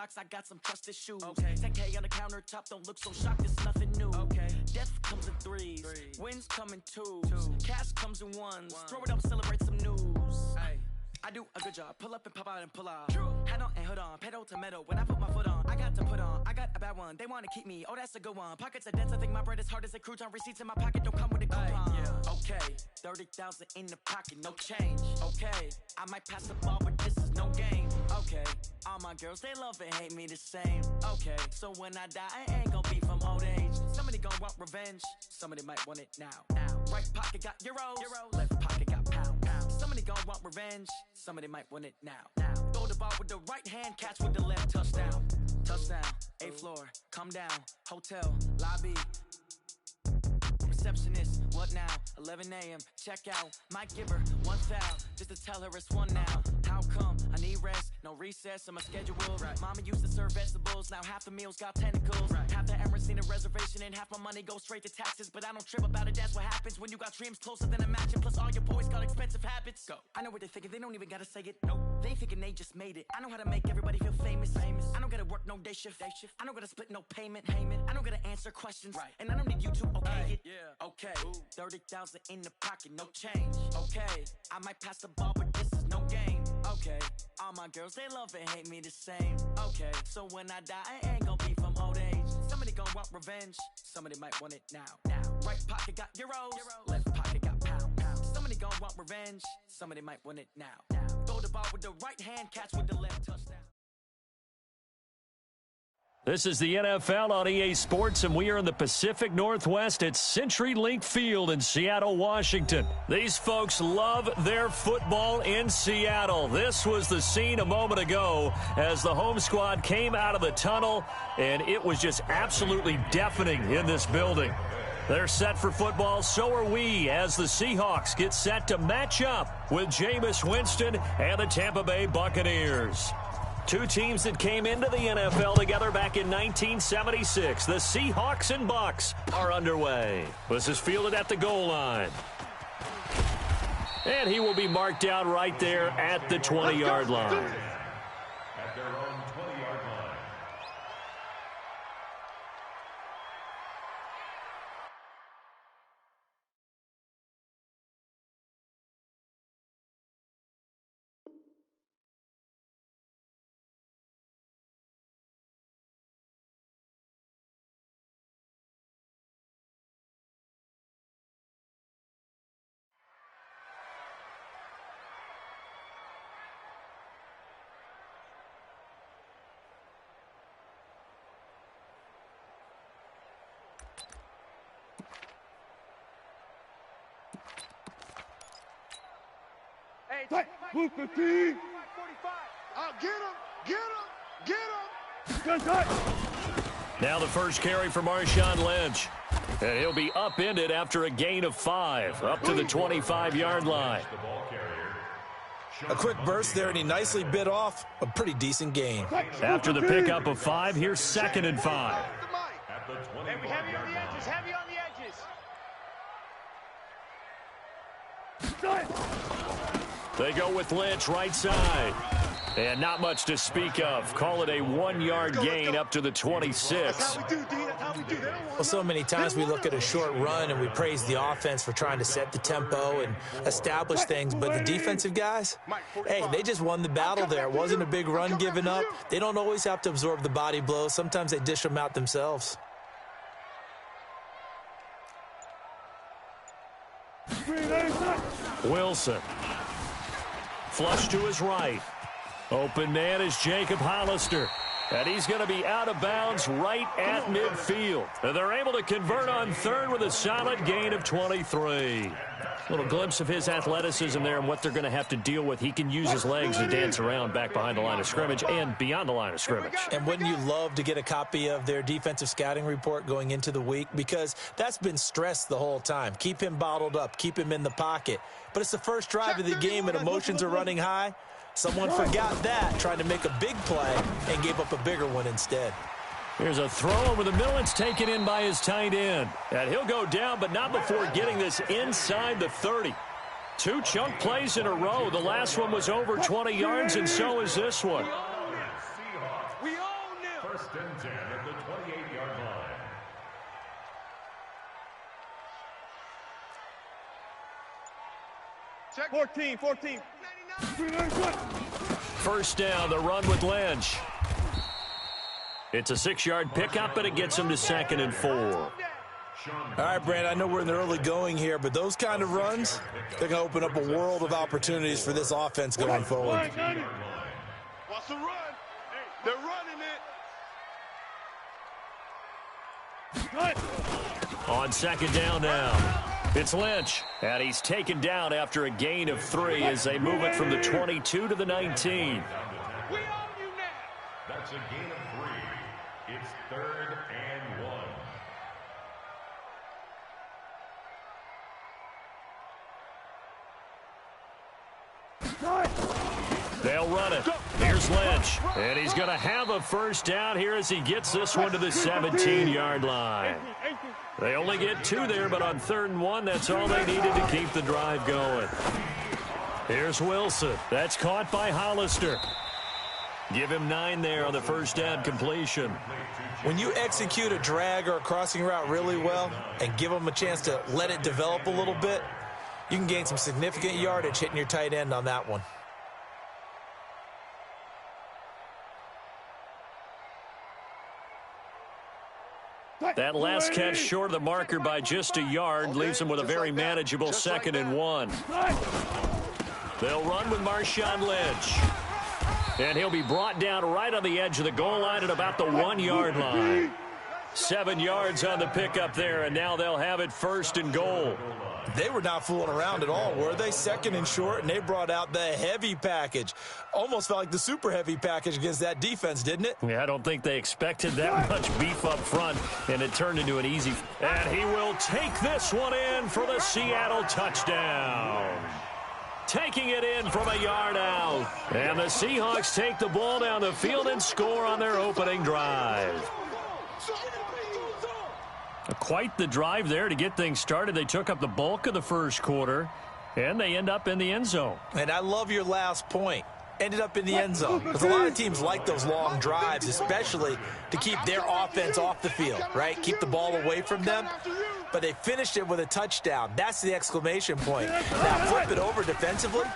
locks, I got some trusted shoes. 10K on the countertop, don't look so shocked, it's nothing new. Death comes in threes, wins come in twos, cash comes in ones. Throw it up, celebrate some news. I do a good job, pull up and pop out and pull out. Hat on and hood on, pedal to metal. When I put my foot on, I got to put on. I got a bad one, they want to keep me. Oh, that's a good one. Pockets are dense, I think my bread is hard as a crouton. Receipts in my pocket don't come with a coupon. Okay, 30,000 in the pocket, no change. Okay, I might pass the ball, but this is no game. Okay, all my girls, they love and hate me the same. Okay, so when I die, I ain't gonna be from old age. Somebody gon' want revenge, somebody might want it now. Right pocket got euros, left pocket got pounds. Somebody gon' want revenge, somebody might want it now. Throw the ball with the right hand, catch with the left, touchdown. Touchdown, 8th floor, come down, hotel, lobby. Receptionist, what now? 11 a.m., check out. Might give her one foul, just to tell her it's one now. How come? I need rest, no recess on my schedule. Mama used to serve vegetables, now half the meals got tentacles. Half the Emirates need a reservation and half my money goes straight to taxes. But I don't trip about it, that's what happens when you got dreams closer than a mansion. Plus all your boys got expensive habits. Go. I know what they're thinking, they don't even gotta say it. Nope. They ain't thinking they just made it. I know how to make everybody feel famous. I don't gotta work no day shift. I don't gotta split no payment. I don't gotta answer questions. And I don't need you to okay it. Okay, 30,000 in the pocket, no change. Okay, I might pass the ball, but this is no game. Okay, all my girls, they love and hate me the same. Okay, so when I die, I ain't gonna be from old age. Somebody gon' want revenge, somebody might want it now. Right pocket got euros, left pocket got pounds. Somebody gon' want revenge, somebody might want it now. Throw the ball with the right hand, catch with the left, touchdown. This is the NFL on EA Sports, and we are in the Pacific Northwest at CenturyLink Field in Seattle, Washington. These folks love their football in Seattle. This was the scene a moment ago as the home squad came out of the tunnel, and it was just absolutely deafening in this building. They're set for football, so are we, as the Seahawks get set to match up with Jameis Winston and the Tampa Bay Buccaneers. Two teams that came into the NFL together back in 1976. The Seahawks and Bucs are underway. This is fielded at the goal line. And he will be marked down right there at the 20-yard line. At their own 20-yard line. Hey, move 15. Out, get him. Now the first carry for Marshawn Lynch. And he'll be upended after a gain of 5, up to the 25-yard line. A quick burst there, and he nicely bit off a pretty decent gain. After the pickup of 5, here's 2nd and 5. At the 25-yard line. Heavy on the edges. They go with Lynch right side. And not much to speak of. Call it a 1-yard gain up to the 26. Well, so many times we look at a short run and we praise the offense for trying to set the tempo and establish things. But the defensive guys, hey, they just won the battle there. It wasn't a big run given up. They don't always have to absorb the body blows. Sometimes they dish them out themselves. Wilson. Flush to his right. Open man is Jacob Hollister. And he's going to be out of bounds right at midfield. And they're able to convert on 3rd with a solid gain of 23. Little glimpse of his athleticism there and what they're going to have to deal with. He can use his legs to dance around back behind the line of scrimmage and beyond the line of scrimmage. And wouldn't you love to get a copy of their defensive scouting report going into the week? Because that's been stressed the whole time. Keep him bottled up. Keep him in the pocket. But it's the first drive of the game and emotions are running high. Someone forgot that, trying to make a big play, and gave up a bigger one instead. Here's a throw over the middle. It's taken in by his tight end. And he'll go down, but not before getting this inside the 30. 2 chunk plays in a row. The last one was over 20 yards, and so is this one. We all First and 10 at the 28-yard line. Check 14. First down, the run with Lynch. It's a 6-yard pickup, and it gets him to 2nd and 4. All right, Brand, I know we're in the early going here, but those kind of runs, they're going to open up a world of opportunities for this offense going forward. Watch the run. They're running it. On 2nd down now. It's Lynch, and he's taken down after a gain of 3 as they move it from the 22 to the 19. We own you now. That's a gain of 3. It's 3rd and 1. They'll run it. Here's Lynch, and he's going to have a first down here as he gets this one to the 17-yard line. They only get 2 there, but on 3rd and 1, that's all they needed to keep the drive going. Here's Wilson. That's caught by Hollister. Give him 9 there on the first down completion. When you execute a drag or a crossing route really well and give them a chance to let it develop a little bit, you can gain some significant yardage hitting your tight end on that one. That last catch short of the marker by just a yard leaves him with a very manageable 2nd and 1. They'll run with Marshawn Lynch. And he'll be brought down right on the edge of the goal line at about the 1-yard line. 7 yards on the pickup there, and now they'll have it 1st and goal. They were not fooling around at all, were they? 2nd and short, and they brought out the heavy package. Almost felt like the super heavy package against that defense, didn't it? Yeah, I don't think they expected that much beef up front, and it turned into an easy. And he will take this one in for the Seattle touchdown. Taking it in from a yard out. And the Seahawks take the ball down the field and score on their opening drive. Quite the drive there to get things started. They took up the bulk of the first quarter, and they end up in the end zone. And I love your last point. Ended up in the end zone. Because a lot of teams like those long drives, especially to keep their offense off the field, right? Keep the ball away from them. But they finished it with a touchdown. That's the exclamation point. Now flip it over defensively.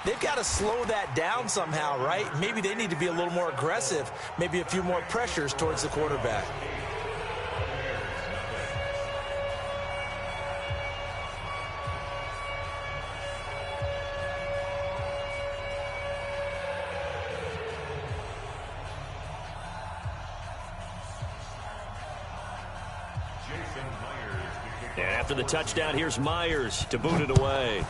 They've got to slow that down somehow, right? Maybe they need to be a little more aggressive. Maybe a few more pressures towards the quarterback. And after the touchdown, here's Myers to boot it away.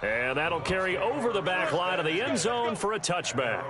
And that'll carry over the back line of the end zone for a touchback.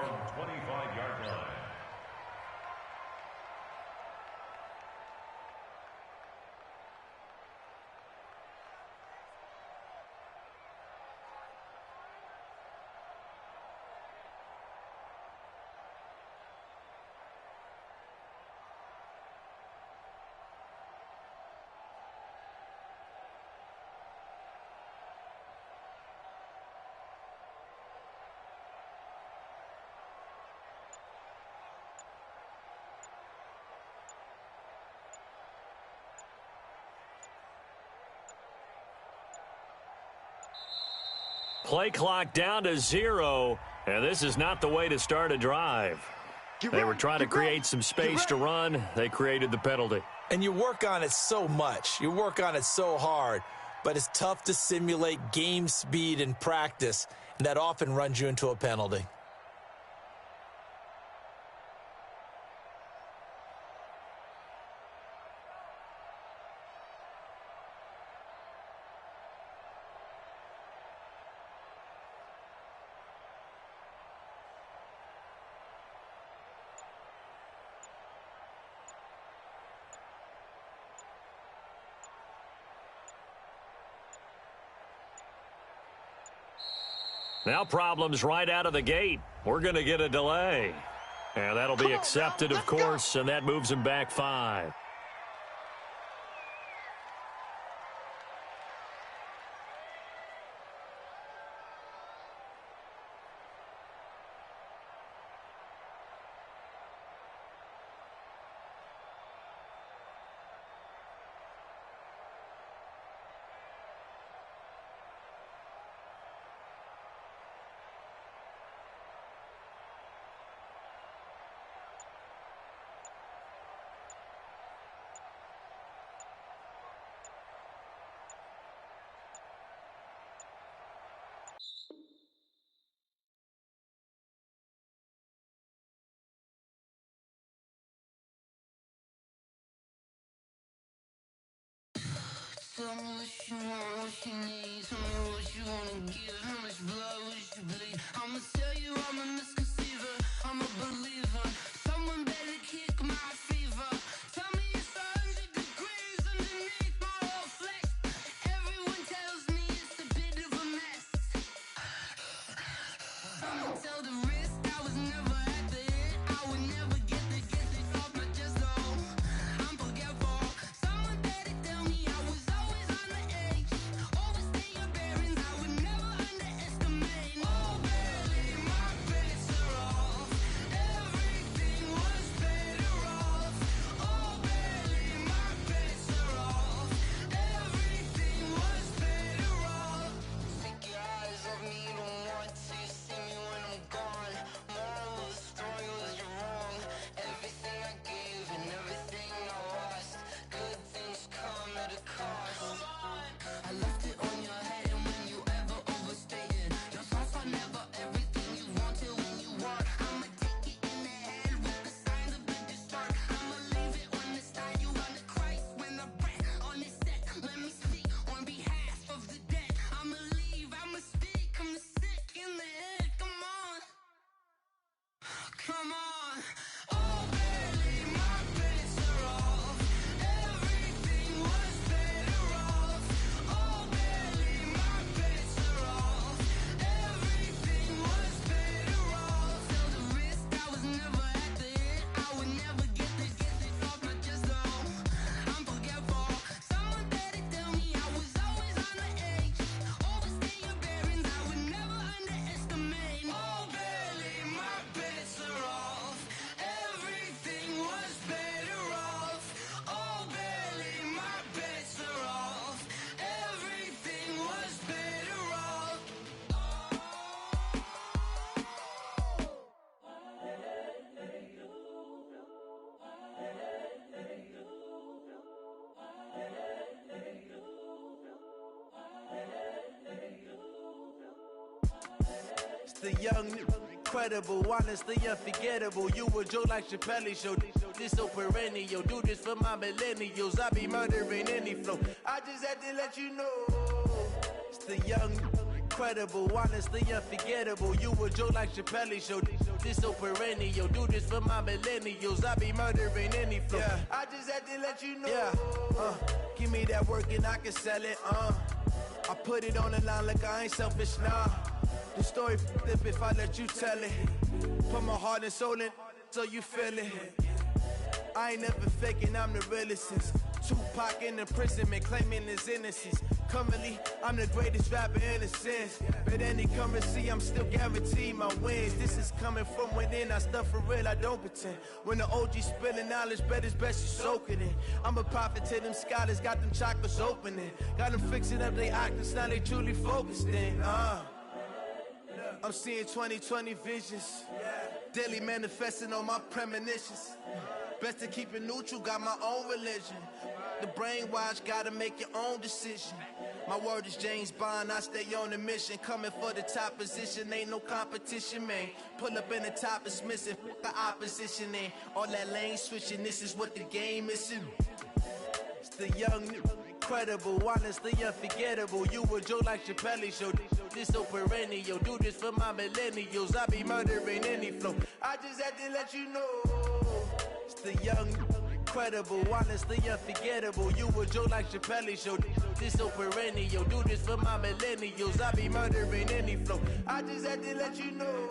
Play clock down to 0, and this is not the way to start a drive. They were trying to create some space to run. They created the penalty. And you work on it so much. You work on it so hard. But it's tough to simulate game speed in practice, and that often runs you into a penalty. Now problems right out of the gate. We're going to get a delay. And that'll be accepted, of course, and that moves him back 5. Tell me what you want, what you need. Tell me what you wanna give. How much blood would you bleed? I'ma tell you I'm a misconceiver. I'm a believer. Someone better kick my fever. Tell me it's 100 degrees underneath my whole flesh. Everyone tells me it's a bit of a mess. I'ma tell the risk I was never at the hit. I would never get it off my chest though. I'm forgetful. Someone better tell me I was always on the edge. Overstay your bearings, I would never underestimate. Oh baby, my bets are off. Everything was better off. Oh baby, my bets are off. Everything was better off. Take your eyes off me, you don't want to see me when I'm gone. Moral of the story was you're wrong. Everything I gave and everything I lost. Good things come at a cost. I left it on your head, and when you ever overstay it, your thoughts are never everything you wanted when you want. I'ma take it in the head with the signs of the distort. I'ma leave it on the side. You run the Christ when the breath on this set. Let me speak on behalf of the dead. I'ma leave, I'ma speak. I'm the sick in the head. Come on, come on. Oh baby, my bets are off. Everything was better off. Oh baby, my bets are off. Everything was better off. Tell the risk I was never at the hit. I would never get it off my chest though. I'm forgetful. Someone better tell me I was always on the edge. Overstay your bearings, I would never underestimate. Oh baby, my bets are off. Everything was better off. Oh baby, my bets are off. Everything was better off. It's the young, incredible, honestly unforgettable. You a joke like Chappelle show. This so perennial. Do this for my millennials. I be murdering any flow. I just had to let you know. It's the young, incredible, honestly unforgettable. You a joke like Chappelle show. This so perennial. Do this for my millennials. I be murdering any flow. Yeah. I just had to let you know. Yeah. Give me that work and I can sell it. I put it on the line like I ain't selfish, nah. The story flip if I let you tell it. Put my heart and soul in so you feel it. I ain't never faking, I'm the realest since Tupac in imprisonment, claiming his innocence. Currently, I'm the greatest rapper in a sense. But any currency, I'm still guaranteed my wins. This is coming from within, I stuff for real, I don't pretend. When the OG spilling knowledge, bet it's best you soak it in. I'm a prophet to them scholars, got them chakras opening. Got them fixing up they octaves, now they truly focused in. I'm seeing 2020 visions. Daily manifesting on my premonitions. Best to keep it neutral, got my own religion. The brainwash, gotta make your own decision. My word is James Bond, I stay on a mission. Coming for the top position, ain't no competition, man. Pull up in the top, it's missing, the opposition, and all that lane switching, this is what the game is. It's the young, incredible, honestly unforgettable. You a joke like Chappelle show. This so perennial. Do this for my millennials. I be murdering any flow. I just had to let you know. It's the young, incredible, honestly unforgettable. You a joke like Chappelle show. This so perennial. Do this for my millennials. I be murdering any flow. I just had to let you know.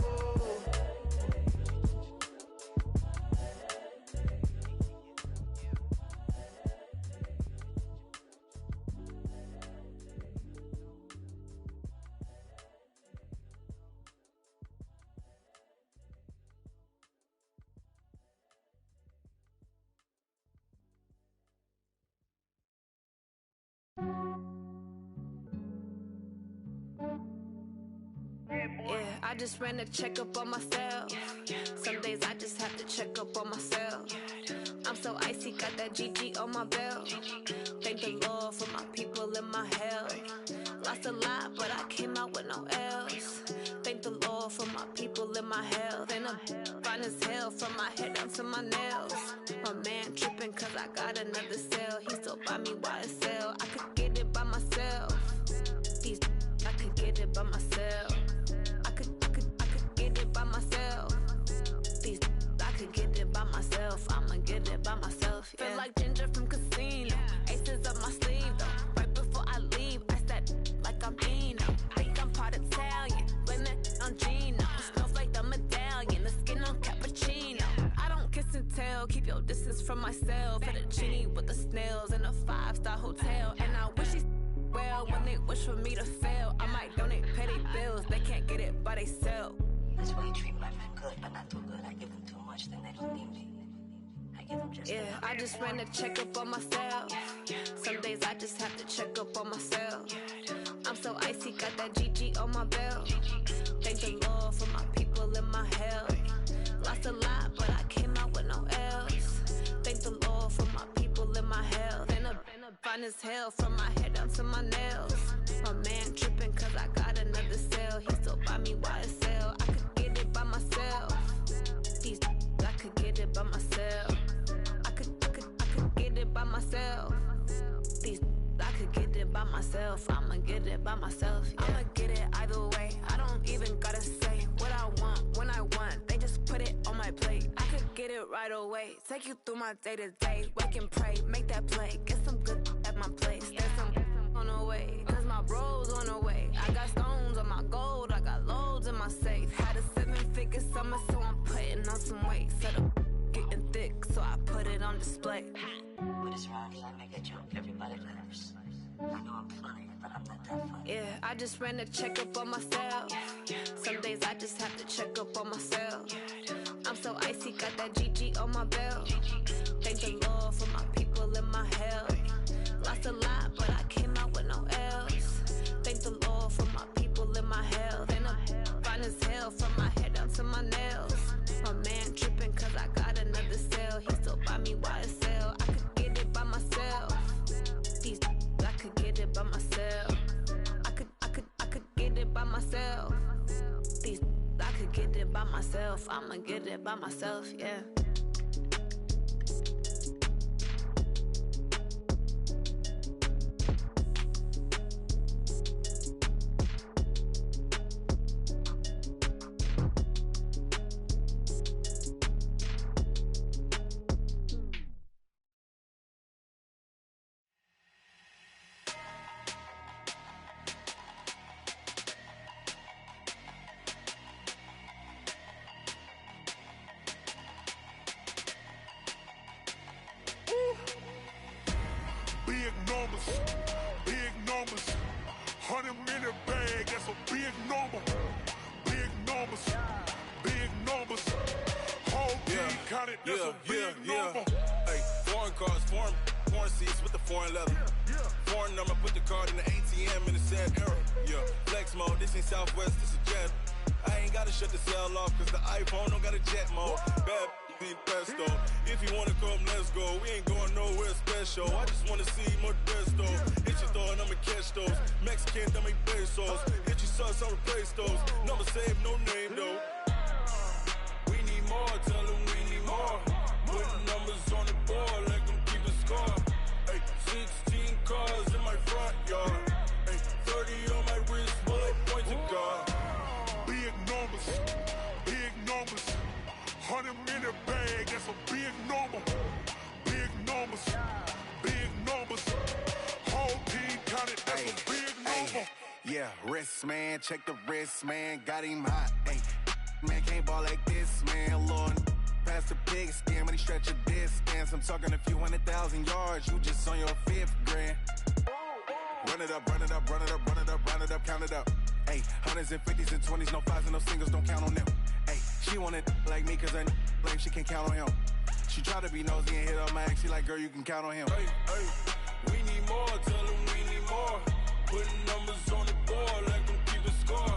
Yeah, I just ran a checkup on myself. Some days I just have to check up on myself. I'm so icy, got that GG on my belt. Thank the Lord for my people and my health. Lost a lot, but I came out with no L's. Thank the Lord for my people and my health. And I'm fine as hell from my head down to my nails. My man tripping cause I got another cell. He still buy me YSL. I could get it get it by myself. I could get it by myself. These I could get it by myself. I'ma get it by myself. Yeah. Feel like Ginger from Casino. Aces up my sleeve though. Right before I leave, I said like I'm Dino. Think I'm part Italian, blame it on Gino. Snowflake the medallion, the skin on cappuccino. I don't kiss and tell, keep your distance from myself. Fettuccine with the snails in a 5-star hotel. And I wish he's well when they wish for me to fail. I might donate petty bills, they can't get it by themselves. That's why you treat my men good, but not too good. I give them too much, then they don't need me. I give them just yeah, I just ran a checkup on myself. Some days I just have to check up on myself. I'm so icy, got that GG on my belt. Thank the Lord for my people in my health. Lost a lot, but I came out with no else. Thank the Lord for my people in my health. And a fine as hell from my head down to my nails. My man tripping cause I got another cell. He still buy me YSL. I could get it by myself. These I could get it by myself. I could get it by myself. These I could get it by myself. I'ma get it by myself. Yeah. I'ma get it either way. I don't even gotta say what I want when I want. They just put it on my plate. I could get it right away. Take you through my day to day. Wake and pray, make that play. Get some good at my place. There's some on the way, cause my bro's on the way. I got stones on my gold. I got loads in my safe. Had a 7-figure summer, so I'm putting on some weight. Set up getting thick, so I put it on display. With this round, I make a joke, everybody laughs. I know I'm funny, but I'm not that funny. Yeah, I just ran a checkup on myself. Some days I just have to check up on myself. I'm so icy, got that GG on my belt. Thank the Lord for my people in my health. Lost a lot, but I came out with no else. Thank the Lord for my people in my health. And I'm fine as hell from my head down to my nails. My man tripping cause I got another cell. He still buy me YSL. I could get it by myself. These I could get it by myself. I could get it by myself. These I could get it by myself. I'ma get it by myself, yeah. Big numbers, 100-minute bag, that's a big number. Big numbers, whole team counted, that's a big number. Hey, foreign cars, foreign seats with the foreign leather. Foreign number, put the card in the ATM in the sad era. Yeah, flex mode, this ain't Southwest, this a jet. I ain't gotta shut the cell off, cause the iPhone don't got a jet mode. Bad in pesto. If you wanna come, let's go. We ain't going nowhere special. I just wanna see Modesto. Hit your thought, I'ma catch those. Mexican, I make pesos. Hit your sus, I'll replace those. Number saved, no name though. We need more, tell them we need more. Putting numbers on the board, like them keep a score. Hey, 16 cars in my front yard. Hey, 30 on my wrist, while I point to God. Big numbers, 100-minute bag, that's a big number. Big numbers, whole team counted, that's a big number. Yeah, wrist man, check the wrist man, got him hot. Ay, man can't ball like this, man. Lord, past the pig skin, but he stretch a distance. I'm talking a few 100,000 yards, you just on your 5th grand. Run it up, count it up. Ay, 100s and 50s and 20s, no 5s and no singles, don't count on them. Ay, she want it like me, cause her blame, she can't count on him. She try to be nosy and hit up my ex, she like, girl, you can count on him. Hey, we need more, tell them we need more. Putting numbers on the board, like them keep a score.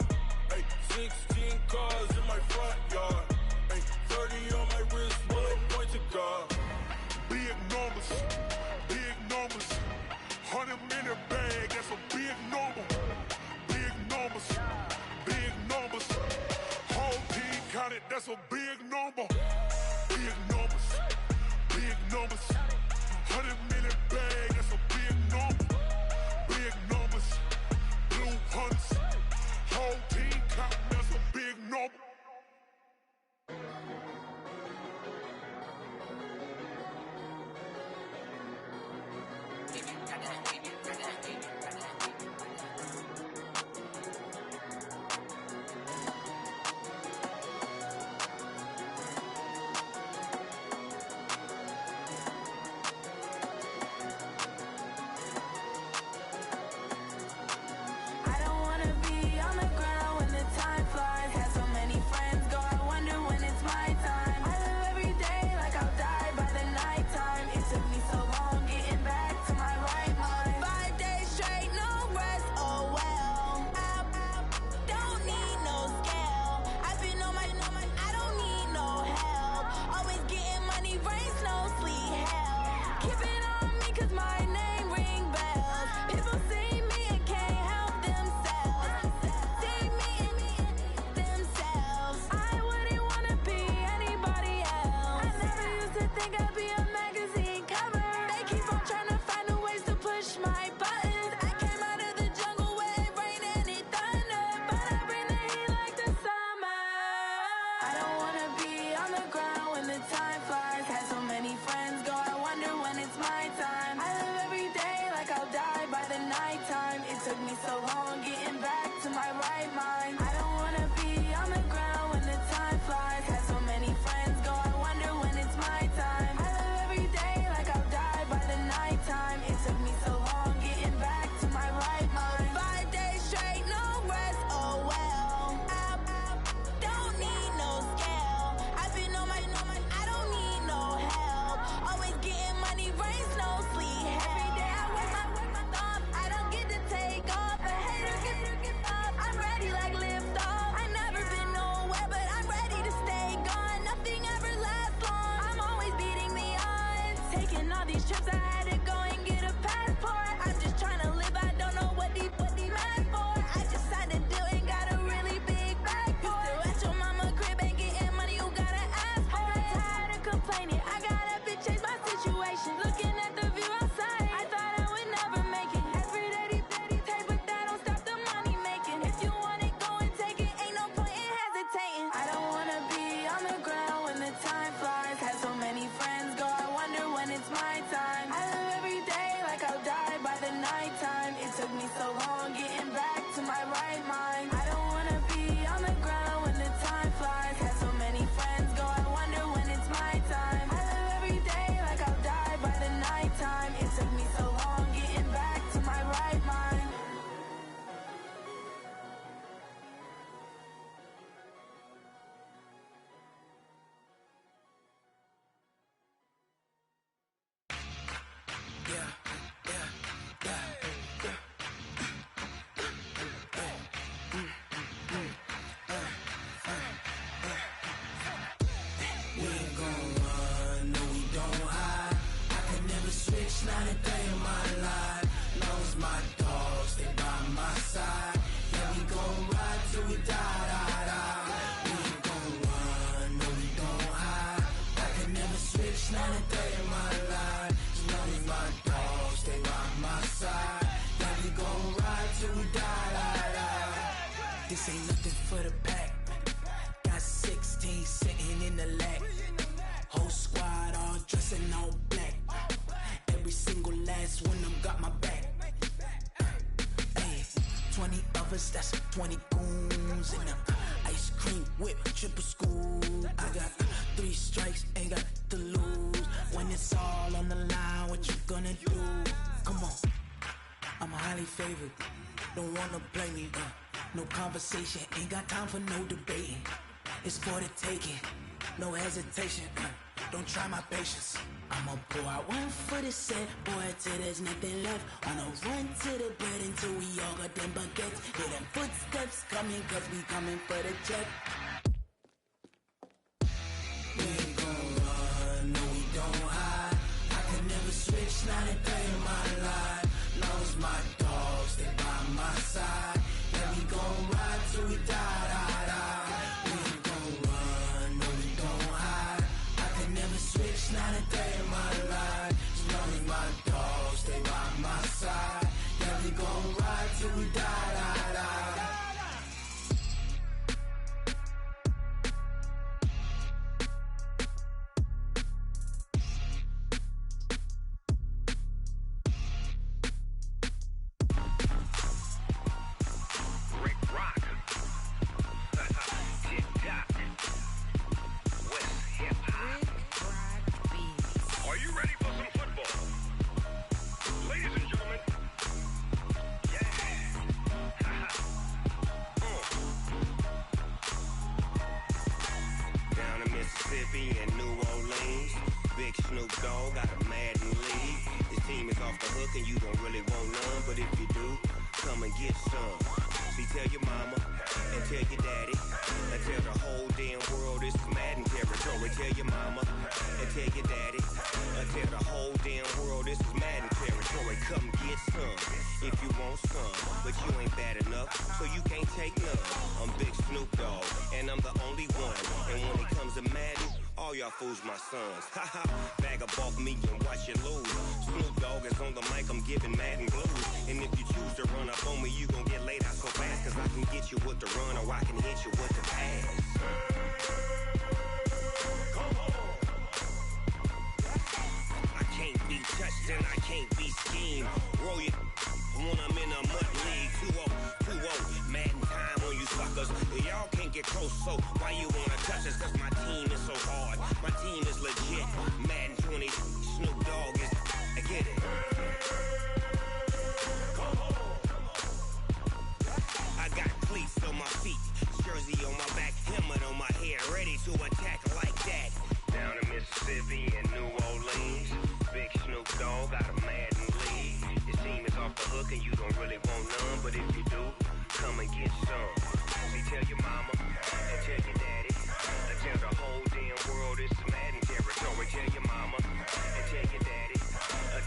Hey, 16 cars in my front yard. Hey, 30 on my wrist, while I point to God. Big numbers, 100-minute bag, that's a big number. Big numbers, whole team counted, that's a big number. Big numbers, 100-minute bag, that's a big number. Big numbers, blue hunts, triple school. I got 3 strikes, ain't got to lose. When it's all on the line, what you gonna do? Come on, I'm highly favored. Don't wanna play me, no conversation, ain't got time for no debating. It's for the taking, no hesitation, don't try my patience. I'ma pour out one for the set, boy, till there's nothing left. On a run to the bread until we all got them baguettes. Hear them footsteps coming, cause we coming for the check. We ain't gon' run, no we don't hide. I can never switch, not a day in my life. Long as my dogs, they by my side. Yeah, we gon' ride till we die, die, die. We ain't gon' run, no we don't hide. I can never switch, not a day in my life. As long as my dogs, they by my side. Yeah, we gon' ride till we die, die, die. Fools my sons. Haha, bag up off me and watch you lose. Snoop Dogg is on the mic, I'm giving mad and blues. And if you choose to run up on me, you gon' get laid out so fast. Cause I can get you with the run or I can hit you with the pass. I can't be touched and I can't be schemed. Roll you when I'm in a mud league. 2-0, 2-0, mad in time on you suckers. Y'all can't get close, so why you wanna touch us? Cause my team is so hard. My team is legit. Madden 20, Snoop Dogg is. I get it. I got cleats on my feet, jersey on my back, helmet on my head, ready to attack like that. Down in Mississippi and New Orleans, big Snoop Dogg got a Madden league. Your team is off the hook and you don't really want none, but if you do, come and get some. See, tell your mama and tell your daddy. Tell the whole damn world it's Madden territory. Tell your mama and tell your daddy.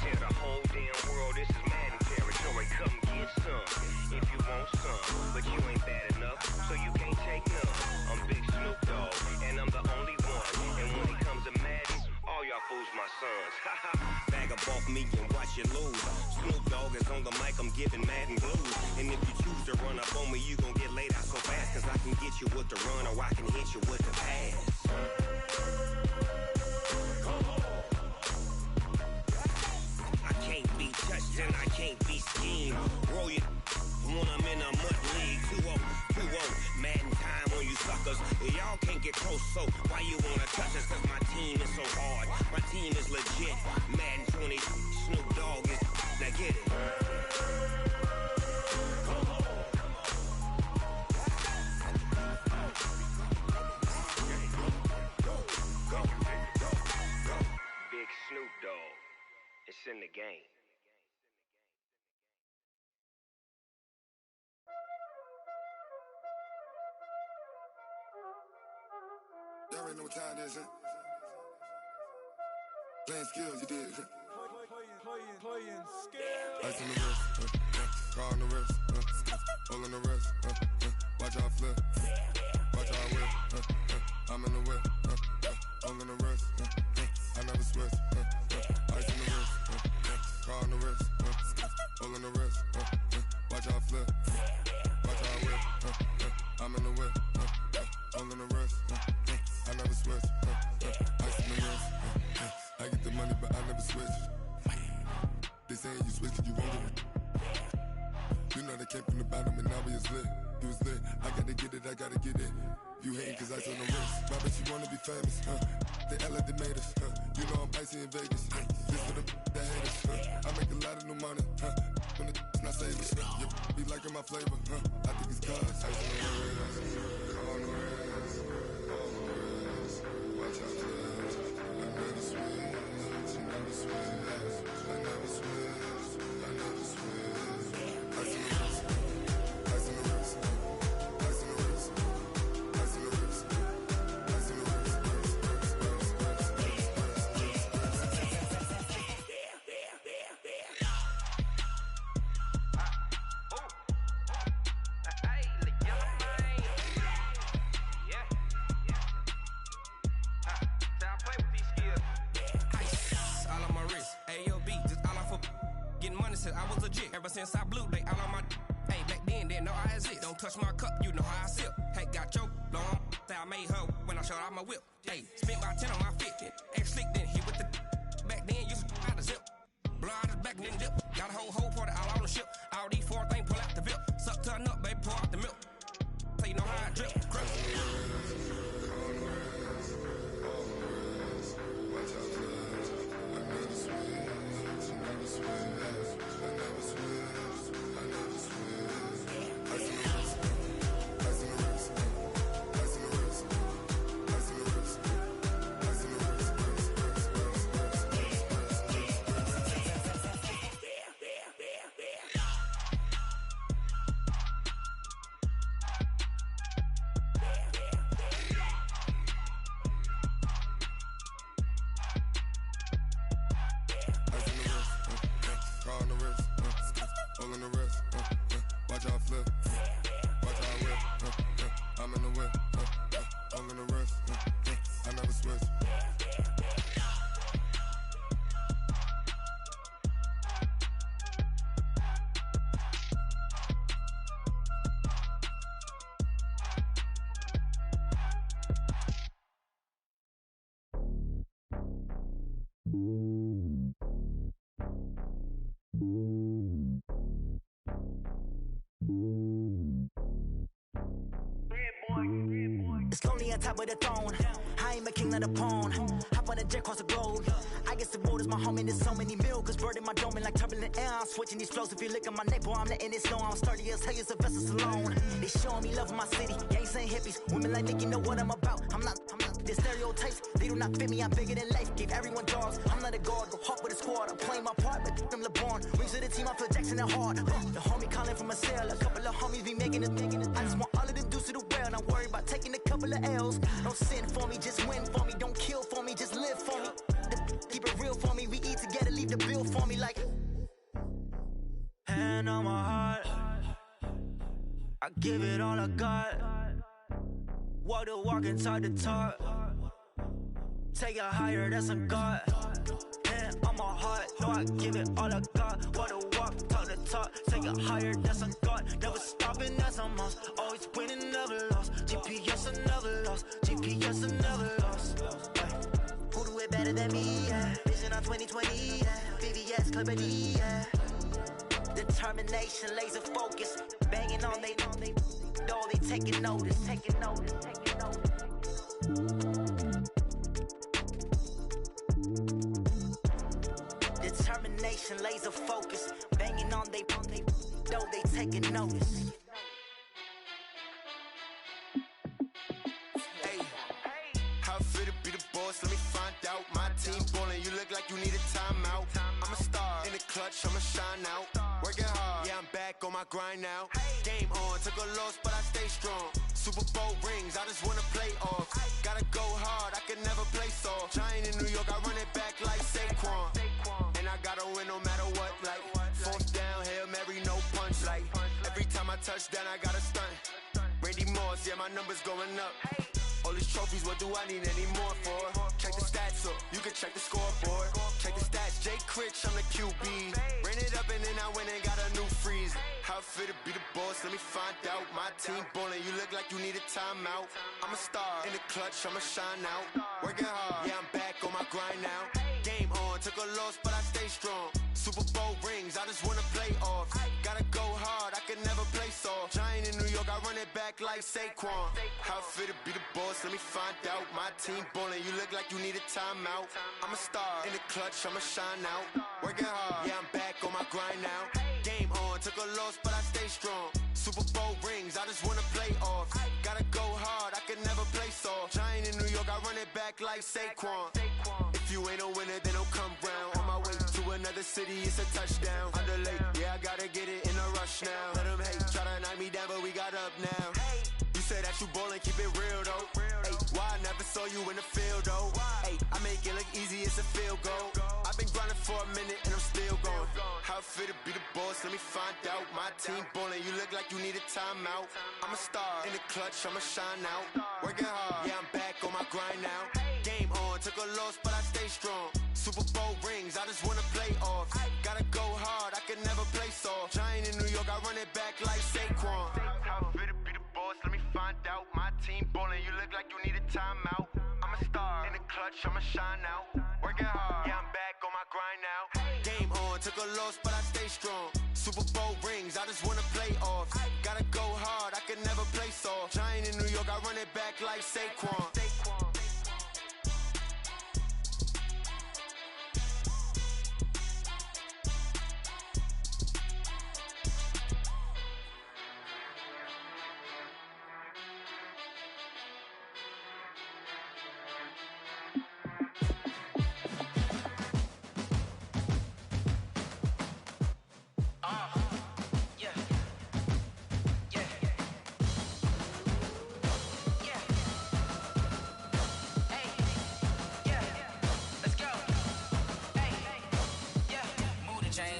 Tell the whole damn world this is Madden territory. Come get some if you want some, but you ain't bad enough, so you can't take none. I'm Big Snoop Dogg, and I'm the only one. And when it comes to Madden, all y'all fools my sons. Haha, bag up off me and watch you lose. Snoop Dogg is on the mic, I'm giving Madden blues. And if you choose to run up on me, you gon' get laid out so fast. Cause I can get you with the run or I can hit you with the pass. I can't be touched and I can't be schemed. Roll you when I'm in a mud league. 2-0, 2-0, mad in time on you suckers. Y'all can't get close, so why you wanna touch us? Cause my team is so hard. My team is legit. Madden 20, Snoop Dogg is. Now get it. Big Snoop Dogg. It's in the game. Y'all already know what time it is, huh? Playing skills, you did. Playing skills. Ice on the wrist, car on the wrist, hole in the wrist, watch out flip, watch out whip, I'm in the whip, hole in the wrist, I never switch, ice on the wrist, car on the wrist, hole in the wrist, watch out flip, watch out whip, I'm in the whip, hole in the wrist, I never switch, ice on the wrist, I get the money but I never switch. They saying you switch, you won't get it. You know they came from the bottom and now we is lit. You was lit, I gotta get it, I gotta get it. You hating cause ice on the wrist. My bitch, you wanna be famous, They act like they made us, You know I'm icy in Vegas, This for the that hate us, I make a lot of new money, When the not savers, Be liking my flavor, I think it's cause ice on the wrist, on the wrist, on the wrist. Watch out, flash. I never switch, I never switch, I never switch, I never switch. Ice on the wrist, ice on the wrist, ice on the wrist, ice on the wrist, ice on the wrist. I was legit ever since I blew they all on my hey back then didn't know I exist. Don't touch my cup, you know how I sip. Hey, got your long that I made her when I showed out my whip. Hey, spent about 10 on my fit. Ex slick then hit with the back then used to out the zip. Blow out his back then dip. Got a whole party all on the ship. All these four things pull out the VIP. Suck turn up, baby, pour out the milk. So you know how I drip. Crush. Watch out, flash. I never switch, I never switch. I never switch, I never switch. Ice on the wrist, ice on the wrist, ice on the wrist, ice on the wrist, ice on the wrist, on the wrist, all on the wrist, watch out flip, watch out whip, I'm in the whip, all on the wrist, I never switch. It's lonely on top of the throne. I ain't a king of the pawn. Hop on a jet across the globe. I guess the road is my home and there's so many milkers burning my dome like turbulent air. I'm switching these flows. If you look at my neck, boy, I'm letting it slow. I'm sturdy as hell, it's a vessel Salone. They showing me love in my city. Gangs ain't hippies. Women like Nicky know what I'm about. I'm not. The stereotypes, they do not fit me. I'm bigger than life. Gave everyone dogs. I'm not a guard. Go hard with a squad. I'm playing my part, but I'm LeBron. Rings to the team, I feel Jackson and hard. The homie calling from a cell. A couple of homies be making it. I just want all of them dudes to the well. Not worry about taking a couple of L's. Don't sin for me, just win for me. Don't kill for me, just live for me. Keep it real for me. We eat together, leave the bill for me like. Hand on my heart, I give it all I got. Walk the walk and talk the talk. Take it higher, that's a God. Hand on my heart, no, I give it all I got. Walk the walk, talk the talk. Take it higher, that's a God. Never stopping, that's a must. Always winning, never lost. GPS, I never lost. GPS, I never lost. Who do it better than me? Yeah. Vision on 2020. Yeah. VVS, Clippity. Yeah. Determination, laser focus. Banging on they door, they taking notice. Taking notice. Taking notice. Determination, laser focus. Banging on they door, they taking notice. Hey, how I feel to be the boss? Let me find out. My team ballin', you look like you need a timeout. I'm a star in the clutch, I'ma shine out. Working hard, yeah, I'm back on my grind now. Game on, took a loss, but I stay strong. Super Bowl rings, I just wanna play off. Gotta go hard, I can never play soft. Giant in New York, I run it back like Saquon. And I gotta win no matter what, like fourth down, Hail Mary, no punch. Like every time I touch down, I gotta stunt. Randy Moss, yeah, my numbers going up. All these trophies, what do I need any more for? Check the stats up, you can check the scoreboard. Check the stats, Jay Critch, I'm the QB. Ran it up and then I went and got a new freeze. How I feel to be the boss, let me find out. My team ballin', you look like you need a timeout. I'm a star in the clutch, I'ma shine out. Working hard, yeah, I'm back on my grind now. Game on, on, took a loss, but I stay strong. Super Bowl rings, I just wanna play off. Gotta go hard, I can never play soft. Giant in New York, I run it back like Saquon. How fit to be the boss, let me find out. My team ballin', you look like you need a timeout. I'm a star, in the clutch, I'ma shine out. Working hard, yeah, I'm back on my grind now. Game on, took a loss, but I stay strong. Super Bowl rings, I just wanna play off. Gotta go hard, I can never play soft. Giant in New York, I run it back like Saquon. If you ain't a winner, then don't come round. On my way to another city, it's a touchdown. Underlay, yeah, I gotta get it in a rush now. Let them hate, try to knock me down, but we got up now. You said that you ballin', keep it real though. Ay, why I never saw you in the field though? Ay, I make it look easy, it's a field goal. I've been grinding for a minute and I'm still going. How fit to be the boss, let me find out. My team ballin', you look like you need a timeout. I'm a star, in the clutch, I'ma shine out. Working hard, yeah, I'm back on my grind now. Game on, took a loss, but I stay strong. Super Bowl rings, I just wanna play off. Gotta go hard, I can never play soft. Giant in New York, I run it back like Saquon. How fit to be the boss, let me find out. My team ballin', you look like you need a timeout. I'm a star, in the clutch, I'ma shine out. Working hard, yeah, I'm back on my grind now. Game on, took a loss, but I stay strong. Super Bowl rings, I just wanna play off. Gotta go hard, I can never play soft. Giant in New York, I run it back like Saquon.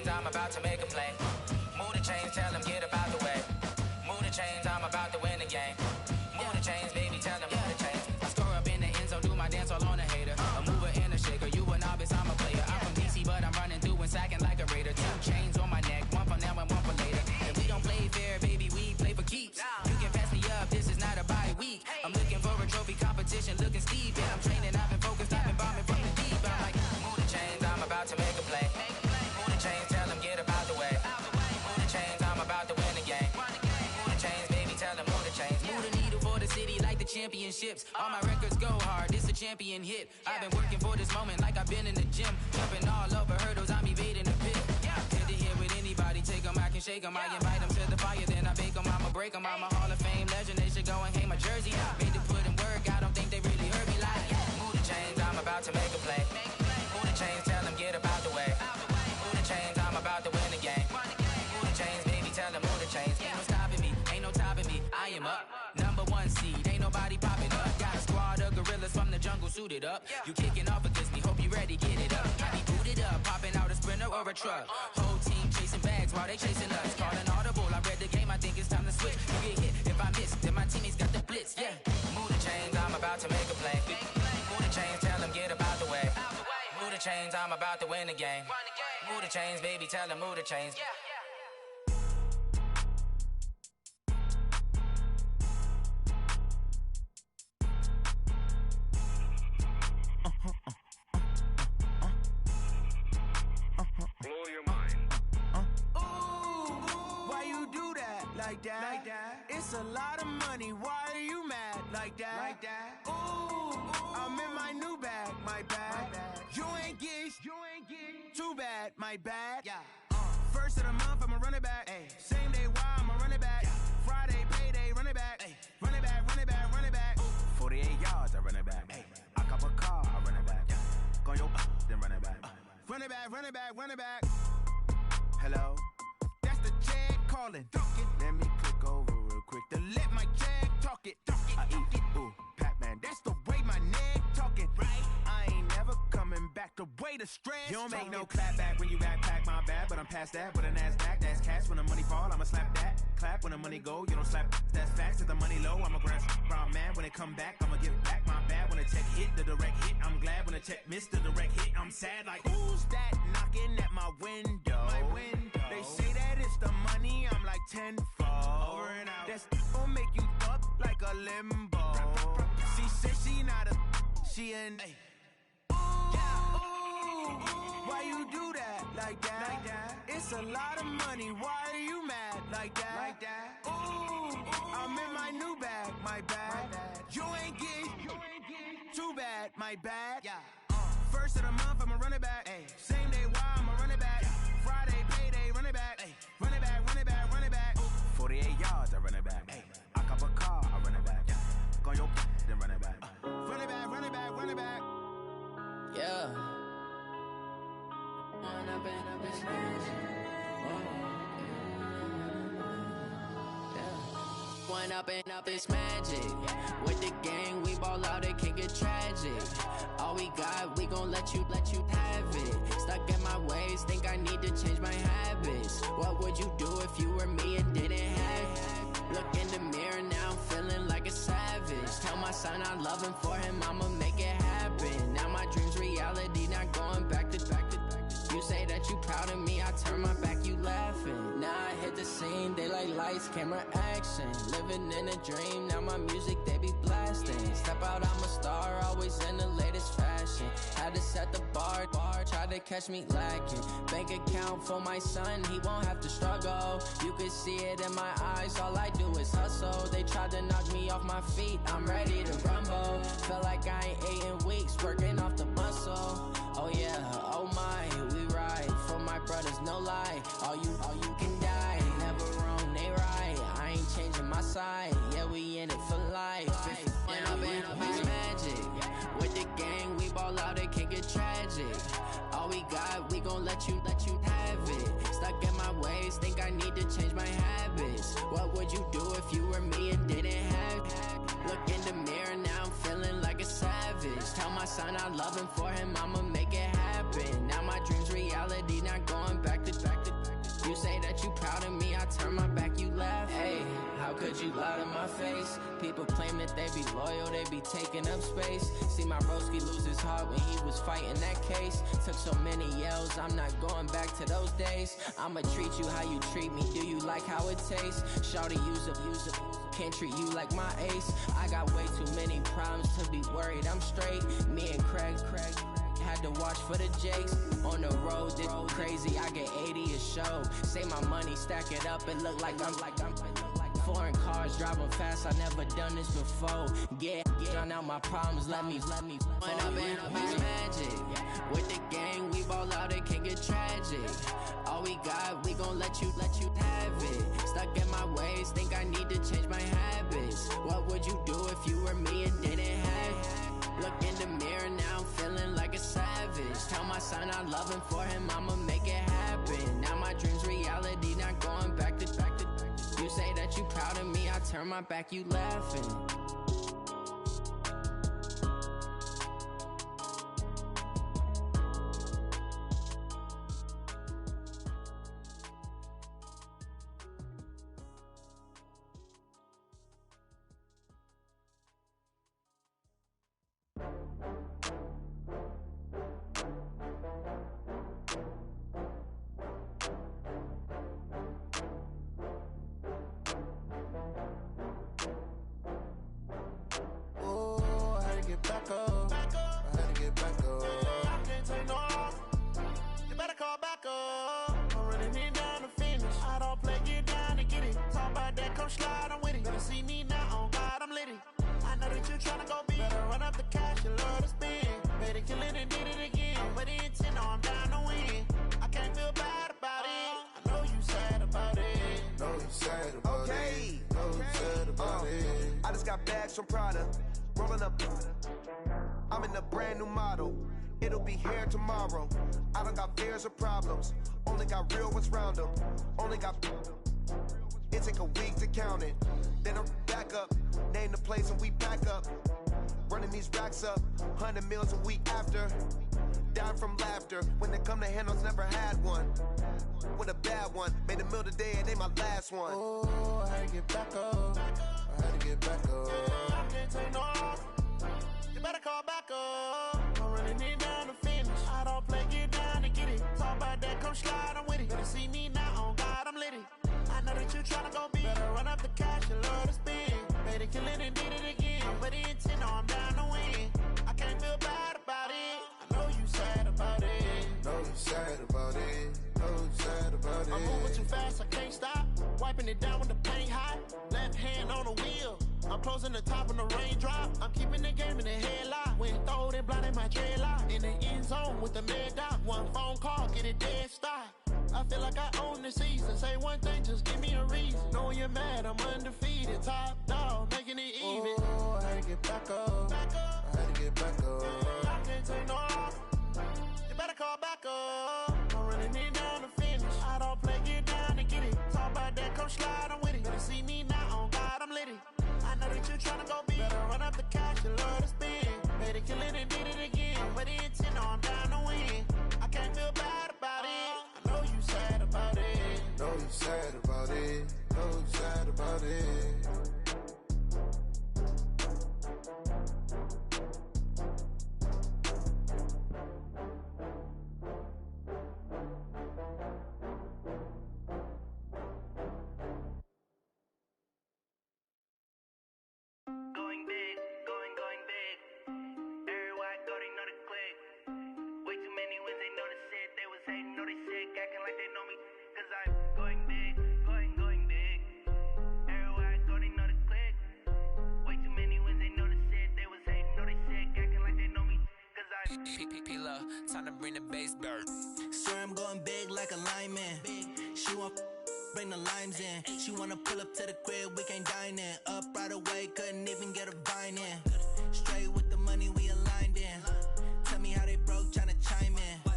I'm about to make a play. Move the chains, tell them get about the way. Move the chains, I'm about to win the game. Move the chains, baby, tell them move the chains. I score up in the end zone, do my dance all on a hater. A mover and a shaker, you a novice, I'm a player. I'm from DC, but I'm running through and sacking like a raider. 2 chains on my neck, one for now and one for later. If we don't play fair, baby, we play for keeps. You can pass me up, this is not a bye week. I'm looking for a trophy competition, looking steep. Yeah, I'm training, I've been focused, I've been bombing from the deep. I'm like, move the chains, I'm about to make a play. Move the chains, tell them get about the way. Move the chains, I'm about to win the game. Move the chains, baby, tell them move the chains. Move the needle for the city like the championships. All my records go hard, this a champion hit. I've been working for this moment like I've been in the gym. Jumping all over hurdles, I'm evading the pit. Head to head with anybody, take them, I can shake them. I invite them to the fire, then I bake them, I'ma break them. I'm a Hall of Fame legend, they should go and hang my jersey. Made to put in work, I don't think they really heard me like. Move the chains, I'm about to make a play. Move the chains, tell them get about the way. Move the chains, I'm about to win the game. Move the chains, baby, tell them move the chains. Ain't no stopping me, ain't no topping me. I am up, #1 seed, ain't nobody popping up. Got a squad of gorillas from the jungle suited up. You kicking off against me, hope you ready, get it up. I be booted up, popping out a sprinter or a truck. Whole team chasing bags while they chasing us. Calling audible, I read the game, I think it's time to switch. You get hit, if I miss, then my teammates got the blitz, yeah. Move the chains, I'm about to make a play. Move the chains, tell them get about the way. Move the chains, I'm about to win the game. Move the chains, baby, tell them move the chains. Blow your mind. Why you do that? Like that? It's a lot of money. Why are you mad? Like that? Ooh, I'm in my new bag. My bad. You ain't get too bad. My bad. First of the month, I'ma run it back. Same day, why I'ma run it back. Friday, payday, run it back. Run it back, run it back, run it back. 48 yards, I run it back. I cop a car, I run it back. Go your then run it back. Run it back, run it back, run it back. Hello? That's the jag calling. Let me click over real quick to let my jag talk it. I eat it, ooh, Pac-Man. That's the way my neck talking. Right? I ain't never coming back. The way the stress. You don't make no clap back when you backpack my bad, but I'm past that. With a NASDAQ, that's cash. When the money fall, I'ma slap that. Clap when the money go, you don't slap. That's facts. If the money low, I'ma grab brown man. When it come back, I'ma give back my bad. When the check hit, the direct hit. I'm glad when the check missed the direct hit. I'm sad like, who's that knocking at my window? My window. They say that it's the money, I'm like tenfold. Over and out. That's gon' make you up like a limbo. She said she not a, she an. Ooh, ooh, ooh. like that. It's a lot of money, why are you mad like that? Ooh, I'm in my new bag, my bad. You ain't get too bad, my bad. First of the month, I'ma run it back. Same day, why I'ma run it back. Friday, payday, run it back. Run it back, run it back, run it back. 48 yards, I run it back. I cop a car, I run it back. Go on your then run it back. Run it back, run it back, run it back. Yeah. Run up in this One up and up this magic. With the gang, we ball out, it can get tragic. All we got, we gon' let you have it. Stuck in my ways, think I need to change my habits. What would you do if you were me and didn't have it? Look in the mirror, now I'm feeling like a savage. Tell my son I'm loving for him, I'ma make it happen. Now my dream's reality, not going back to. You say that you proud of me, I turn my back, you laughing. Now I hit the scene, they like lights, camera, action. Living in a dream, now my music, they be blasting. Step out, I'm a star, always in the latest fashion. Had to set the bar, try to catch me lacking. Bank account for my son, he won't have to struggle. You could see it in my eyes, all I do is hustle. They tried to knock me off my feet, I'm ready to rumble. Felt like I ain't ate in weeks, working off the muscle. Oh yeah, oh my, we ride for my brothers, no lie. All you can die, never wrong, they right. I ain't changing my side, yeah, we in it for life. When up in it's magic. With the gang, we ball out, it can get tragic. All we got, we gon' let you have it. Stuck in my ways, think I need to change my habits. What would you do if you were me and didn't have it? Look in the mirror, now I'm feeling like a savage. Tell my son I'm loving for him, I'ma make it happen. Now my dream's reality, not going back to. You say that you proud of me, I turn my back, you laugh. Hey, how could you lie to my face? People claim that they be loyal, they be taking up space. See my broski lose his heart when he was fighting that case. Took so many yells, I'm not going back to those days. I'ma treat you how you treat me, do you like how it tastes? Shawty, use up, can't treat you like my ace. I got way too many problems to be worried, I'm straight. Me and Craig had to watch for the Jakes. On the road, this crazy, I get 80 a show. Say my money, stack it up, it look like I'm foreign cars, driving fast, I never done this before. Get drown out my problems, let me When up in it's magic. With the gang, we ball out, it can get tragic. All we got, we gon' let you have it. Stuck in my ways, think I need to change my habits. What would you do if you were me and didn't have it? Look in the mirror, now I'm feeling like a savage. Tell my son I'm loving for him, I'ma make it happen. Now my dream's reality, not going back to. You say that you proud of me, I turn my back, you laughing. Back up. I had to get back up. I can't take no loss. You better call back up. I'm running it down to finish. I don't play, get down to get it. Talk about that, come slide, I'm with it. Better see me now, on God, I'm litty. I know that you tryna go big. Better run up the cash, you love to spend. Better kill it and did it again. I'm with the intent, no, I'm down to win. I can't feel bad about it. I know you sad about it. Know you sad about it. Know you sad about it. I just got bags from Prada. Rolling up, I'm in a brand new model. It'll be here tomorrow. I don't got fears or problems. Only got real ones round them. Only got. It take a week to count it. Then I'm back up. Name the place and we back up. Running these racks up. 100 meals a week after. Down from laughter. When they come to handles, never had one. With a bad one. Made a meal today and they my last one. Oh, I had to get back up. I had to get back up. I can't take no loss. You better call back up. I'm running it down to finish. I don't play, get down to get it. Talk about that, come slide, I'm with it. Better see me now, on God, I'm litty. I know that you tryna go big. Better run up the cash, you love to spend. Better kill it and did it again. I'm with the intent, no, I'm down to win. I can't feel bad about it. I know you sad about it. Know you sad about it. I'm moving too fast, I can't stop. Wiping it down when the paint hot. Left hand on the wheel. I'm closing the top when the raindrop. I'm keeping the game in the headlock. When throwed and blinded my dreadlock. In the end zone with the mad dot. One phone call, get it dead stop. I feel like I own the season. Say one thing, just give me a reason. Knowing you're mad, I'm undefeated. Top dog, making it even. Oh, I had to get back up. I had to get back up. I can't take no loss. You better call back up. I'm running it down to finish. I don't play, get down to get it. Talk about that, come slide, I'm with it. Better see me now, on God, I'm litty. I know that you tryna go big. Better run up the cash, you love to spend. Better kill it and did it again. But the intent, no, I'm down to win. I can't feel bad about it. I know you sad about it. Know you sad about it. Know you sad about it. Going big, going big. Everywhere I go, they know the click. Way too many wins, they know the shit. They was hating, know they sick, acting like they know me. Cause I'm going big, going big. Everywhere I go, they know the click. Way too many wins, they know the shit. They was hating, know they sick, acting like they know me. Cause I'm P-P-P-Love, time to bring the bass dirt. Swear I'm going big like a lineman. She want bring the limes in. She wanna pull up to the crib, we can't dine in. Up right away, couldn't even get a vine in. Straight with the money we aligned in. Tell me how they broke, tryna chime in.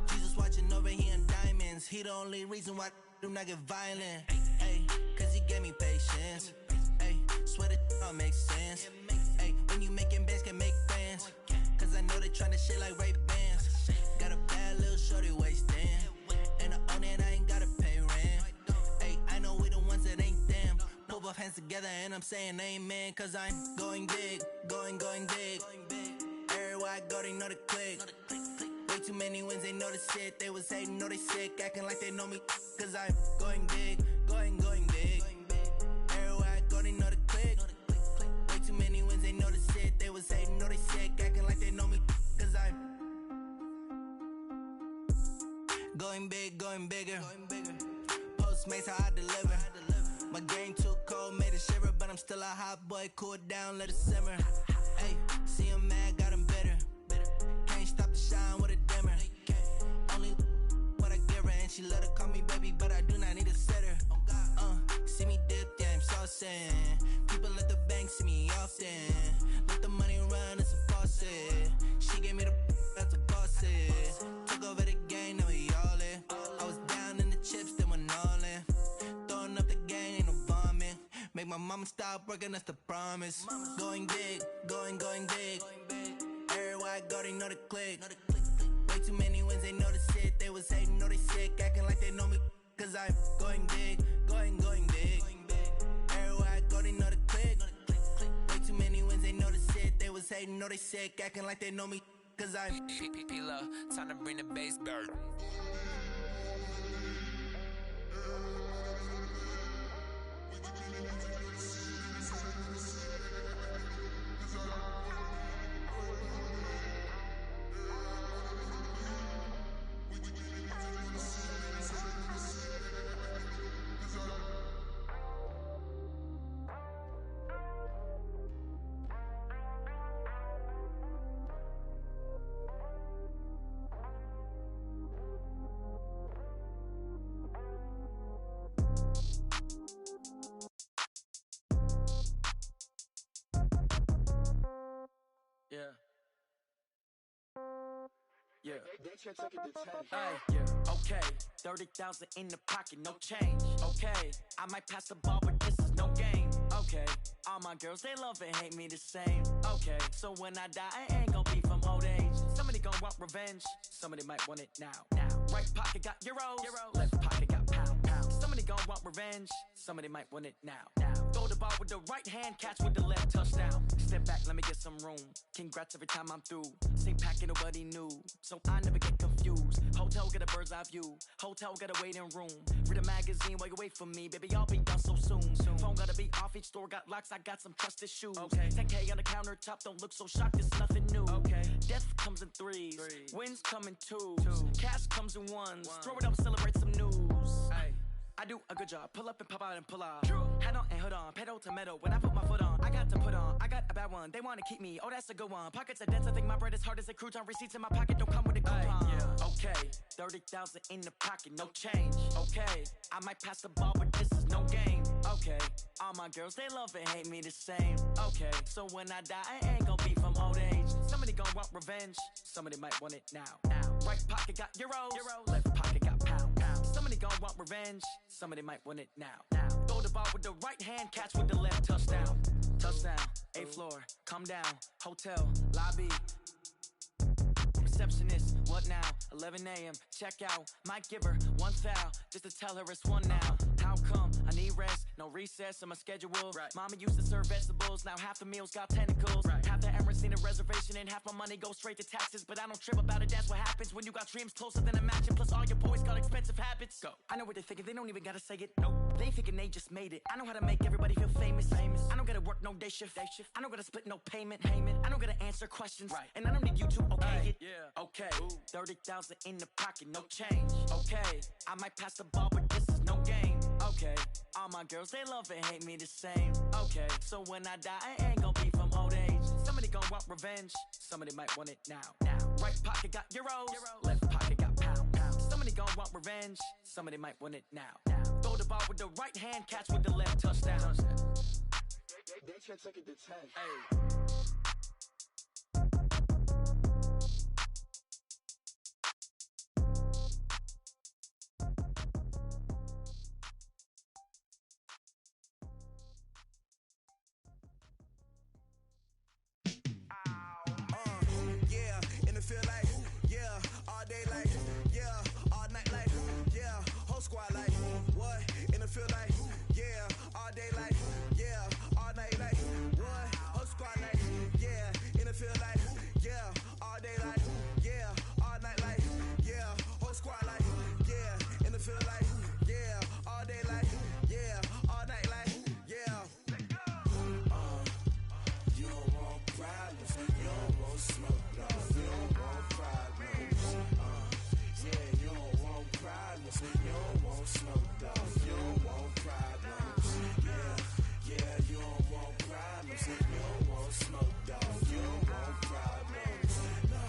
Jesus watching over here in diamonds. He the only reason why do not get violent. Ay, cause he gave me patience. Ay, swear that all makes sense. Ay, when you making bands, can make friends. Cause I know they tryna shit like Ray Bans. Got a bad little shorty wasting. And I own it, I ain't gotta pay rent. Ay, I know we the ones that ain't them. Pull both hands together and I'm saying amen. Cause I'm going big, going big. Everywhere I go, they know the click. Way too many wins, they know the shit. They was hating, know they sick, acting like they know me. Cause I'm going big, going big. Everywhere I go, they know the click. Way too many wins, they know the shit. They was hating, know they sick, acting like they know me. Cause I'm going big, going bigger. Postmates, how I deliver. My game too cold, made it shiver. But I'm still a hot boy, cool it down, let it simmer. Hey, see him mad, got him bitter. Can't stop the shine with a dimmer. Only what I give her, and she let her call me baby, but I do not need a sitter. See me dip, yeah, I'm saucing. People at the bank see me often. Let the money run, it's a faucet. She gave me the that's a boss it. Took over the game, now we all in. I was down in the chips, then went all in. Throwing up the game, ain't no vomit. Make my mama stop working, that's the promise. Going big, going big. Everywhere I go, they know the click. Way too many wins, they know the shit. They was hating, know they sick, acting like they know me. Cause I'm going big, going big. Everywhere I go, they know the click. Way too many wins, they know the shit. They was hating, know they sick, acting like they know me. Cause I'm P-P-P-Love, time to bring the bass dirt. Yeah. Hey, yeah, okay. 30,000 in the pocket, no change. Okay, I might pass the ball, but this is no game. Okay, all my girls, they love and hate me the same. Okay, so when I die, I ain't gon' be from old age. Somebody gon' want revenge, somebody might want it now. Right pocket got euros, left pocket got pound. Somebody gon' want revenge, somebody might want it now. Throw the ball with the right hand, catch with the left, touchdown. Step back, let me get some room. Congrats every time I'm through. Same packet, nobody knew, so I never get confused. Hotel get a bird's eye view, hotel get a waiting room. Read a magazine while you wait for me, baby, I'll be done so soon. Phone gotta be off, each store got locks, I got some trusted shoes. 10K on the countertop, don't look so shocked, it's nothing new. Death comes in threes, wins come in twos, cash comes in ones. Throw it up, celebrate some news. I do a good job. Pull up and pop out and pull out. Head on and hood on, pedal to metal. When I put my foot on, I got to put on. I got a bad one. They want to keep me. Oh, that's a good one. Pockets are dense. I think my bread is hard as a crouton. Receipts in my pocket don't come with a coupon. Yeah. Okay, 30,000 in the pocket, no change. Okay, I might pass the ball, but this is no game. Okay, all my girls they love and hate me the same. Okay, so when I die, I ain't gonna be from old age. Somebody gonna want revenge. Somebody might want it now. Right pocket got euros. Left pocket got pound. Somebody gonna want revenge. Somebody might want it now. Throw the ball with the right hand, catch with the left. Touchdown. Touchdown. 8th floor. Come down. Hotel. Lobby. Receptionist, what now? 11 a.m. Check out. Might give her one foul just to tell her it's one now. How come? I need rest, no recess in my schedule. Right. Mama used to serve vegetables, now half the meals got tentacles. Right. Half the Emirates need a reservation and half my money goes straight to taxes. But I don't trip about it, that's what happens when you got dreams closer than a match. And plus all your boys got expensive habits. Go. I know what they're thinking, they don't even gotta say it. Nope. They thinking they just made it. I know how to make everybody feel famous. I don't gotta work no day shift. I don't gotta split no payment. I don't gotta answer questions. Right. And I don't need you to okay it. Yeah. Okay. 30,000 in the pocket, no change. Okay. I might pass the ball, but this is no game. Okay. All my girls, they love and hate me the same. Okay. So when I die, I ain't gonna be from old age. Somebody gonna want revenge. Somebody might want it now. Right pocket got euros. Left pocket got pound. Somebody gonna want revenge. Somebody might want it now. Throw the ball with the right hand, catch with the left. Touchdown. They can't take it to 10. Hey. Feel like, yeah, all day like, yeah, all night like, yeah, whole squad like, what? In the feel like, yeah, all day like, yeah, all night like, what? Whole squad like, yeah, in the feel like, yeah, all day like, yeah, all night like, yeah, whole squad like, yeah, in the feel like, yeah, all day like, yeah, all night like, yeah. You don't want problems, you don't want smoke, no. You don't want problems, yeah, you don't want problems, you don't want smoke, dog. You don't want problems, yeah, you don't want problems, you don't want smoke, dog. You don't want problems, no.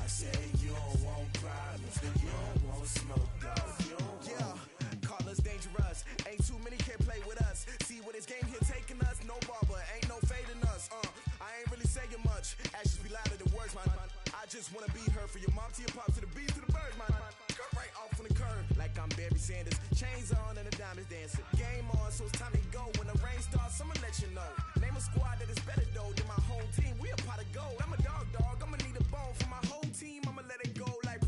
I say you don't want problems, you don't want smoke, dog. You don't want. Call us dangerous, ain't too many can play with us. See what this game here taking us, no barber, ain't no fading us. I ain't really saying much, actions be louder than words, man. I just wanna be heard, for your mom to your pop to the beat to the birds, man. Cut right off on the curb, like I'm Barry Sanders. Chains on and the diamonds dancing. Game on, so it's time to go. When the rain starts, I'ma let you know. Name a squad that is better though than my home team. We a pot of gold. I'm a dog, I'ma need a bone for my whole team. I'ma let it go like,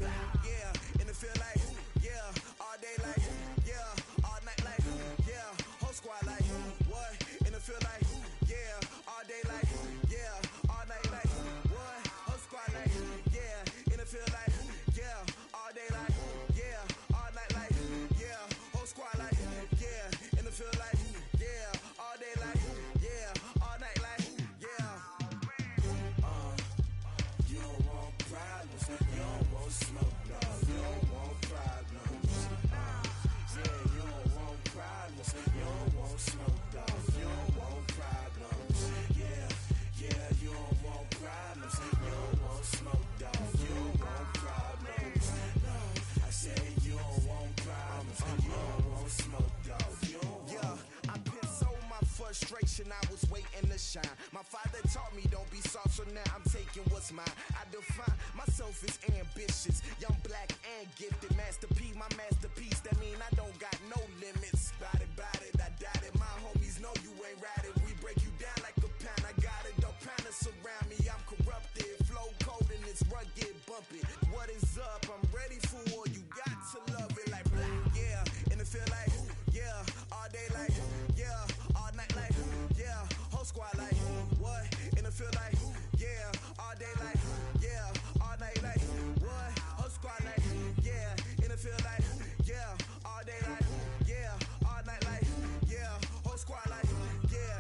yeah, in the feel like, yeah, all day like, yeah, all night like, yeah, whole squad like, what? In the feel like, yeah, all day like, yeah, all night like, what? Whole squad like, yeah, in the feel like, yeah, all day like, yeah, all night like, yeah, whole squad like, yeah, in the feel like, yeah, all day like, yeah, all night like, yeah. You don't want problems, you don't want smoke, no. You don't want problems, yeah, you don't want problems, you don't want smoke, dog. You don't want problems, yeah, you don't want problems, you don't want smoke, dog. You don't want problems, no. I say you don't want problems, you don't want smoke, dog. You don't want. I put so my frustration, I was waiting to shine. My father taught me don't be soft, so now I'm taking what's mine. I define myself as ambitious, young, black, and gifted. Masterpiece, my masterpiece, that mean I don't got no limits. Bout it, I doubt it. My homies know you ain't ride it. We break you down like a pound. I got it, don't pound us around me. I'm corrupted, flow cold and it's rugged, bumpy. What is up? I'm ready for war. You got to love it like black, yeah. And it feel like, yeah, all day like, yeah, all night like, yeah, whole squad like, what? And it feel like, yeah, all day like, yeah, all night like, what? Whole squad like, yeah, and it feel like, yeah, all day like, yeah, all night like, yeah, whole squad like, yeah.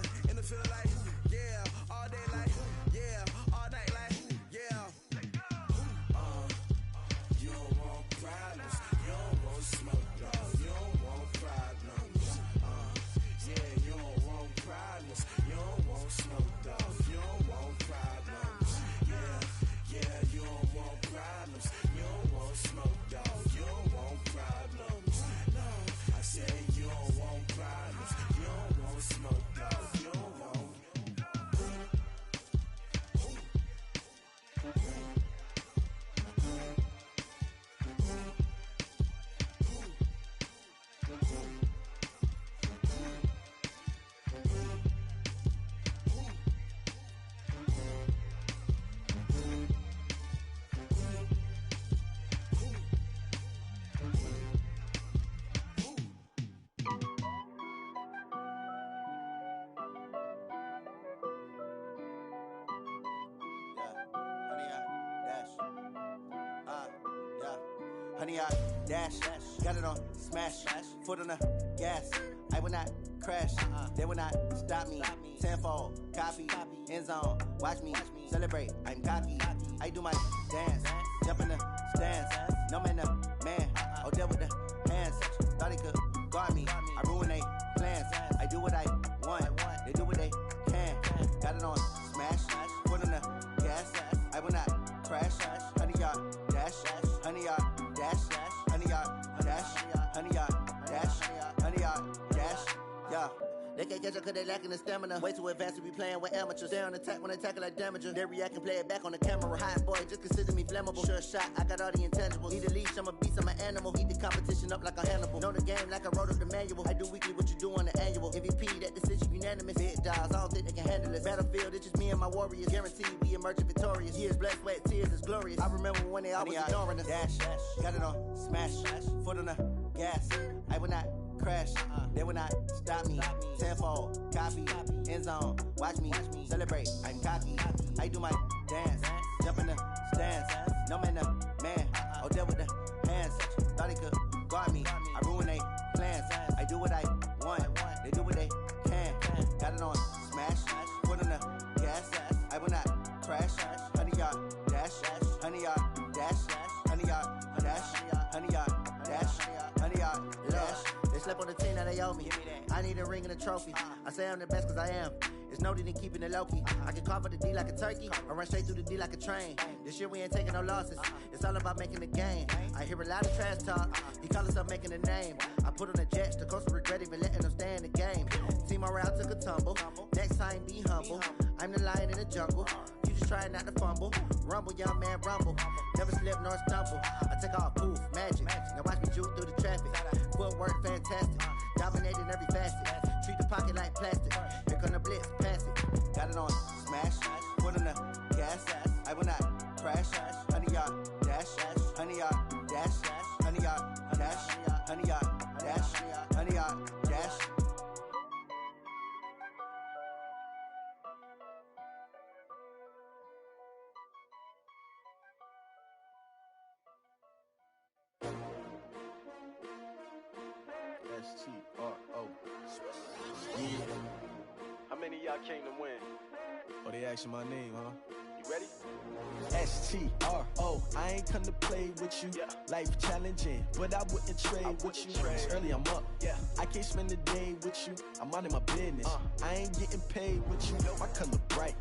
honey, I dash. Got it on smash, foot on the gas. I will not crash, they will not stop me. Tenfold, copy, end zone, watch me celebrate. I'm cocky, I do my dance, jump in the stands. No man, the man, oh, deal with the hands. Thought he could guard me, I ruin they plans. I do what I want, they do what they can. Got it on smash, foot on the gas. I will not crash, honey, yard dash, honey, yard dash, honey, yard dash, honey, yard dash, honey, yard dash, yeah. They can't catch up cause they lacking the stamina. Way too advanced to be playing with amateurs. They on attack when they tackle like damager. They react and play it back on the camera. Hot boy, just consider me flammable. Sure shot, I got all the intangibles. Need a leash, I'm a beast, I'm an animal. Heat the competition up like a Hannibal. Know the game like I wrote up the manual. I do weekly what you do on the annual. MVP, that decision unanimous. Big dials, I don't think they can handle this. Battlefield, it's just me and my warriors. Guaranteed we emerging victorious. Years, blood, sweat, tears, it's glorious. I remember when they always ignoring us. Dash, got it on smash, foot on the gas. I will not crash, they will not stop me. Tenfold, copy, end zone, watch me celebrate. I'm cocky, I do my dance, jump in the stands. No man, the man, oh, deal with the hands. Thought he could guard me, I ruin they plans. I do what I want, they do what they can. Got it on smash, foot on the gas. I will not crash, honey, yard dash, honey, yard dash, honey, yard dash, honey, yard dash, honey, yard dash. They slept on the team, now they owe me. I need a ring and a trophy. I say I'm the best cause I am. It's no need in keeping it low-key. I can carve up the D like a turkey, or run straight through the D like a train. This year we ain't taking no losses. It's all about making the game. I hear a lot of trash talk. He call himself making a name. I put on the Jets, the coach will regret even letting them stay in the game. Team morale took a tumble. Next time be humble. I'm the lion in the jungle. You just try not to fumble. Rumble, young man, rumble. Never slip nor stumble. I take off, poof, magic. Now watch me juke through the traffic. Footwork fantastic. Dominating every facet. Treat the pocket like plastic. Here come the blitz, pass it. Got it on smash, foot on the gas. I will not crash. Honey, yard dash, honey, yard dash, honey, yard dash, honey, yard dash, honey, yard dash. S-T-R-O. Yeah. How many of y'all came to win? Oh, they asking my name, huh? You ready? S-T-R-O. I ain't come to play with you. Life challenging, but I wouldn't trade with you. It's early, I'm up. I can't spend the day with you. I'm minding my business. I ain't getting paid with you. My color bright.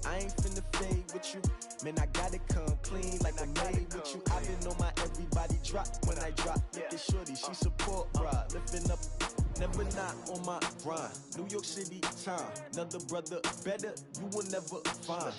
I ain't finna fade with you. Man, I gotta come clean like I'm made with you. I been on my everybody drop when I drop. Look at shorty, she support, bruh. Lifting up, never not on my grind. New York City time, another brother better, you will never find.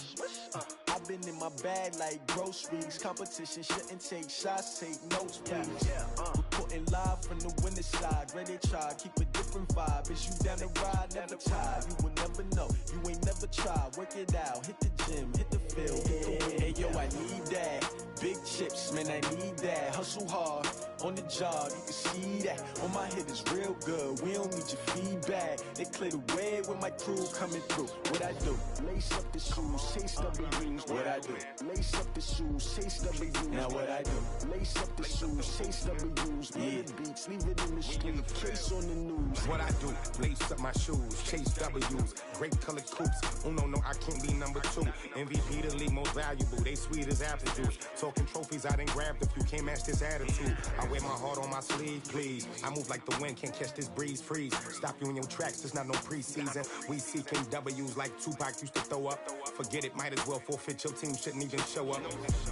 I've been in my bag like groceries. Competition shouldn't take shots, take notes, please. Reporting live from the winning side. Ready to try, keep a different vibe. Is you down the ride, never tired. You will never know, you ain't never tried. Work it out, hit the gym, hit the field, hit the win. Hey yo, I need that. Big chips, man, I need that. Hustle hard, on the job, you can see that. On my hit is real good, we don't need your feedback. They clear the way when my crew coming through. What I do? Lace up the shoes, chase W's. What I do? Lace up the shoes, chase W's. Now what I do? Lace up the shoes, chase W's. Yeah. Beats, leave it in the street, case on the news. What I do? Lace up my shoes, chase W's. Great colored coops. Oh no, I can't be number 2. MVP the league most valuable. They sweet as apple juice. Talking trophies, I done grabbed a few. Can't match this attitude. I wear my heart on my sleeve, please. I move like the wind, can't catch this breeze. Freeze. Stop you in your tracks. There's not no preseason. We seeking W's like Tupac used to throw up. Forget it, might as well forfeit. Your team shouldn't even show up.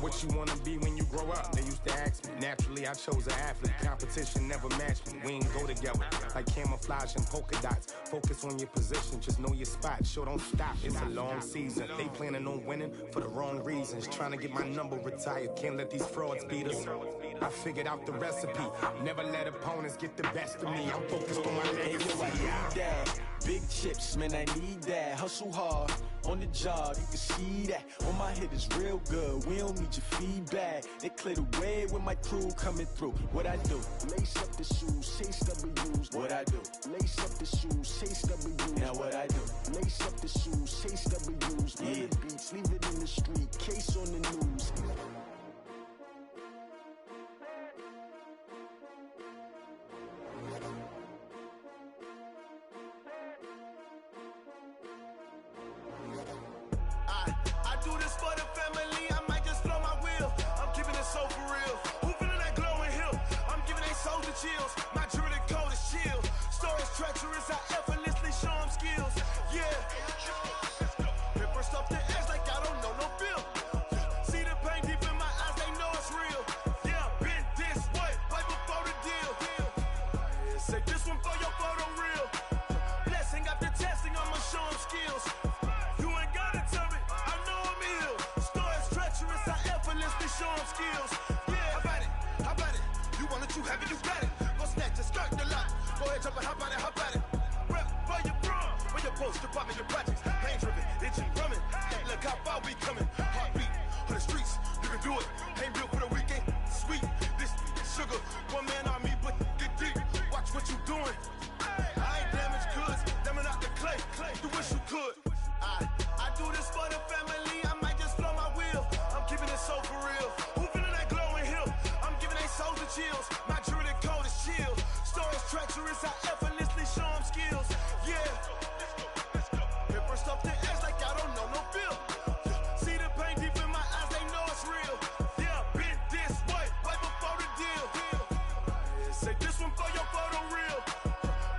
What you wanna be when you grow up? They used to ask me. Naturally, I chose an athlete. Competition never matched me. We ain't go together like camouflage and polka dots. Focus on your position, just know your spot. Sure, don't stop. It's a long season. They planning on winning for the wrong reasons. Trying to get my number retired. Can't let these frauds beat us. I figured out the recipe. Never let opponents get the best of me. I'm focused on my legacy. I need that. Big chips, man, I need that. Hustle hard, on the job, you can see that. On my hit is real good, we don't need your feedback. They clear the way when my crew coming through. What I do? Lace up the shoes, chase W's. What I do? Lace up the shoes, chase W's. Now what I do? Lace up the shoes, chase W's. Yeah. Beats, leave it in the street, case on the news. you have it, you got it. Go snatch it, skirt the lot. Go ahead, jump and hop at it. Rep for your brum, for your post, department, your projects. Pain driven, engine drumming. Look how far we coming. Heartbeat on the streets, you can do it. Ain't built for the weekend. Sweet, this sugar, one man army, but get deep. Watch what you doing. I ain't damaged goods, damn out the clay. You wish you could. I do this for the family. I might just blow my wheel. I'm keeping it so for real. Who feeling that glowing hill? I'm giving they souls the chills. My jewelry the cold is chill. Stories treacherous, I effortlessly show them skills. Yeah. Paper stuff the edge like I don't know no feel. See the pain deep in my eyes, they know it's real. Yeah, been this way, way before the deal. Say this one for your photo real.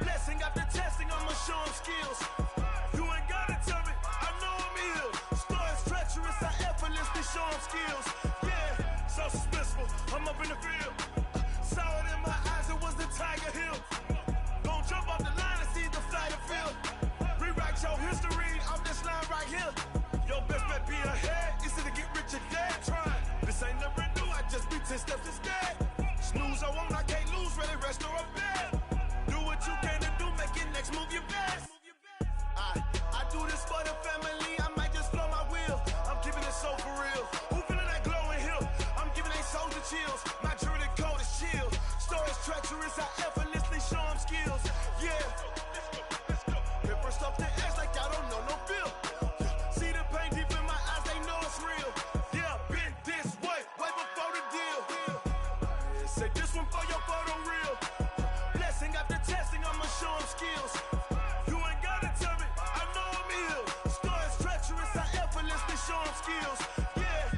Blessing after testing, I'ma show them skills. You ain't gotta tell me, I know I'm ill. Stories treacherous, I effortlessly show them skills. Yeah, so suspenseful, I'm up in the field. Saw it in my eyes, it was the Tiger Hill. Don't jump off the line and see the flight of field. Rewrite your history off this line right here. Your best bet be ahead, easy to get rich or dead. Trying, this ain't never new, I just be 10 steps instead. Snooze I won't, I can't lose, ready, rest or a bed. Do what you can to do, make it next move your best. I do this for the family, I might just blow my wheel. I'm keeping it so for real. Who feeling that glowing hill? I'm giving they souls the chills. My jewelry cold is chill. Stories treacherous, I effortlessly show them skills. Yeah. Paper stuff the edge like I don't know no feel. See the pain deep in my eyes, they know it's real. Yeah, been this way, way before the deal. Say this one for your photo real. Blessing after testing, I'ma show them skills. You ain't gotta tell me, I know I'm ill. Stories treacherous, I effortlessly show them skills. Yeah.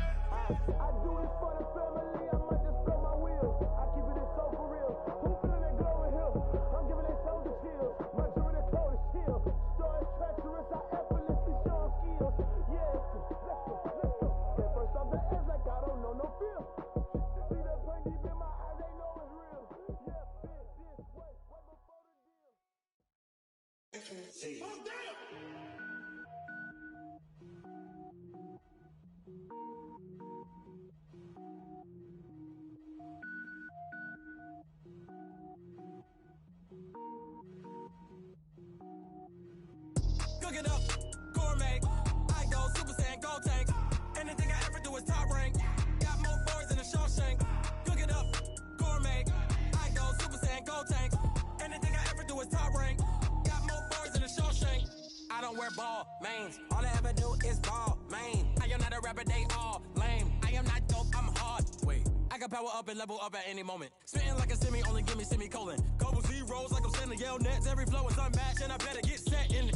I do this for the family, I might just blow my wheel. I keep it so for real. Who feeling that glowing hill? I'm giving they souls the chills. My jewelry the cold is chill. Stories treacherous, I effortlessly show them skills. Yeah, let's go. Get first off the edge like I don't know no feel. See that pain deep in my eyes, they know it's real. Yeah, been this way, way before the deal. Oh, damn! Cook it up, gourmet. I go Super Saiyan, gold tank. Anything I ever do is top rank. Got more boys in the Shawshank. Cook it up, gourmet. I go Super Saiyan, gold tank. Anything I ever do is top rank. Got more boys in the Shawshank. I don't wear ball mains. All I ever do is ball main. I am not a rapper, they all lame. I am not dope, I'm hard. Wait, I can power up and level up at any moment. Spitting like a semi, only give me semicolon. Couple zeros like I'm sending yell nets. Every flow is unmatched and I better get set in.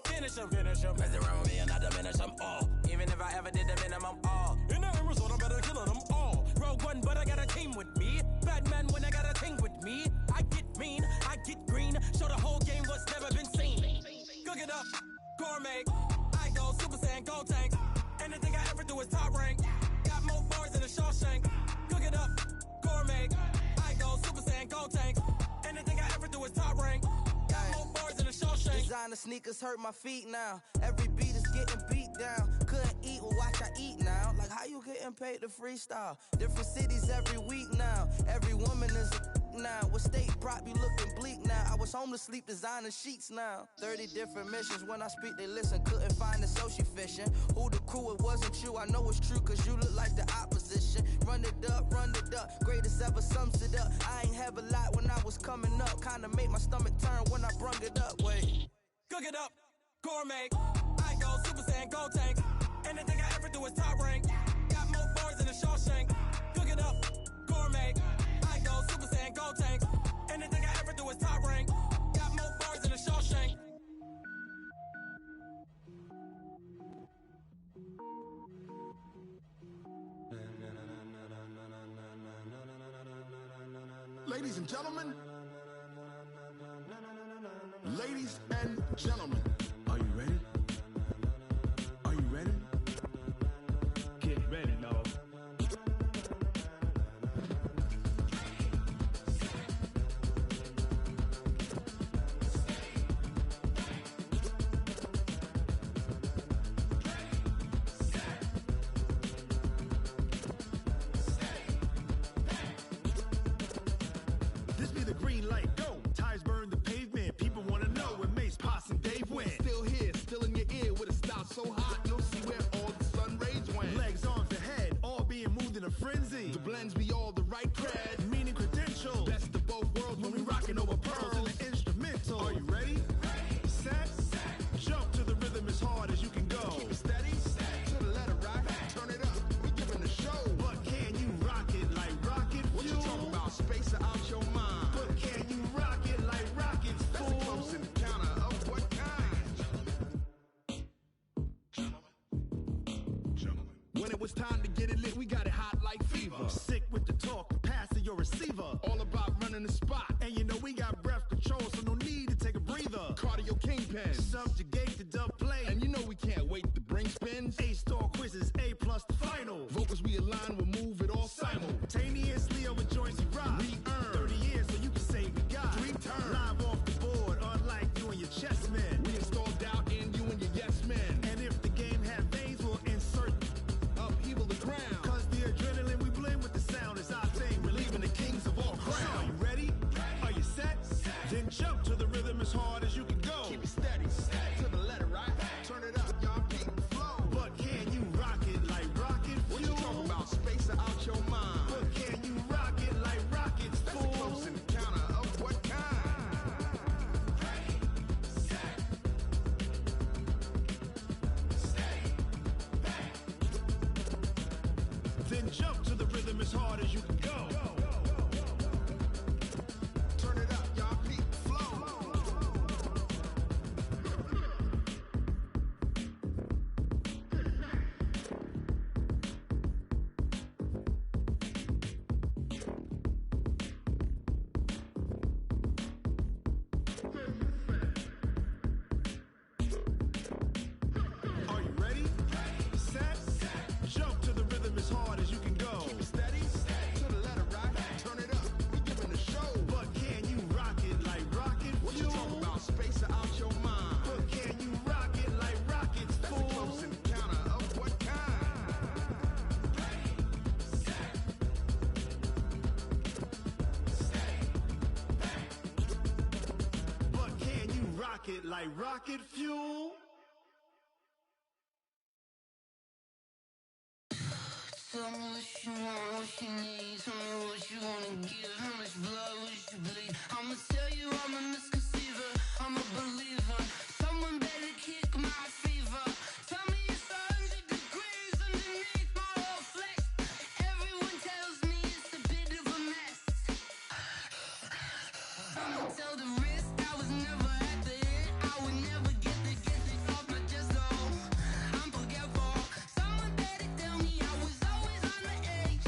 Finish them. Mess around with me and I diminish them all. Even if I ever did the minimum all. In the end result, I'm better killing them all. Rogue one, but I got a team with me. Batman when I got a team with me. I get mean, I get green. Show the whole game what's never been seen. Cook it up, gourmet. I go Super Saiyan, gold tank. Anything I ever do is top rank. Got more bars in the Shawshank. Cook it up, gourmet. I go Super Saiyan, gold tank. Anything I ever do is top rank. Got more bars in the Shawshank. Designer sneakers hurt my feet now. Every beat is getting beat down. Couldn't eat, well watch I eat now. Like how you getting paid to freestyle? Different cities every week now. Every woman is a now. What state prop you looking bleak now? I was home to sleep designing sheets now. 30 different missions. When I speak they listen. Couldn't find it so she fishing. Who the crew, it wasn't you. I know it's true cause you look like the opposition. Run it up. Greatest ever sums it up. I ain't have a lot when I was coming up. Kinda made my stomach turn when I brung it up. Wait. Cook it up, gourmet. I go Super Saiyan, gold tank. Anything I ever do is top rank. Got more bars in the Shawshank. Cook it up, gourmet. I go Super Saiyan, gold tank. Anything I ever do is top rank. Got more bars in the Shawshank. Ladies and gentlemen, ladies and gentlemen, are you ready? Are you ready? Get ready, dog. blends be all the right cred, meaning credentials. Best of both worlds when we rockin' over pearls in the instrumental. Are you ready? Set. Jump to the rhythm as hard as you can go. Keep it steady. To the letter right. Turn it up. We giving the show. But can you rock it like rocket fuel? What you talking about? Space out your mind. But can you rock it like rockets, fool? That's a close encounter of what kind? When it was time to get it lit, we got it hot like fever. Sick with the talk, pass to your receiver. All about running the spot. And you know we got breath control, so no need to take a breather. Cardio kingpin, subjugate the dub play. And you know we can't wait to bring spins. A-star quizzes, A+ the final. Vocals we align, we'll move it all simultaneously over joints we rock. We earn 30 years, so you can say we got 3 turns. Live off the board, unlike you and your chess men. We install doubt in you and your yes men. And if the game had veins, we'll insert upheaval the ground. Cause the adrenaline we blend with the sound is our thing. We're leaving the kings of all crowns. So are you ready? Are you set? Then jump to the rhythm as hard as you can go. Keep it steady. To the letter right. Turn it up, y'all keep the flow. But can you rock it like rocket fuel? What you talking about? Space out your mind. But can you rock it like rockets, fool? That's a close encounter of what kind? Then jump to the rhythm as hard as you can go. Turn it up, y'all peak flow. Are you ready? Set. Jump to the rhythm as hard as you can go. Keep it steady. To the letter right. Turn it up. We giving the show. But can you rock it like rocket fuel? What you talking about? Space out your mind. But can you rock it like rockets, fool? That's a close encounter of what kind? But can you rock it like rocket fuel? Tell me what you want, what you need. Tell me what you wanna give. How much blood would you bleed? I'ma tell you I'm a misconceiver. I'm a believer. Someone better kick my fever. Tell me it's 100 degrees underneath my whole flesh. Everyone tells me it's a bit of a mess. I'ma tell the risk I was never at the end. I would never get it off my chest though. I'm forgetful. Someone better tell me I was always on the edge.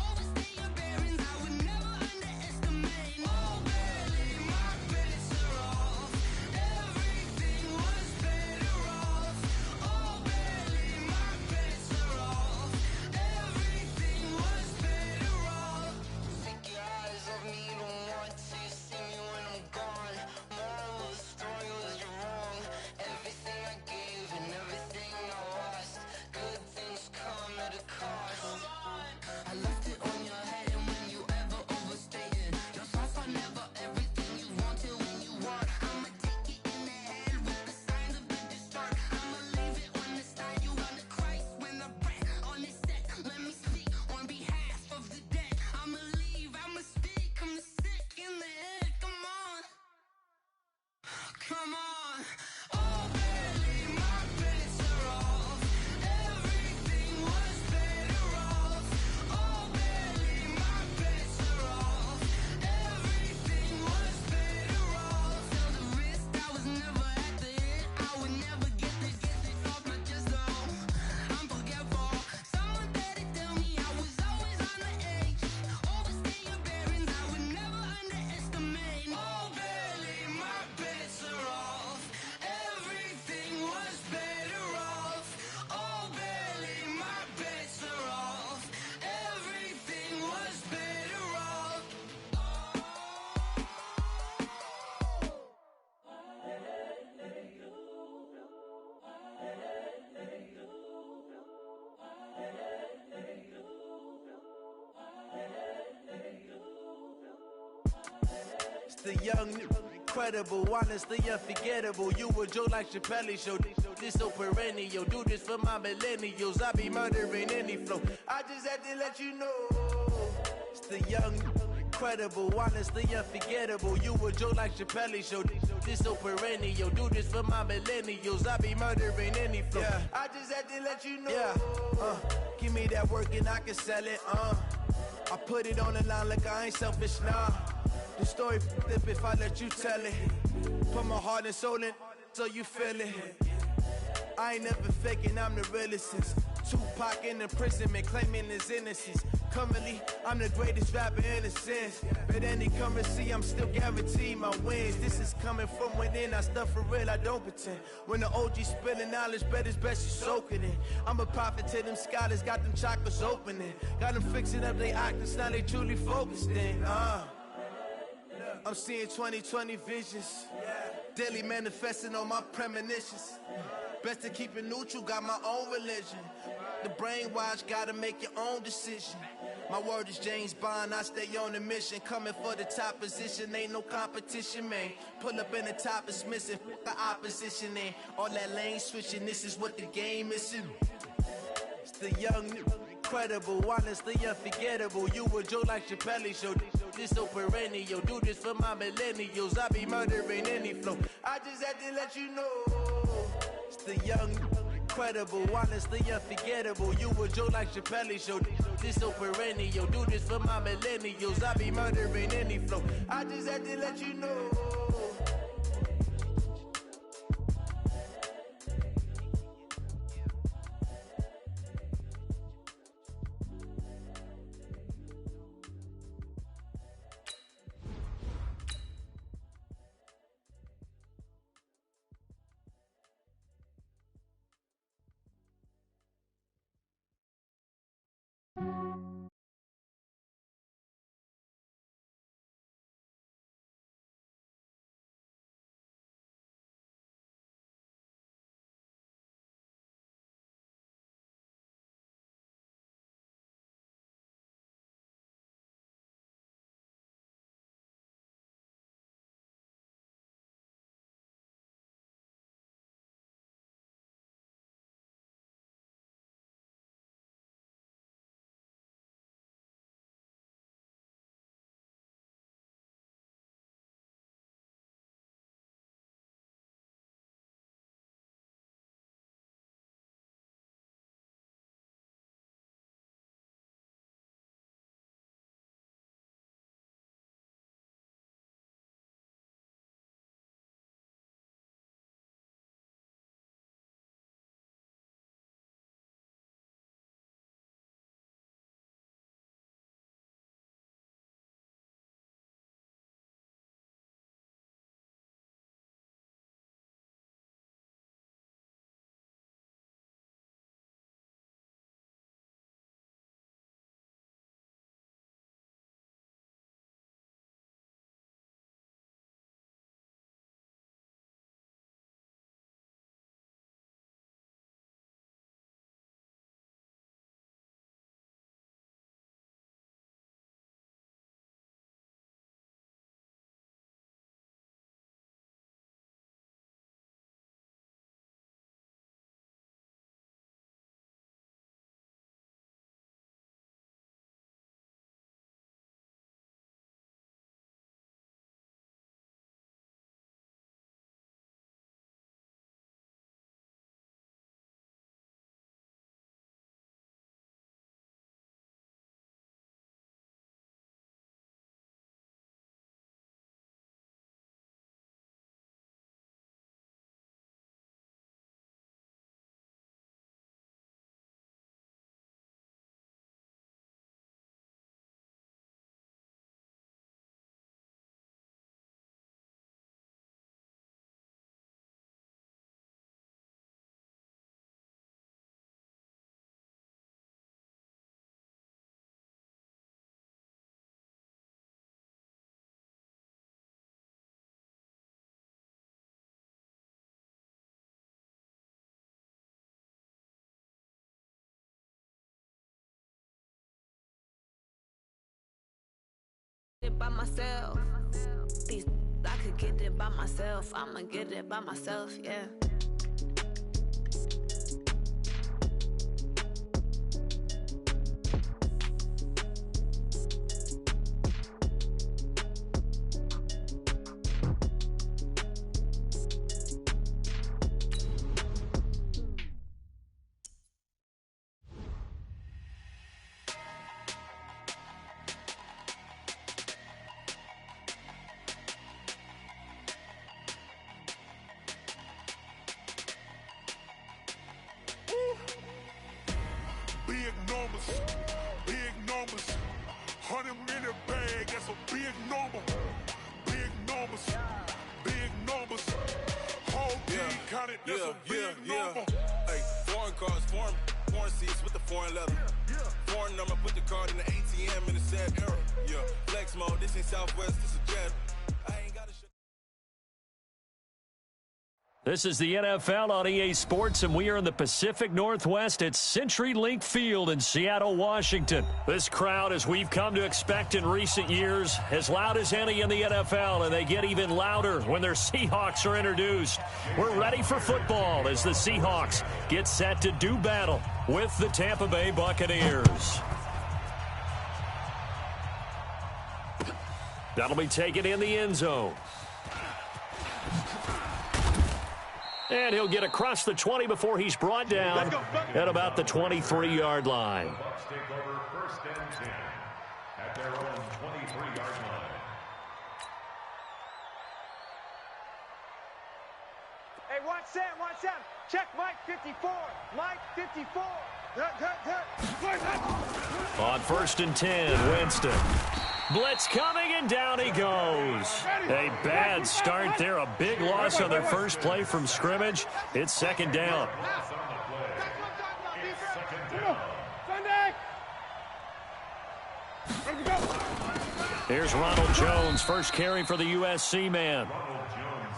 Overstay your bearings, I would never underestimate. Oh, barely, my credits are off. Everything was better off. Oh, barely, my credits are off. Everything was better off. Take your eyes off me, you don't want to see me when I'm gone. Moral of the story was you're wrong. Everything I gave and everything I lost. Good things come at a cost. I left it on your head, and when you ever overstay it, your thoughts are never everything you wanted when you want. I'ma take it in the head with the signs of the distort. I'ma leave it on the side. You want to Christ when the breath on this set. Let me speak on behalf of the dead. I'ma leave, I'ma speak. I'm the sick in the head. Come on. Come on. Oh, barely, my credits are off. Everything was better off. Oh, barely, my credits are off. Everything was better off. Tell the risk I was never at the end. I would never get it off my chest though. I'm forgetful. Someone better tell me I was always on the edge. Overstay your bearings, I would never underestimate. Oh, barely, my credits are off. Everything was better off. Oh, barely, my credits are off. Everything was better off. It's the young, incredible, honestly unforgettable. You a joke like Chappelle show. This so perennial. Do this for my millennials. I be murdering any flow. I just had to let you know. The young, incredible, honestly unforgettable. You a joke like Chappelle Show. This so perennial. Do this for my millennials. I be murdering any flow. Yeah. I just had to let you know. Yeah. Give me that work and I can sell it. I put it on the line like I ain't selfish, nah. The story flip if I let you tell it. Put my heart and soul in so you feel it. I ain't never faking, I'm the realest since Tupac in imprisonment, claiming his innocence. Currently, I'm the greatest rapper in a sense. But any currency, I'm still guaranteed my wins. This is coming from within, I stuff for real, I don't pretend. When the OG spilling knowledge, bet it's best you soak it in. I'm a prophet to them scholars, got them chakras opening. Got them fixing up their octaves, now they truly focused in. I'm seeing 2020 visions. Daily manifesting on my premonitions. Best to keep it neutral, got my own religion. The brainwash, gotta make your own decision. My word is James Bond, I stay on a mission. Coming for the top position, ain't no competition, man. Pull up in the top is missing, the opposition in. All that lane switching, this is what the game is. It's the young, incredible, honestly unforgettable. You a joke like Chappelle Show. This so perennial. Do this for my millennials. I be murdering any flow. I just had to let you know. It's the young, incredible, honestly unforgettable. You a joke like Chappelle Show. This so perennial. Do this for my millennials. I be murdering any flow. I just had to let you know. It by myself. These I could get it by myself. I'ma get it by myself, yeah. Hey, foreign cars, foreign seats with the foreign leather. Foreign number, put the card in the ATM in the said era. Yeah, flex mode, this ain't Southwest, this a jet. I ain't got to This is the NFL on EA Sports, and we are in the Pacific Northwest at CenturyLink Field in Seattle, Washington. This crowd, as we've come to expect in recent years, as loud as any in the NFL, and they get even louder when their Seahawks are introduced. We're ready for football as the Seahawks get set to do battle with the Tampa Bay Buccaneers. That'll be taken in the end zone. And he'll get across the 20 before he's brought down at about the 23-yard line. Bucks take over 1st and 10 at their own 23-yard line. Hey, watch Sam. Check Mike 54. Mike 54. On 1st and 10, Winston. Blitz coming, and down he goes. A bad start there. A big loss on their first play from scrimmage. It's second down. Here's Ronald Jones, first carry for the USC man.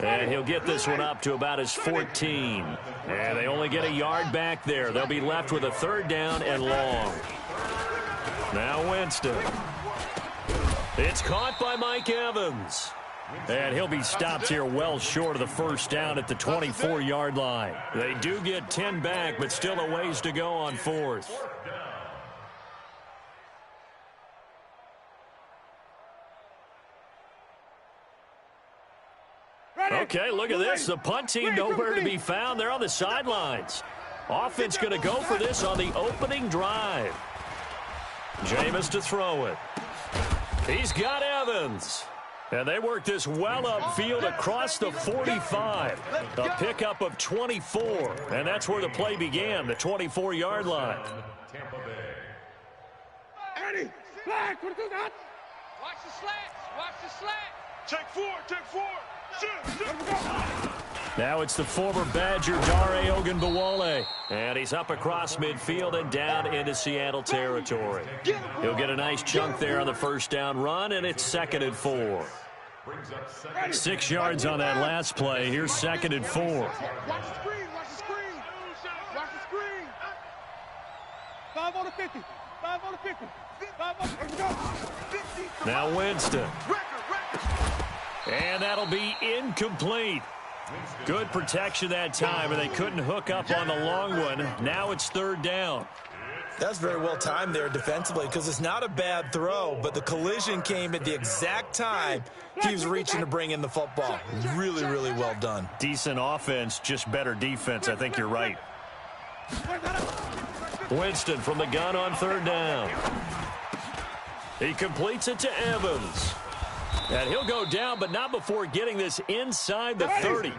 And he'll get this one up to about his 14. And they only get a yard back there. They'll be left with a 3rd down and long. Now Winston. It's caught by Mike Evans. And he'll be stopped here well short of the 1st down at the 24-yard line. They do get 10 back, but still a ways to go on 4th. Okay, look at this. The punt team nowhere to be found. They're on the sidelines. Offense going to go for this on the opening drive. Jameis to throw it. He's got Evans. And they work this well upfield across the 45. A pickup of 24. And that's where the play began, the 24-yard line. Tampa Bay. Eddie, flag, what do that? Watch the slats, watch the slat. Check 4. Now it's the former Badger Dare Ogunbowale. And he's up across midfield and down into Seattle territory. He'll get a nice chunk there on the 1st down run, and it's 2nd and 4. 6 yards on that last play. Here's 2nd and 4. Watch the screen. 5 on the 50. 5 on the 50. 5 on the 50. Now Winston. And that'll be incomplete. Good protection that time, and they couldn't hook up on the long one. Now it's 3rd down. That's very well timed there defensively because it's not a bad throw, but the collision came at the exact time he was reaching to bring in the football. Really, really well done. Decent offense, just better defense. I think you're right. Winston from the gun on 3rd down. He completes it to Evans. And he'll go down, but not before getting this inside the 30.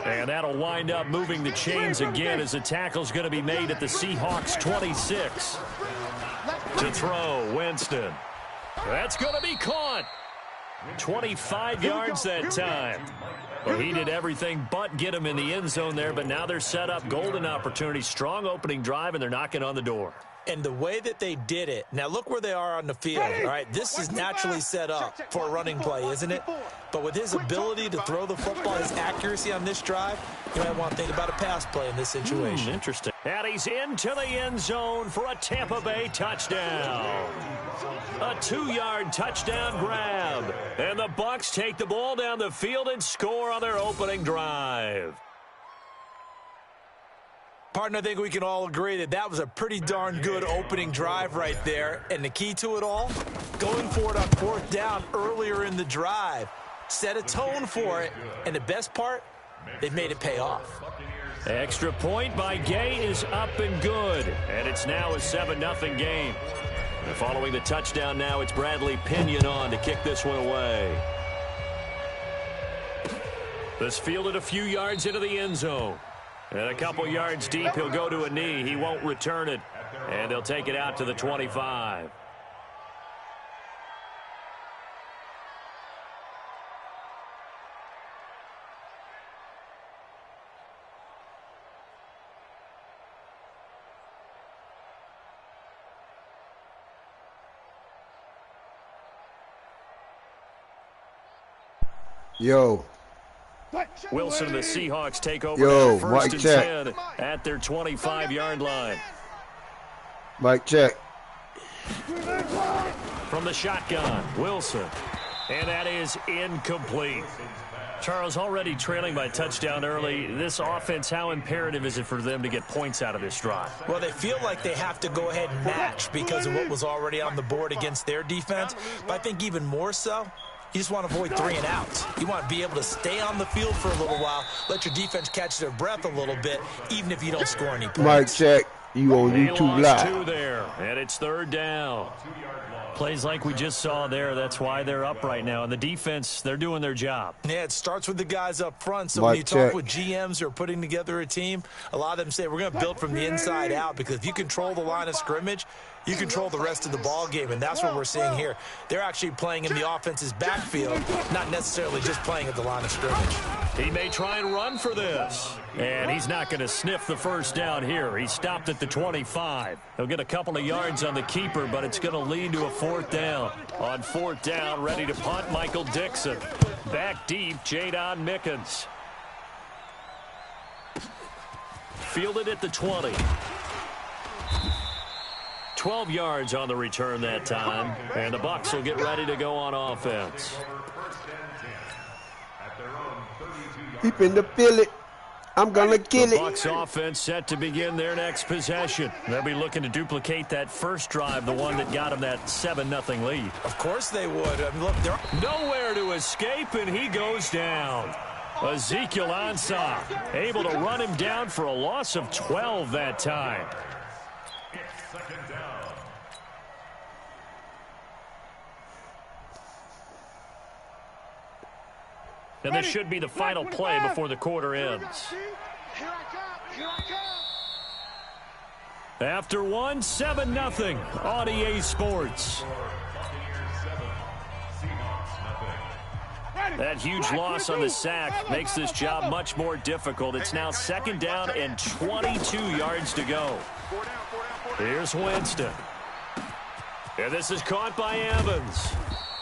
And that'll wind up moving the chains again as the tackle's going to be made at the Seahawks 26. To throw, Winston. That's going to be caught. 25 yards that time. Well, he did everything but get him in the end zone there, but now they're set up. Golden opportunity, strong opening drive, and they're knocking on the door. And the way that they did it, now look where they are on the field, all right? This is naturally set up for a running play, isn't it? But with his ability to throw the football, his accuracy on this drive, you might want to think about a pass play in this situation. Interesting. And he's into the end zone for a Tampa Bay touchdown. A 2-yard touchdown grab. And the Bucs take the ball down the field and score on their opening drive. Partner, I think we can all agree that that was a pretty darn good opening drive right there. And the key to it all, going for it on 4th down earlier in the drive. Set a tone for it. And the best part, they've made it pay off. Extra point by Gay is up and good. And it's now a 7-0 game. And following the touchdown now, it's Bradley Pinion on to kick this one away. This fielded a few yards into the end zone. And a couple yards deep, he'll go to a knee. He won't return it. And they'll take it out to the 25. Yo. Wilson and the Seahawks take over Yo, now, mic first check. and 10 at their 25-yard line. Mic check. From the shotgun, Wilson. And that is incomplete. Charles, already trailing by touchdown early. This offense, how imperative is it for them to get points out of this drive? Well, they feel like they have to go ahead and match because of what was already on the board against their defense. But I think even more so, you just want to avoid 3 and outs. You want to be able to stay on the field for a little while, let your defense catch their breath a little bit, even if you don't score any points. Mic check. You on YouTube Live. 2 there, and it's 3rd down. Plays like we just saw there. That's why they're up right now. And the defense, they're doing their job. Yeah, it starts with the guys up front. So Mic when you talk check. with GMs who are putting together a team, a lot of them say we're going to build from the inside out, because if you control the line of scrimmage, you control the rest of the ball game, and that's what we're seeing here. They're actually playing in the offense's backfield, not necessarily just playing at the line of scrimmage. He may try and run for this, and he's not going to sniff the first down here. He stopped at the 25. He'll get a couple of yards on the keeper, but it's going to lead to a 4th down. On 4th down, ready to punt, Michael Dixon. Back deep, Jadon Mickens. Fielded at the 20. 12 yards on the return that time, and the Bucs will get ready to go on offense. Deep in the field. I'm going to kill The it. Bucs offense set to begin their next possession. They'll be looking to duplicate that first drive, the one that got them that 7-0 lead. Of course they would. I mean, look, they're nowhere to escape, and he goes down. Ezekiel Ansah able to run him down for a loss of 12 that time. And this should be the final play before the quarter ends. After 7-0 on EA Sports. That huge loss on the sack makes this job much more difficult. It's now 2nd down and 22 yards to go. Here's Winston. And this is caught by Evans.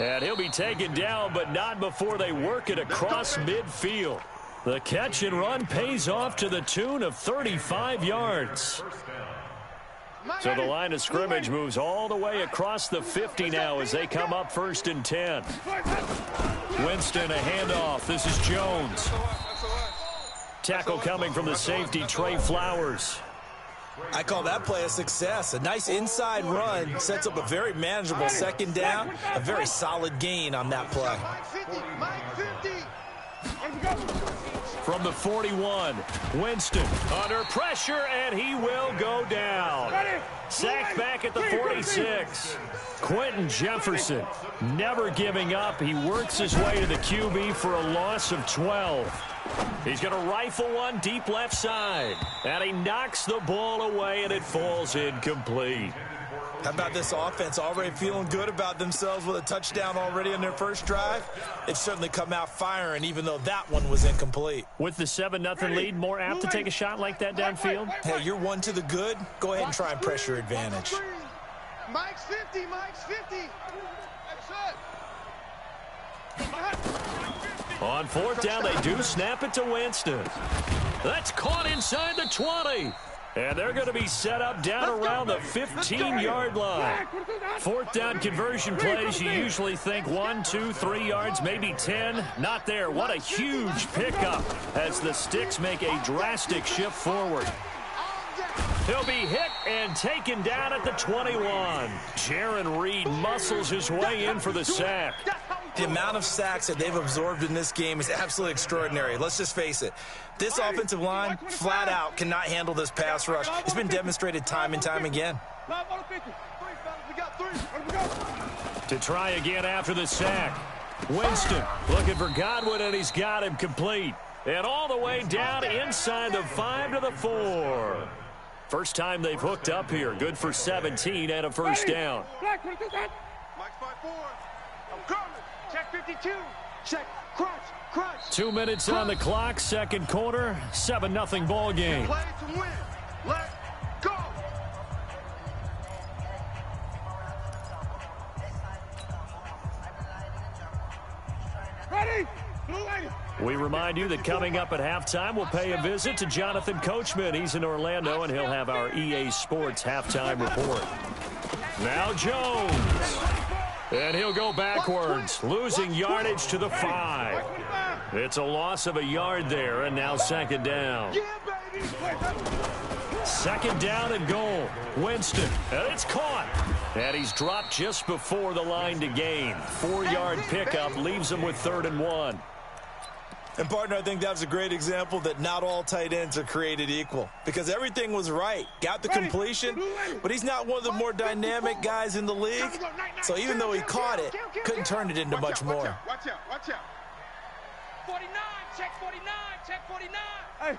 And he'll be taken down, but not before they work it across midfield. The catch and run pays off to the tune of 35 yards. So the line of scrimmage moves all the way across the 50 now as they come up 1st and 10. Winston, a handoff. This is Jones. Tackle coming from the safety, Trey Flowers. I call that play a success. A nice inside run sets up a very manageable 2nd down, a very solid gain on that play. From the 41, Winston under pressure, and he will go down. Sacked back at the 46. Quentin Jefferson never giving up. He works his way to the QB for a loss of 12. He's going to rifle one deep left side. And he knocks the ball away, and it falls incomplete. How about this offense already feeling good about themselves with a touchdown already in their first drive? They've certainly come out firing, even though that one was incomplete. With the 7-0 lead, more apt to take a shot like that downfield? Hey, you're 1 to the good. Go ahead and try and pressure advantage. Mike's 50, Mike's 50. That's it. On 4th down, they do snap it to Winston. That's caught inside the 20. And they're going to be set up down around the 15-yard line. 4th down conversion plays, you usually think 1, 2, 3 yards, maybe 10. Not there. What a huge pickup as the Sticks make a drastic shift forward. He'll be hit and taken down at the 21. Jaron Reed muscles his way in for the sack. The amount of sacks that they've absorbed in this game is absolutely extraordinary. Let's just face it. This offensive line, flat out, cannot handle this pass rush. It's been demonstrated time and time again. To try again after the sack. Winston looking for Godwin, and he's got him complete. And all the way down inside the 5 to the 4. First time they've hooked up here. Good for 17 and a first down. Mike's 5-4. I'm coming. Check 52. Check. Crunch. 2 minutes on the clock. 2nd quarter. 7-0 ball game. Play to win. Let's go. Ready. Blue We remind you that coming up at halftime, we'll pay a visit to Jonathan Coachman. He's in Orlando, and he'll have our EA Sports halftime report. Now Jones. And he'll go backwards, losing yardage to the 5. It's a loss of a yard there, and now second down. Second down and goal. Winston, and it's caught. And he's dropped just before the line to gain. 4-yard pickup leaves him with 3rd and 1. And, partner, I think that's a great example that not all tight ends are created equal. Because everything was right. Got the completion, but he's not one of the more dynamic guys in the league. So even though he caught it, couldn't turn it into much more. Watch out, watch out. 49, check 49, check 49. Hey,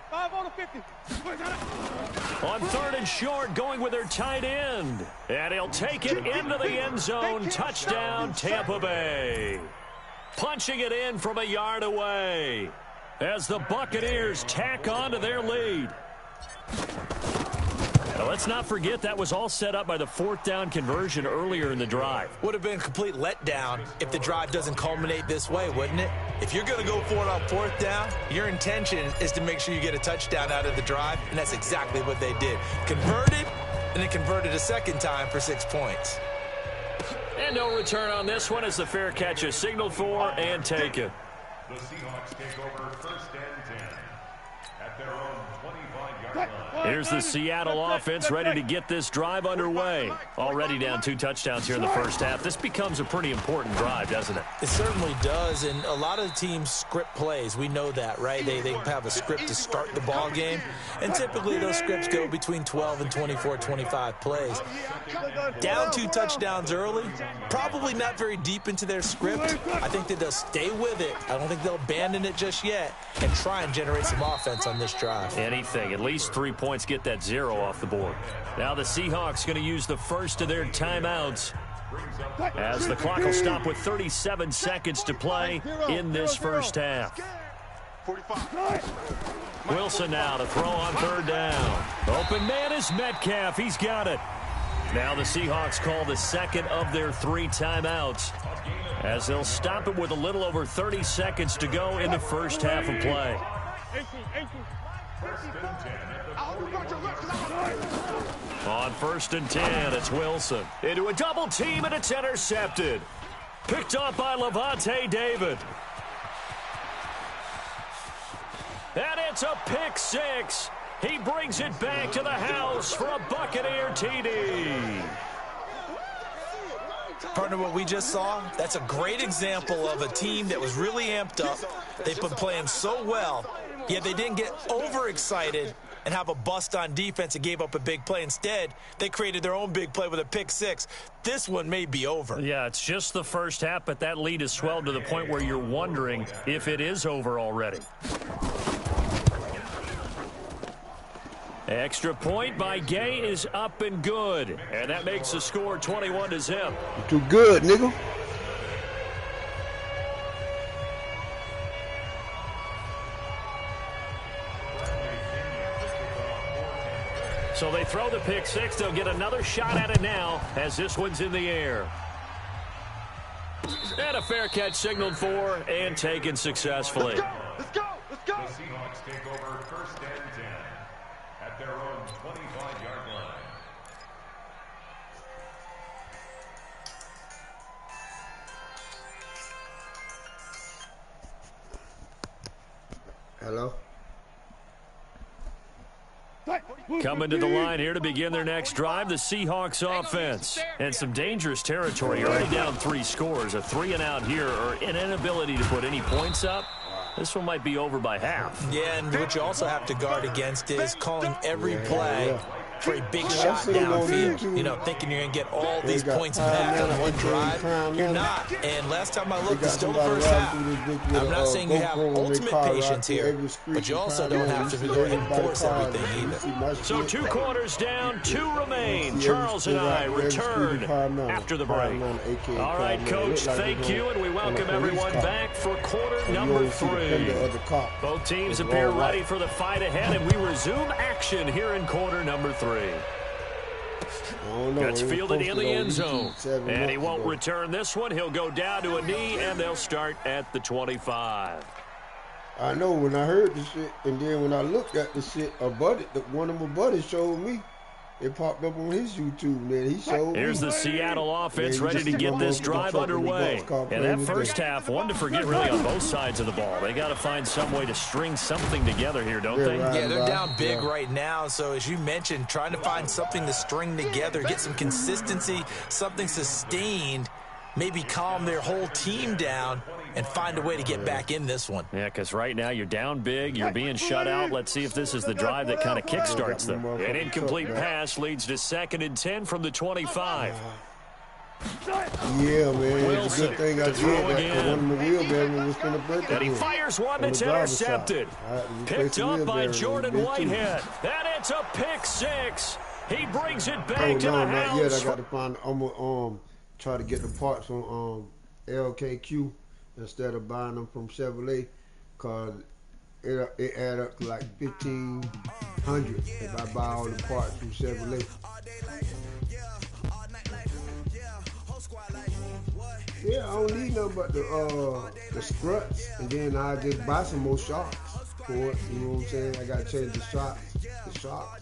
5 on the 50. On 3rd and short, going with their tight end. And he'll take it into the end zone. Touchdown, Tampa Bay. Punching it in from a yard away as the Buccaneers tack on to their lead. Now, let's not forget that was all set up by the 4th down conversion earlier in the drive. Would have been a complete letdown if the drive doesn't culminate this way, wouldn't it? If you're going to go for it on 4th down, your intention is to make sure you get a touchdown out of the drive, and that's exactly what they did. Converted, and then converted a second time for 6 points. And no return on this one as the fair catch is signaled for and taken. The Seahawks take over 1st and 10 at their own 25-yard line. Here's the Seattle offense ready to get this drive underway. Already down 2 touchdowns here in the first half. This becomes a pretty important drive, doesn't it? It certainly does, and a lot of teams script plays. We know that, right? They have a script to start the ball game, and typically those scripts go between 12 and 24, 25 plays. Down 2 touchdowns early, probably not very deep into their script. I think that they'll stay with it. I don't think they'll abandon it just yet and try and generate some offense on this drive. Anything, at least 3 points, get that 0 off the board. Now the Seahawks going to use the first of their timeouts as the clock will stop with 37 seconds to play in this first half. 45. Wilson now to throw on 3rd down. Open man is Metcalf. He's got it. Now the Seahawks call the second of their 3 timeouts as they'll stop it with a little over 30 seconds to go in the first half of play. 18. On 1st and 10, it's Wilson. Into a double team, and it's intercepted. Picked up by Levante David. And it's a pick 6. He brings it back to the house for a Buccaneer TD. Partner, what we just saw, that's a great example of a team that was really amped up. They've been playing so well, yet they didn't get overexcited and have a bust on defense and gave up a big play. Instead, they created their own big play with a pick 6. This one may be over. Yeah, it's just the first half, but that lead has swelled to the point where you're wondering if it is over already. Extra point by Gay is up and good. And that makes the score 21-0. Too good, nigga. So they throw the pick 6. They'll get another shot at it now as this one's in the air. And a fair catch signaled for and taken successfully. Let's go. The Seahawks take over 1st and 10 at their own 25-yard line. Hello? Coming to the line here to begin their next drive, the Seahawks offense. And some dangerous territory. You're already down 3 scores. A 3-and-out here or an inability to put any points up. This one might be over by half. Yeah, and what you also have to guard against is calling every play for a big shot downfield. You know, thinking you're going to get all these points back on one drive. You're not. And last time I looked, it's still the first half. I'm not saying you have ultimate patience here, but you also don't have to go ahead and force everything either. So 2 quarters down, 2 remain. Charles and I return after the break. All right, Coach, thank you, and we welcome everyone back for quarter number 3. Both teams appear ready for the fight ahead, and we resume action here in quarter number 3. Gets fielded in the end zone. And he won't return this one. He'll go down to a knee, and they'll start at the 25. I know when I heard the shit, and then when I looked at the shit, one of my buddies showed me. It popped up on his YouTube, man. He showed Here's me. the Seattle offense ready to get this drive underway. And that first half, one to forget really on both sides of the ball. They got to find some way to string something together here, don't they? Yeah, they're down big right now. So as you mentioned, trying to find something to string together, get some consistency, something sustained, maybe calm their whole team down and find a way to get back in this one. Yeah, because right now you're down big, you're being shut out. Let's see if this is the drive that kind of kickstarts them. An incomplete pass leads to 2nd and 10 from the 25. Yeah, man, it's a good thing I did that. One of my wheelbarrows was going to break it. And he fires one that's intercepted. Picked up by Jordan Whitehead. And it's a pick 6. He brings it back to the house. Not yet. I got to find. I'm gonna try to get the parts on LKQ instead of buying them from Chevrolet, cause it add up to like $1,500 if I buy all the parts from Chevrolet. Yeah, I don't need nothing but the struts, and then I just buy some more shocks for it. You know what I'm saying? I gotta change the shocks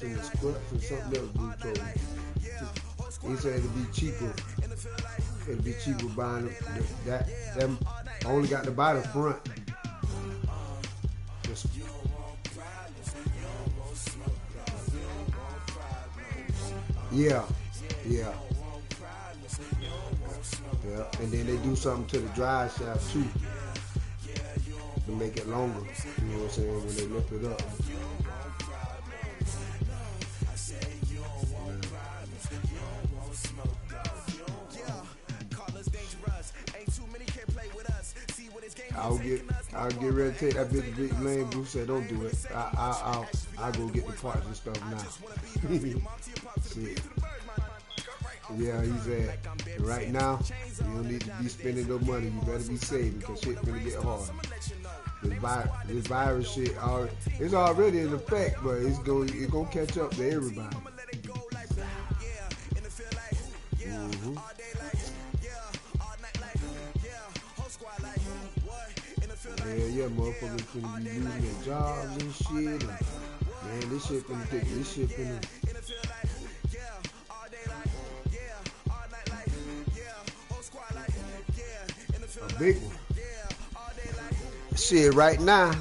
and the struts and something else. Dude told me. He said it'd be cheaper. It'd be cheaper buying them. I only got to buy the front. Yeah. And then they do something to the drive shaft too to make it longer. You know what I'm saying? When they lift it up. I'll get ready to take that big lane. Bruce said, don't do it. I'll go get the parts and stuff now. Yeah, he said, right now, you don't need to be spending no money. You better be saving because shit's gonna get hard. This virus shit, it's already in effect, but it's gonna catch up to everybody. Mm-hmm. Yeah, motherfuckers finna be losing their jobs and shit. And, man, this shit finna take this shit finna. A big one. Shit, right now,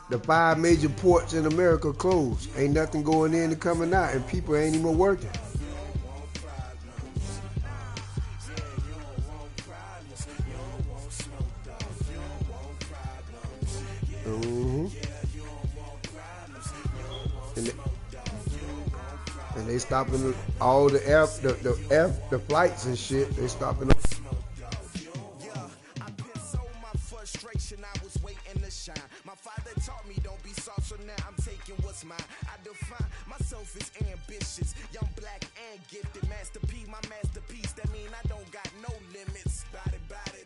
the 5 major ports in America closed. Ain't nothing going in and coming out, and people ain't even working. And they stopping all the flights and shit. They stopping them. My father taught me don't be soft, so now I'm taking what's mine. I define myself as ambitious, young, black, and gifted. Master P, my masterpiece. That mean I don't got no limits. Bout it,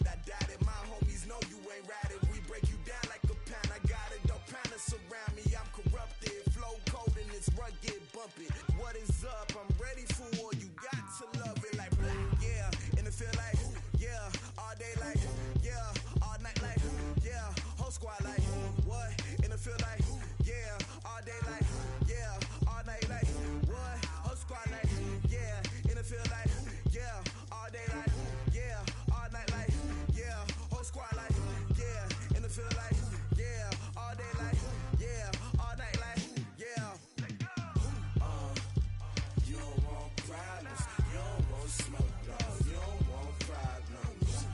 I doubt it. My homies know you ain't ride it. We break you down like a pound. I got it, don't pound it surround me. I'm corrupted, flow cold and it's rugged, bumpy. What is up? I'm ready for war. You got to love it like black, yeah. And it feel like, yeah, all day like, yeah, all night like, yeah, whole squad like, what? And it feel like, yeah, all day like, yeah, all night like, what? Whole squad like, yeah, and it feel like, yeah, all day like, yeah, all night like, yeah, whole squad like, yeah, and it feel like, yeah, all day like, yeah, all night like, yeah. You don't want problems, you don't want smoke, dog. You don't want problems.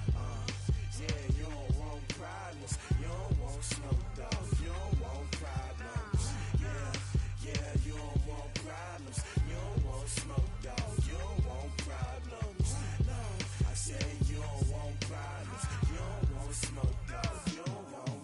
Yeah, you don't want problems, you don't want smoke, dog. You don't want problems. Yeah, you don't want problems, you don't want smoke, dog. You don't want problems. No, I said you don't want problems, you don't want smoke, dog. You don't want.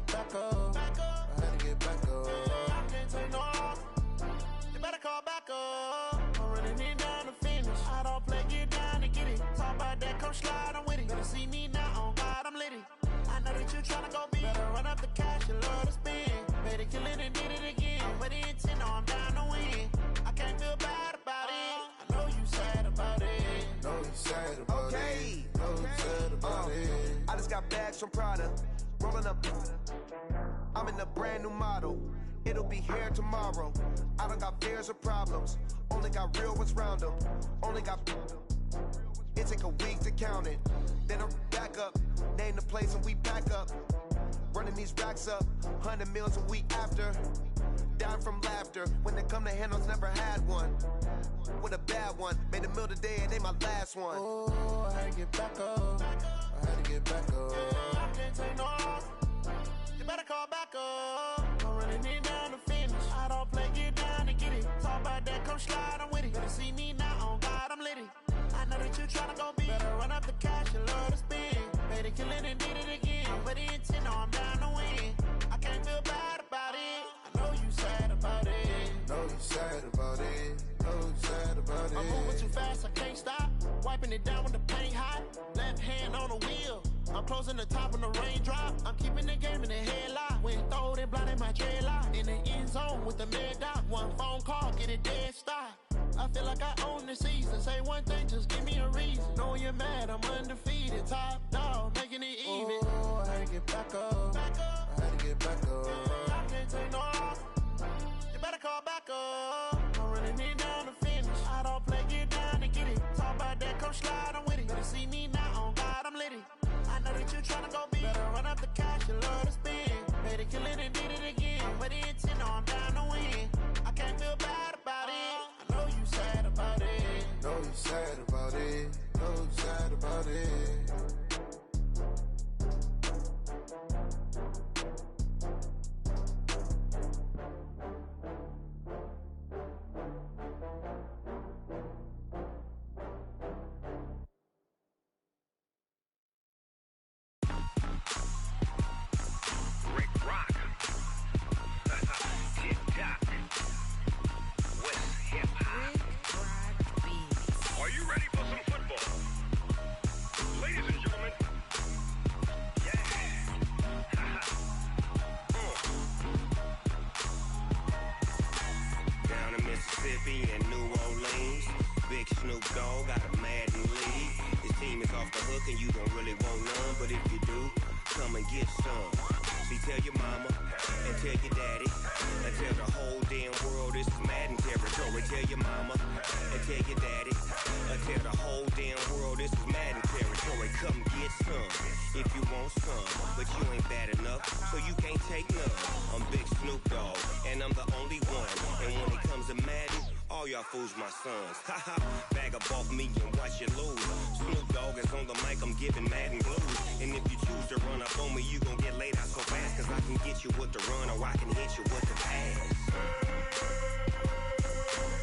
back up. I had to get back up. I can't take no loss. You better call back up. I'm running it down to finish. I don't play, get down to get it. Talk about that, come slide, I'm with it. Better see me now, on God, I'm litty. I know that you tryna go big. Better run up the cash, you love to spend. Better kill it and did it again. But the intent, no, I'm down to win. I can't feel bad about it. I know you sad about it. Know you sad about it. Know you sad about it. I just got bags from Prada. Rolling up. I'm in a brand new model. It'll be here tomorrow. I don't got fears or problems. Only got real ones round them. Only got. It take a week to count it. Then I'm back up. Name the place and we back up. Running these racks up. 100 meals a week after. Down from laughter. When it come to handles, never had one. With a bad one. Made a meal today and they my last one. Oh, I had to get back up. I had to get back up. I can't take no loss. You better call back up. I'm running it down to finish. I don't play, get down to get it. Talk about that, come slide, I'm with it. Better see me now, on God, I'm litty. I know that you tryna go big. Better run up the cash, you love to spend. Better kill it and did it again. But the intent, no, I'm down to win. I can't feel bad about it. I know you sad about it. Know you sad about it. Know you sad about it. I'm moving too fast, I can't stop. Wiping it down with the paint hot. Left hand on the wheel. I'm closing the top on the raindrop. I'm keeping the game in the headlock. When throwed and blinded my dreadlock. In the end zone with the mad dot. One phone call, get it dead stop. I feel like I own the season. Say one thing, just give me a reason. Knowing you're mad, I'm undefeated. Top dog, making it even. Oh, I had to get back up. I had to get back up. I can't take no loss. You better call back up. I'm running it down to finish. I don't play, get down to get it. Talk about that, come slide, I'm with it. Better see me now, on God, I'm litty. I know that you tryna go big. Better run up the cash, you love to spend. Better kill it and did it again. But the intent, no, I'm down to win. I can't feel bad about it. I know you sad about it. Know you sad about it. Know you sad about it. Fools my sons. Haha, bag up off me and watch you lose. Snoop Dogg is on the mic, I'm giving Madden blues. And if you choose to run up on me, you gon' get laid out so fast. Cause I can get you with the run or I can hit you with the pass.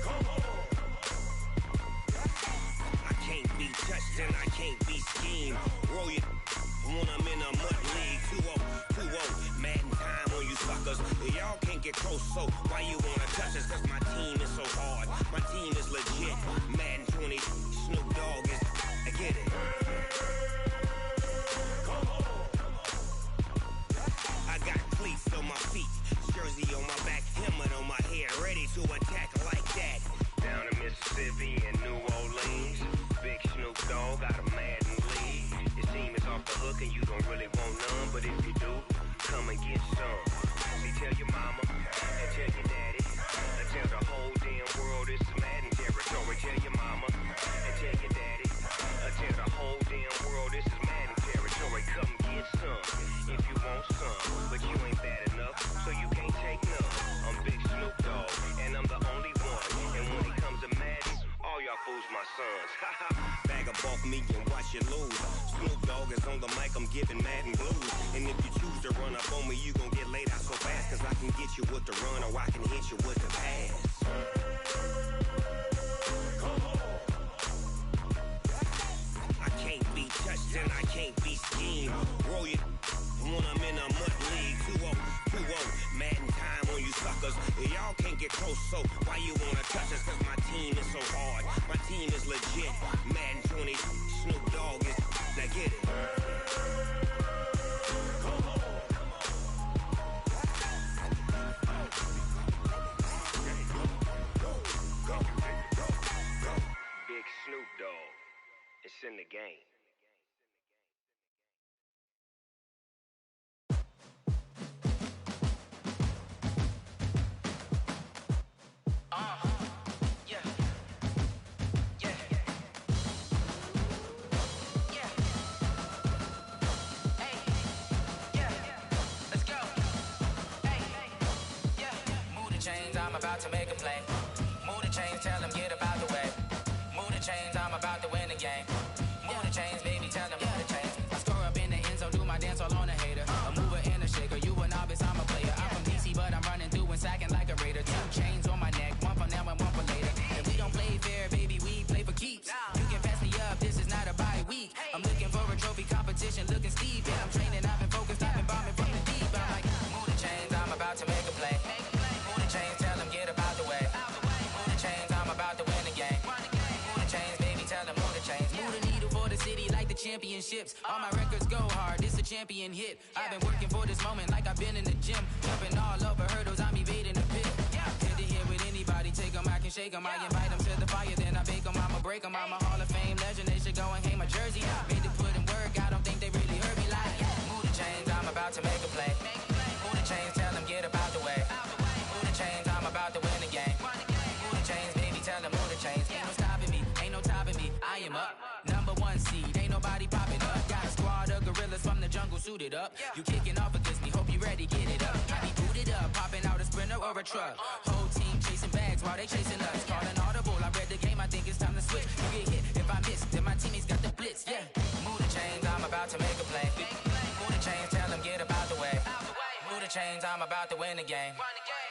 Come on. I can't be touched and I can't be schemed. Roll you when I'm in a mud league. 2-0, 2-0, Madden time on you suckers. Y'all can't get close, so why you wanna touch us? Cause my team is so hard. My team is legit. Madden 20, Snoop Dogg is. I get it. Come on. I got cleats on my feet, jersey on my back, helmet on my head, ready to attack like that. Down in Mississippi and New Orleans, Big Snoop Dogg got a Madden lead. Your team is off the hook and you don't really want none, but if you do, come and get some. See, tell your mama and tell your daddy. Tell the whole damn world this is Madden territory. Tell your mama and tell your daddy. Tell the whole damn world this is Madden territory. Come get some if you want some, but you ain't bad enough, so you can't take none. I'm Big Snoop Dogg, and I'm the only one. And when it comes to Madden, all y'all fools my sons. Bag up off me and watch you lose. Snoop Dogg is on the mic, I'm giving Madden blues. And if you choose to run up on me, you gon' get laid out so fast. Cause I can get you with the run or I can hit you with the pass. Come on. I can't be touched and I can't be schemed. Roll you when I'm in a mud league. Y'all can't get close, so why you wanna touch us? Cause my team is so hard. My team is legit. Madden 20, Snoop Dogg is. Now get it. Big Snoop Dogg. It's in the game. I'm about to make a play. Move the chains, tell them get about the way. Move the chains, I'm about to win the game. Move the chains, baby, tell them move the chains. I score up in the end zone, do my dance all on a hater. A mover and a shaker, you a novice, I'm a player. I'm from DC, but I'm running through and sacking like a raider. 2 chains on my neck, one for now and one for later. And we don't play fair, baby, we play for keeps. You can pass me up, this is not a bye week. I'm looking for a trophy competition, looking steep. Yeah, I'm training, I've been focused, I've been bombing from the deep. I'm like, move the chains, I'm about to make a play. Move the chains, tell them get about the way. Move the chains, I'm about to win the game. Move the chains, baby, tell them move the chains. Move the needle for the city like the championships. All my records go hard, this a champion hit. I've been working for this moment like I've been in the gym. Jumping all over hurdles, I'm evading the pit. Head to head with anybody, take them, I can shake them. I invite them to the fire, then I bake them. I'ma break them, I'm a Hall of Fame legend. They should go and hang my jersey. Made to put in work, I don't think they really heard me like. Move the chains, I'm about to make a play. Move the chains, tell them get about the way. Move the chains, I'm about to win the game. Move the chains, baby, tell them move the chains. Ain't no stopping me, ain't no topping me. I am up, #1 seed, ain't nobody popping up. Got a squad of gorillas from the jungle suited up. You kicking off against me, hope you ready, get it up. I be booted up, popping out a Sprinter or a truck. Whole team chasing bags while they chasing us. Calling audible, I read the game, I think it's time to switch. You get hit if I miss, then my teammates got the blitz, yeah. Move the chains, I'm about to make a play. Move the chains, tell them get about the way. Move the chains, I'm about to win the game.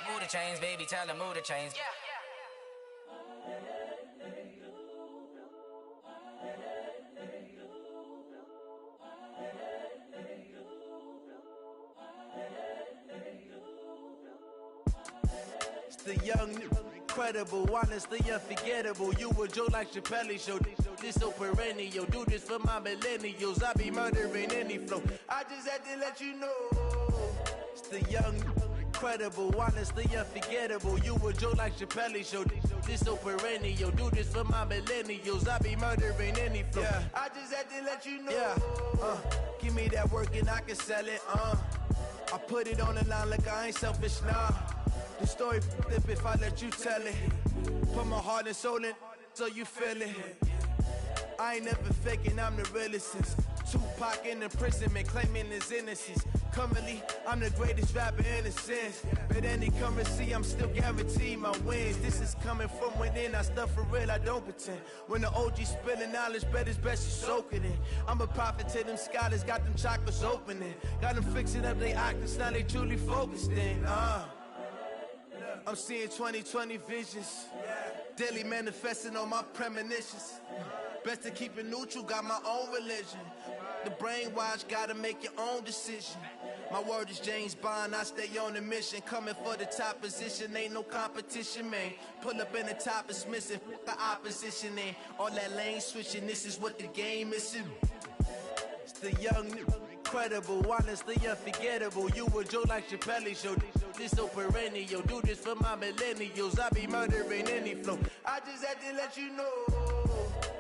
Move the chains, baby, tell them move the chains. It's the young, incredible, honestly unforgettable. You a Joe like Chappelle show. This so perennial. Do this for my millennials. I be murdering any flow. I just had to let you know. It's the young, incredible, honestly unforgettable. You a Joe like Chappelle show. This so perennial. Do this for my millennials. I be murdering any flow. Yeah. I just had to let you know. Yeah. Give me that work and I can sell it. I put it on the line like I ain't selfish, nah. The story flip if I let you tell it. Put my heart and soul in so you feel it. I ain't never faking, I'm the realest since Tupac in imprisonment, claiming his innocence. Currently, I'm the greatest rapper in a sense. But any currency, I'm still guaranteed my wins. This is coming from within, I stuff for real, I don't pretend. When the OG spilling knowledge, bet it's best you soak it in. I'm a prophet to them scholars, got them chakras opening. Got them fixing up they octaves, now they truly focused in. I'm seeing 2020 visions. Daily manifesting on my premonitions. Best to keep it neutral, got my own religion. The brainwash, gotta make your own decision. My word is James Bond, I stay on a mission. Coming for the top position, ain't no competition, man. Pull up in the top is missing, the opposition in. All that lane switching, this is what the game is. It's the young, incredible, honestly unforgettable. You a Joe like Chappelle show. This so perennial. Do this for my millennials. I be murdering any flow. I just had to let you know.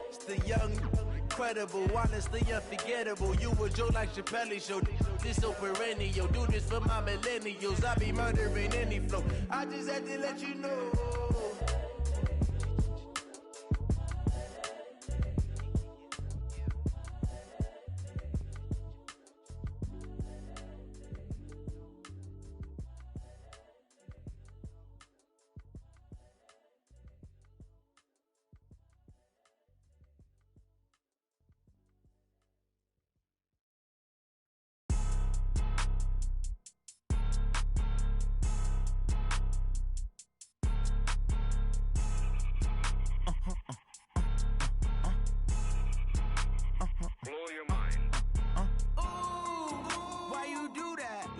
It's the young, incredible, honestly unforgettable. You a Joe like Chappelle show. This so perennial. Do this for my millennials. I be murdering any flow. I just had to let you know.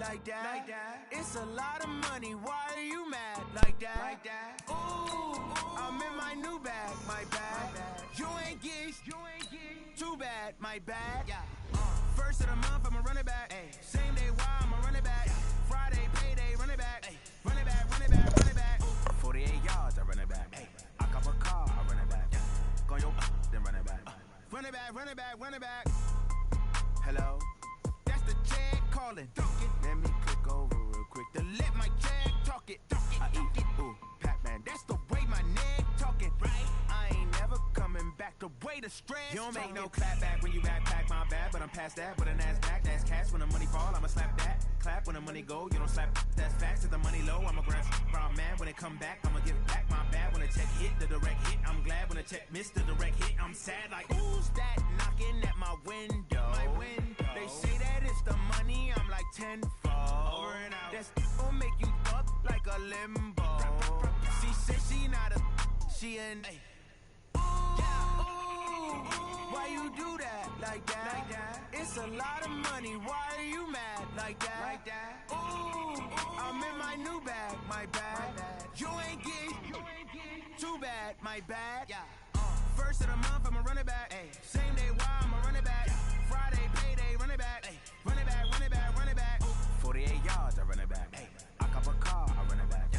like that. It's a lot of money, why are you mad like that? Ooh, I'm in my new bag, my bad. You ain't geeks, too bad, my bad. First of the month, I'ma run it back. Same day, why I'ma run it back. Friday, payday, run it back. Run it back, run it back, run it back. 48 yards, I run it back. I cop a car, I run it back. Go your then run it back. Run it back, run it back, run it back. Hello, that's the jag calling. Let me click over real quick to let my jag talk it. I eat it, ooh, Pac-Man. That's the way my neck talking. Right? I ain't never coming back. The way the stress. You don't make no clap back when you backpack my bad, but I'm past that. With a NASDAQ, that's cash. When the money fall, I'ma slap that. Clap when the money go, you don't slap. That's facts. If the money low, I'ma grab brown man. When it come back, I'ma give back my bad. When the check hit, the direct hit. I'm glad when the check missed the direct hit. I'm sad like who's that knocking at my window? They say that it's the money. I'm like tenfold. Over and out. That's gon' make you up like a limbo. She said she not a. She an. Why you do that like that? It's a lot of money. Why are you mad like that? Ooh, I'm in my new bag, my bad. You ain't geek, too bad, my bad. First of the month, I'ma run it back. Same day, why I'ma run it back. Friday, payday, run it back. Run it back, run it back, run it back. 48 yards, I run it back. I cop a car, I run it back.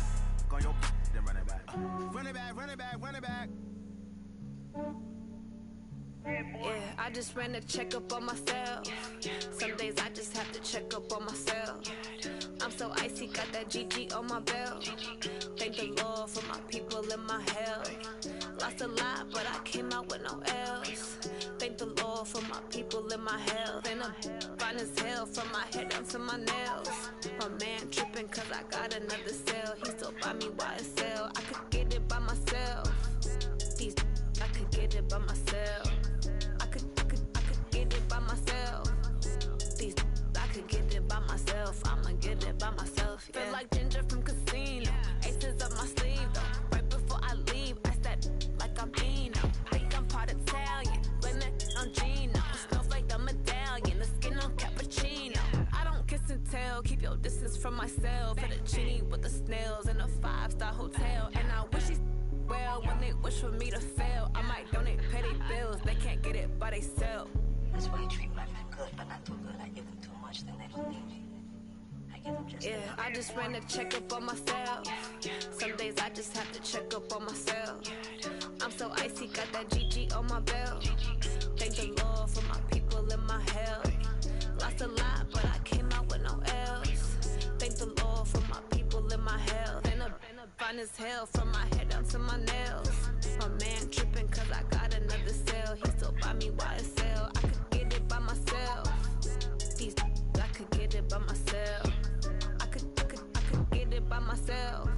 Go your then run it back. Run it back, run it back, run it back. Yeah, I just ran a checkup on myself. Some days I just have to check up on myself. I'm so icy, got that GG on my belt. Thank the Lord for my people in my health. Lost a lot, but I came out with no L's. Thank the Lord for my people in my health. And I'm fine as hell from my head down to my nails. My man tripping cause I got another cell. He still buy me YSL. I could get it by myself. These I could get it by myself. I could get it by myself. These I could get it by myself. I'ma get it by myself. Yeah. Feel like Ginger from Casino. Aces up my sleeve though. Right before I leave, I said like I'm Eno. Think I'm part Italian. Blame it on Gino. Snowflake the medallion. The skin on cappuccino. I don't kiss and tell. Keep your distance from myself. Fettuccine with the snails in a 5-star hotel. And I wish he's well when they wish for me to fail. I might donate petty bills. They can't get it by they self. That's why you treat my men good, but not too good. I give them too much, then they don't need me. I give them just enough. I just ran a checkup on myself. Some days I just have to check up on myself. I'm so icy, got that GG on my belt. Thank the Lord for my people in my health. Lost a lot, but I came out with no L's. Thank the Lord for my people in my health. And I'm fine as hell from my head down to my nails. My man tripping cause I got another cell. He still buy me YSL. I could get it by myself. These I could get it by myself. I could get it by myself.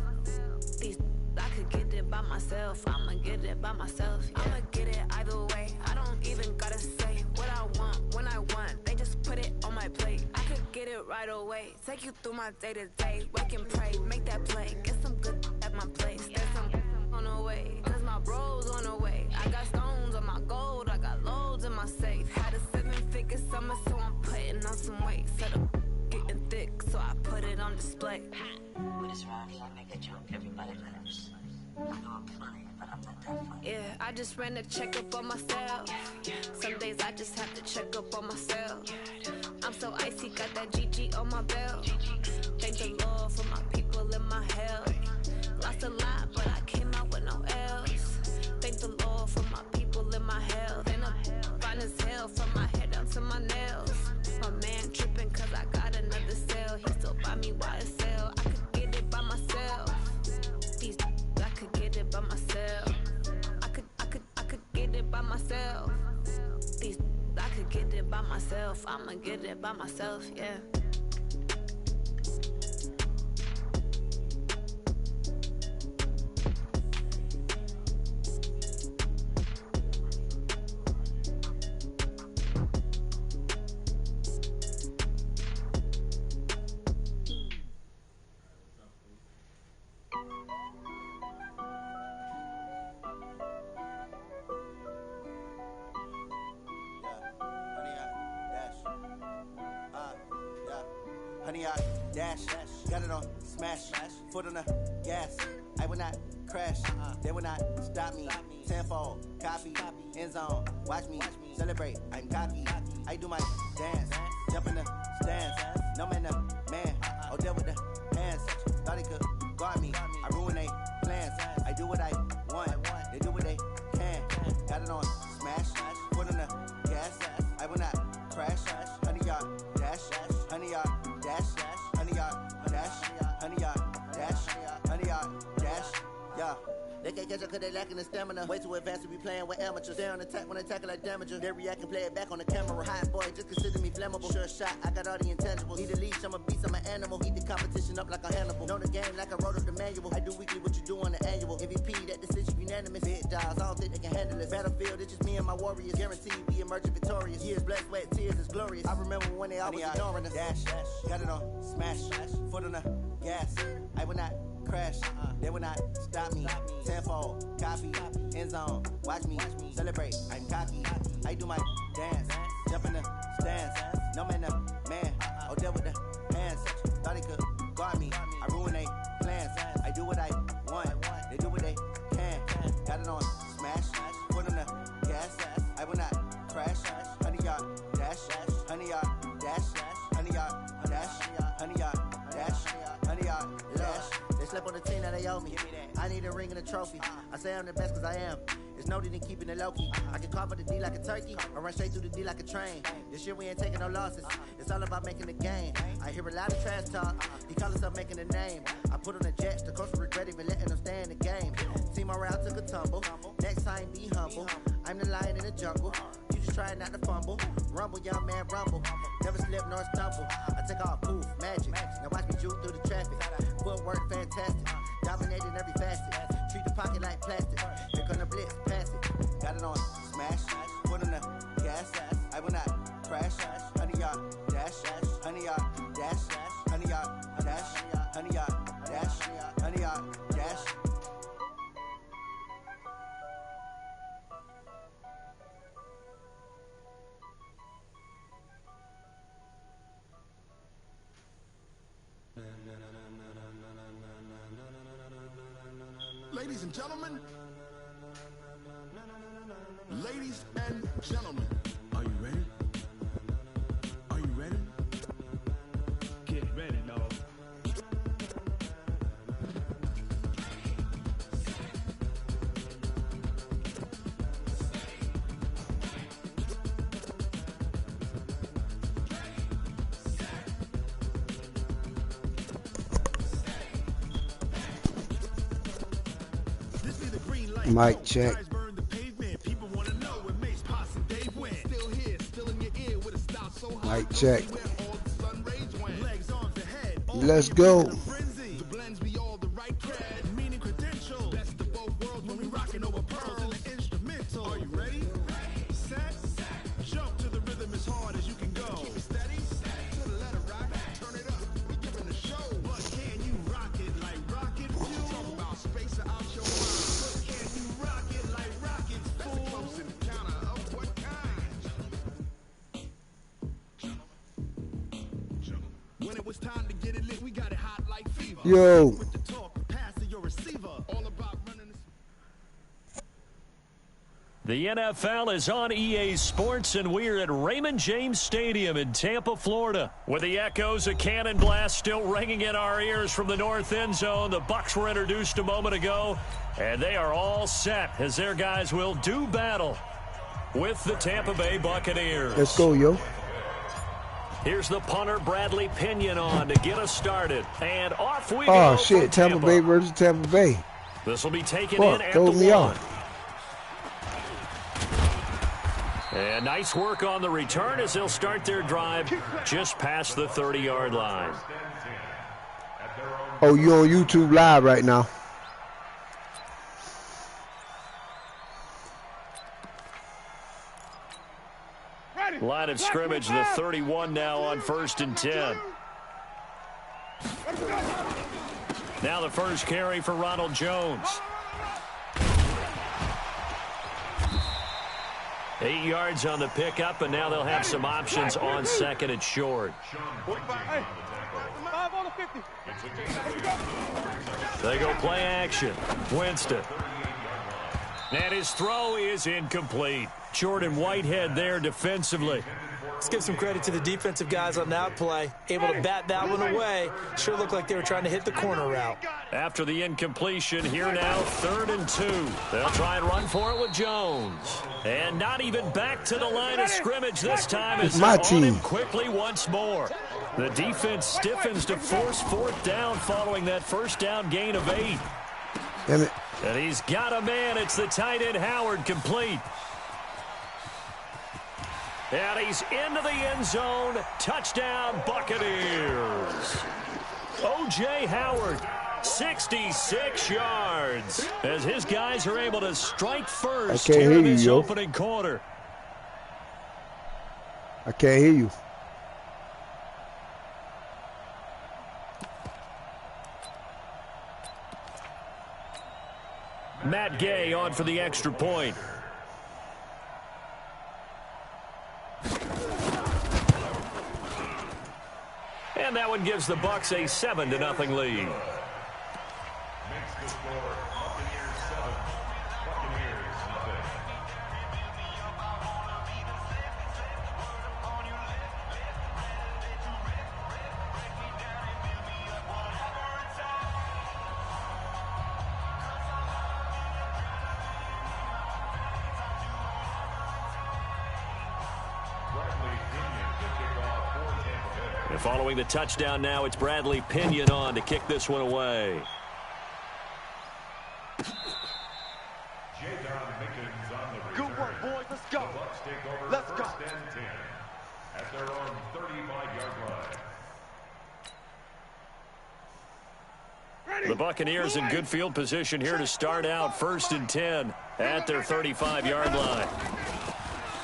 These I could get it by myself. I'ma get it by myself. Yeah. I'ma get it either way. I don't even gotta say what I want when I want. They just put it on my plate. I could get it right away. Take you through my day to day. Wake and pray, make that play. Get some good at my place. There's some on the way. Cause my bros on the way. I got stones on my gold. I got loads in my safe. Had a 7-figure summer, so I'm putting on some weight. Set up getting thick, so I put it on display. With this round here, I make a jump. Everybody laughs. I know I'm funny, but I'm not that funny. Yeah, I just ran a checkup on myself. Some days I just have to check up on myself. I'm so icy, got that GG on my belt. Thank the Lord for my people in my health. Lost a lot, but I came out with no L's. Thank the Lord for my people in my health. And I'm fine as hell from my head down to my nails. My man tripping cause I got another cell. He still buy me YSL. I could get it by myself. These I could get it by myself. I could get it by myself. These I could get it by myself. I'ma get it by myself, yeah. Yeah. honey yard, dash, got it on, smash, foot on the gas. I will not crash, they will not stop me. Tenfold, copy, end zone, watch me celebrate. I'm cocky, I do my dance, jump in the stands. No man, man, oh there with the hands. Thought he could guard me, I ruin they plans. I do what I want, they do what they can. Got it on, smash, foot on the gas. I will not crash, honey yard, dash, honey yard, dash, honey yard, dash, honey yard, dash, honey yard, dash, yeah. They can't catch up cause they lacking the stamina. Way too advanced to be playing with amateurs. Stay on attack when attack like damager. They react and play it back on the camera. Hot boy, just consider me flammable. Sure shot, I got all the intangibles. Need a leash, I'm a beast, I'm an animal. Eat the competition up like a Hannibal. Know the game like I wrote up the manual. I do weekly what you do on the annual. MVP, that decision unanimous. Big dials, I don't think they can handle it. Battlefield, it's just me and my warriors. Guaranteed we emerging victorious. Years, blood, sweat, tears, is glorious. I remember when they always ignoring us. Dash, got it on, smash, foot on the gas. I will not crash, they will not stop me. Tenfold, copy, end zone, watch me celebrate. I'm cocky, I do my dance, jump in the stands. No man, man, oh there with the hands. Thought he could guard me, I ruin they plans. I do what I want, they do what they can. Got it on, smash, foot on the gas. I will not crash, honey yard, dash, honey yard, dash, honey yard, dash, honey yard, dash, honey yard, dash. Slept on the team that they owe me. I need a ring and a trophy. I say I'm the best cause I am. It's noted in keeping it low-key. I can carve up the D like a turkey or run straight through the D like a train. This year we ain't taking no losses. It's all about making the game. I hear a lot of trash talk. He call himself making a name. I put on the Jets. The coach will regret even letting them stay in the game. Team morale took a tumble. Next time be humble. I'm the lion in the jungle. You just try not to fumble. Rumble, young man, rumble. Never slip nor stumble. I take off, poof, magic. Now watch me juke through the traffic. Footwork fantastic. Dominating every facet. Treat the pocket like plastic. Here gonna blitz, pass it. Got it on, smash. Foot on the gas. I will not crash. Honey yard, dash. Honey yard, dash. Honey yard, dash. Honey yard, dash. Honey yard, dash. Ladies and gentlemen, are you ready? Are you ready? Get ready, dog. Mic check. Mic check. Let's go. Are you ready? Set, jump to the rhythm as hard as you can go. Keep it steady, to the letter rock, turn it up. We giving the show, but can you rock it like rocket fuel? Talk about space out your mind. But can you rock it like rockets, fool? That's a close encounter of what kind? When it was time to get it lit, we got it hot like fever. Yo. With the talk, pass to your receiver. All about running the The NFL is on EA Sports, and we're at Raymond James Stadium in Tampa, Florida. With the echoes of Cannon Blast still ringing in our ears from the north end zone, the Bucs were introduced a moment ago, and they are all set as their guys will do battle with the Tampa Bay Buccaneers. Let's go, yo. Here's the punter, Bradley Pinion, on to get us started. And off we go. Oh, shit. Tampa Bay versus Tampa Bay. This will be taken Fuck, in at throw the me 1. off. And nice work on the return as they'll start their drive just past the 30-yard line. Oh, you on YouTube Live right now. Line of scrimmage, the 31 now on 1st and 10. Now the first carry for Ronald Jones. 8 yards on the pickup, and now they'll have some options on 2nd and short. They go play action. Winston. And his throw is incomplete. Jordan Whitehead there defensively. Let's give some credit to the defensive guys on that play. Able to bat that one away. Sure looked like they were trying to hit the corner route. After the incompletion, here now, 3rd and 2. They'll try and run for it with Jones. And not even back to the line of scrimmage this time as they're on him quickly once more. The defense stiffens to force 4th down following that first down gain of 8. Damn it. And he's got a man. It's the tight end Howard, complete. And he's into the end zone. Touchdown, Buccaneers. O.J. Howard, 66 yards. As his guys are able to strike first here in this opening quarter. I can't hear you. Matt Gay on for the extra point. And that one gives the Bucs a 7-0 lead. And following the touchdown now, it's Bradley Pinion on to kick this one away. Good work, boys. Let's go. Let's go. At their own 35-yard line. The Buccaneers in good field position here to start out 1st and 10 at their 35-yard line.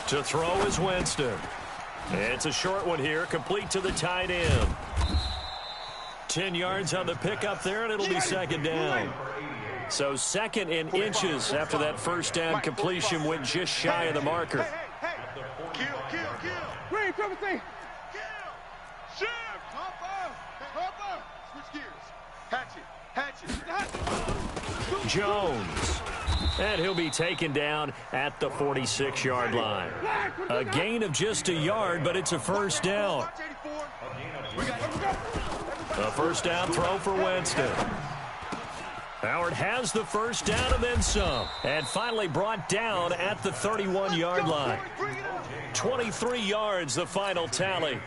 To throw is Winston. It's a short one here, complete to the tight end. 10 yards on the pickup there, and it'll be 2nd down. So 2nd and inches after that first down completion went just shy of the marker. Kill. Green, triple C. Kill. Shift. Hopper. Switch gears. Hatchet. Jones. And he'll be taken down at the 46-yard line. A gain of just a yard, but it's a first down. A first down throw for Winston. Howard has the first down and then some. And finally brought down at the 31-yard line. 23 yards, the final tally.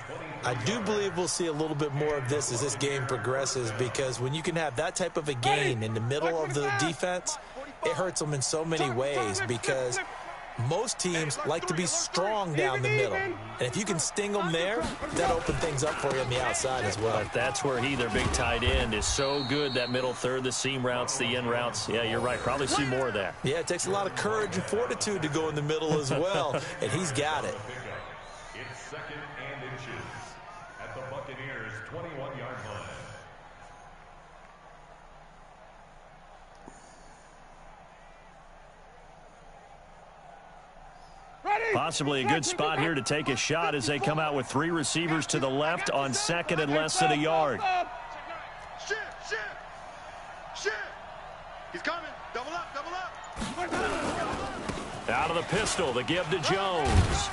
I do believe we'll see a little bit more of this as this game progresses, because when you can have that type of a gain in the middle of the defense, it hurts them in so many ways, because most teams like to be strong down the middle. And if you can sting them there, that opens things up for you on the outside as well. But that's where their big tight end, is so good, that middle third, the seam routes, the in routes. Yeah, you're right. Probably see more of that. Yeah, it takes a lot of courage and fortitude to go in the middle as well, and he's got it. It's 2nd and inches at the Buccaneers' 21-yard line. Possibly a good spot here to take a shot as they come out with 3 receivers to the left on 2nd and less than a yard. Shift. He's coming. Double up. Out of the pistol, the give to Jones.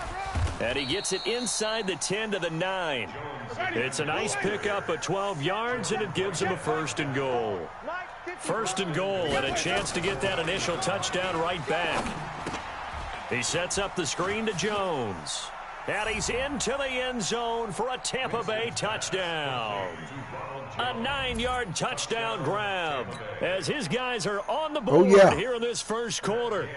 And he gets it inside the 10 to the 9. It's a nice pickup of 12 yards, and it gives him a 1st and goal. 1st and goal, and a chance to get that initial touchdown right back. He sets up the screen to Jones. And he's into the end zone for a Tampa Bay touchdown. A 9-yard touchdown grab as his guys are on the board here in this first quarter.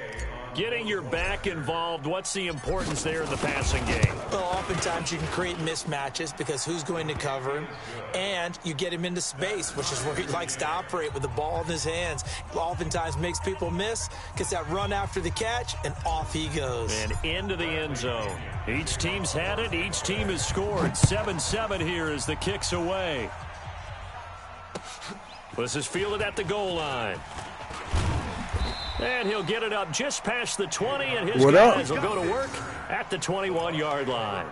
Getting your back involved, what's the importance there in the passing game? Well, oftentimes you can create mismatches because who's going to cover him, and you get him into space, which is where he likes to operate with the ball in his hands. Oftentimes makes people miss, gets that run after the catch, and off he goes. And into the end zone. Each team's had it. Each team has scored. 7-7 here as the kick's away. This is fielded at the goal line. And he'll get it up just past the 20, and his guys will go to work at the 21-yard line.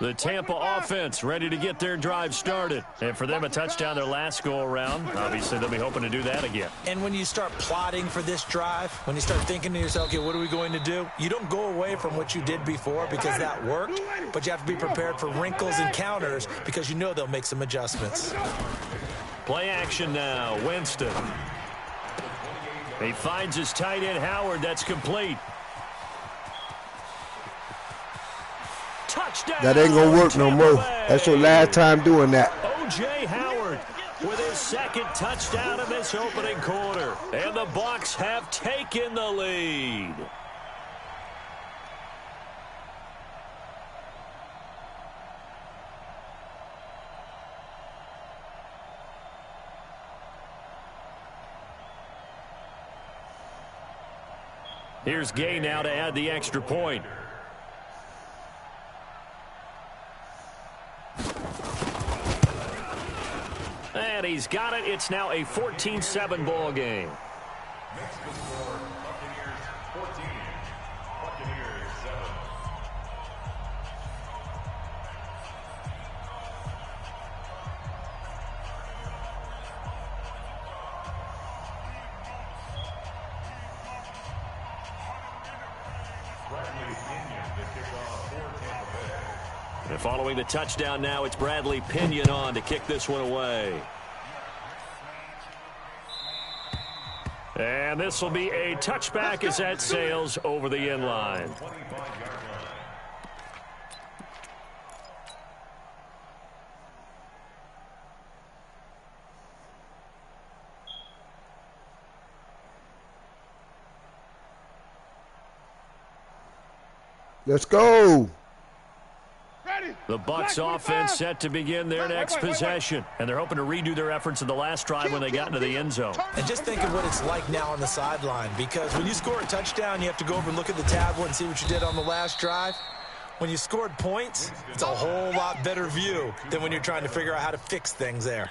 The Tampa offense ready to get their drive started. And for them, a touchdown their last go-around. Obviously, they'll be hoping to do that again. And when you start plotting for this drive, when you start thinking to yourself, okay, what are we going to do? You don't go away from what you did before because that worked, but you have to be prepared for wrinkles and counters because you know they'll make some adjustments. Play action now. Winston. He finds his tight end, Howard. That's complete. Touchdown. That ain't going to work no more. That's your last time doing that. O.J. Howard with his second touchdown in this opening quarter. And the Bucs have taken the lead. Here's Gay now to add the extra point. And he's got it. It's now a 14-7 ball game. Next to score, Buccaneers 14, Buccaneers 7. Bradley Pinion to kick off for Tampa Bay. And following the touchdown now, it's Bradley Pinion on to kick this one away. And this will be a touchback as that sails over the end line. Let's go. The Bucs offense set to begin their next possession. And they're hoping to redo their efforts in the last drive when they got into the end zone. And just think of what it's like now on the sideline, because when you score a touchdown, you have to go over and look at the tablet and see what you did on the last drive. When you scored points, it's a whole lot better view than when you're trying to figure out how to fix things there.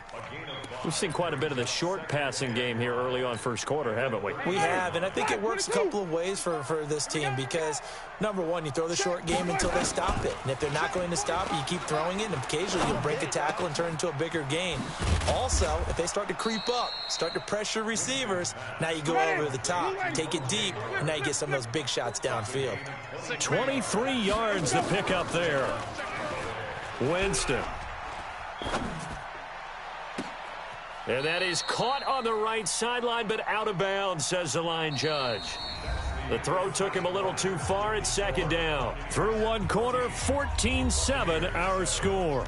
We've seen quite a bit of the short passing game here early on first quarter, haven't we? We have, and I think it works a couple of ways for this team because, number one, you throw the short game until they stop it. And if they're not going to stop it, you keep throwing it, and occasionally you'll break a tackle and turn it into a bigger gain. Also, if they start to creep up, start to pressure receivers, now you go over the top, take it deep, and now you get some of those big shots downfield. 23 yards to pick up there. Winston. And that is caught on the right sideline, but out of bounds, says the line judge. The throw took him a little too far. It's second down. Through one quarter, 14-7 our score.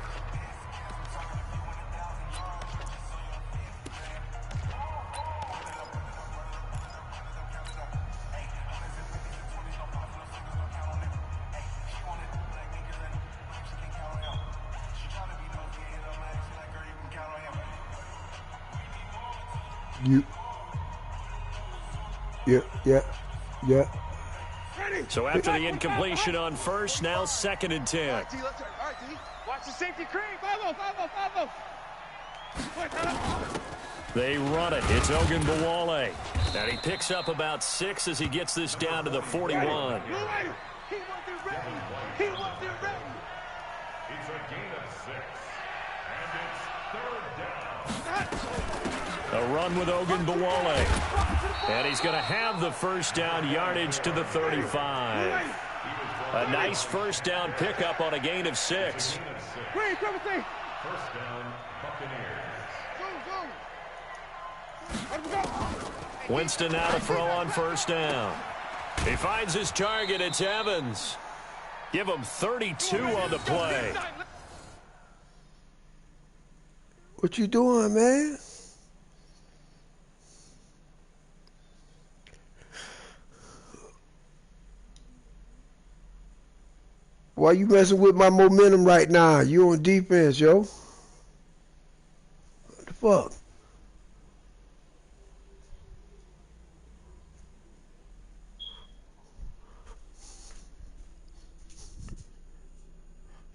Yeah. So after the incompletion on first, now second and 10. All right, D. Watch the safety creep. 5-0. They run it. It's Ogunbowale. And he picks up about 6 as he gets this down to the 41. He wasn't ready. It's a gain of 6. And it's third down. A run with Ogunbowale. And he's going to have the first down, yardage to the 35. A nice first down pickup on a gain of 6. First down, Buccaneers. Winston now to throw on first down. He finds his target. It's Evans. Give him 32 on the play. What you doing, man? Why you messing with my momentum right now? You on defense, yo. What the fuck?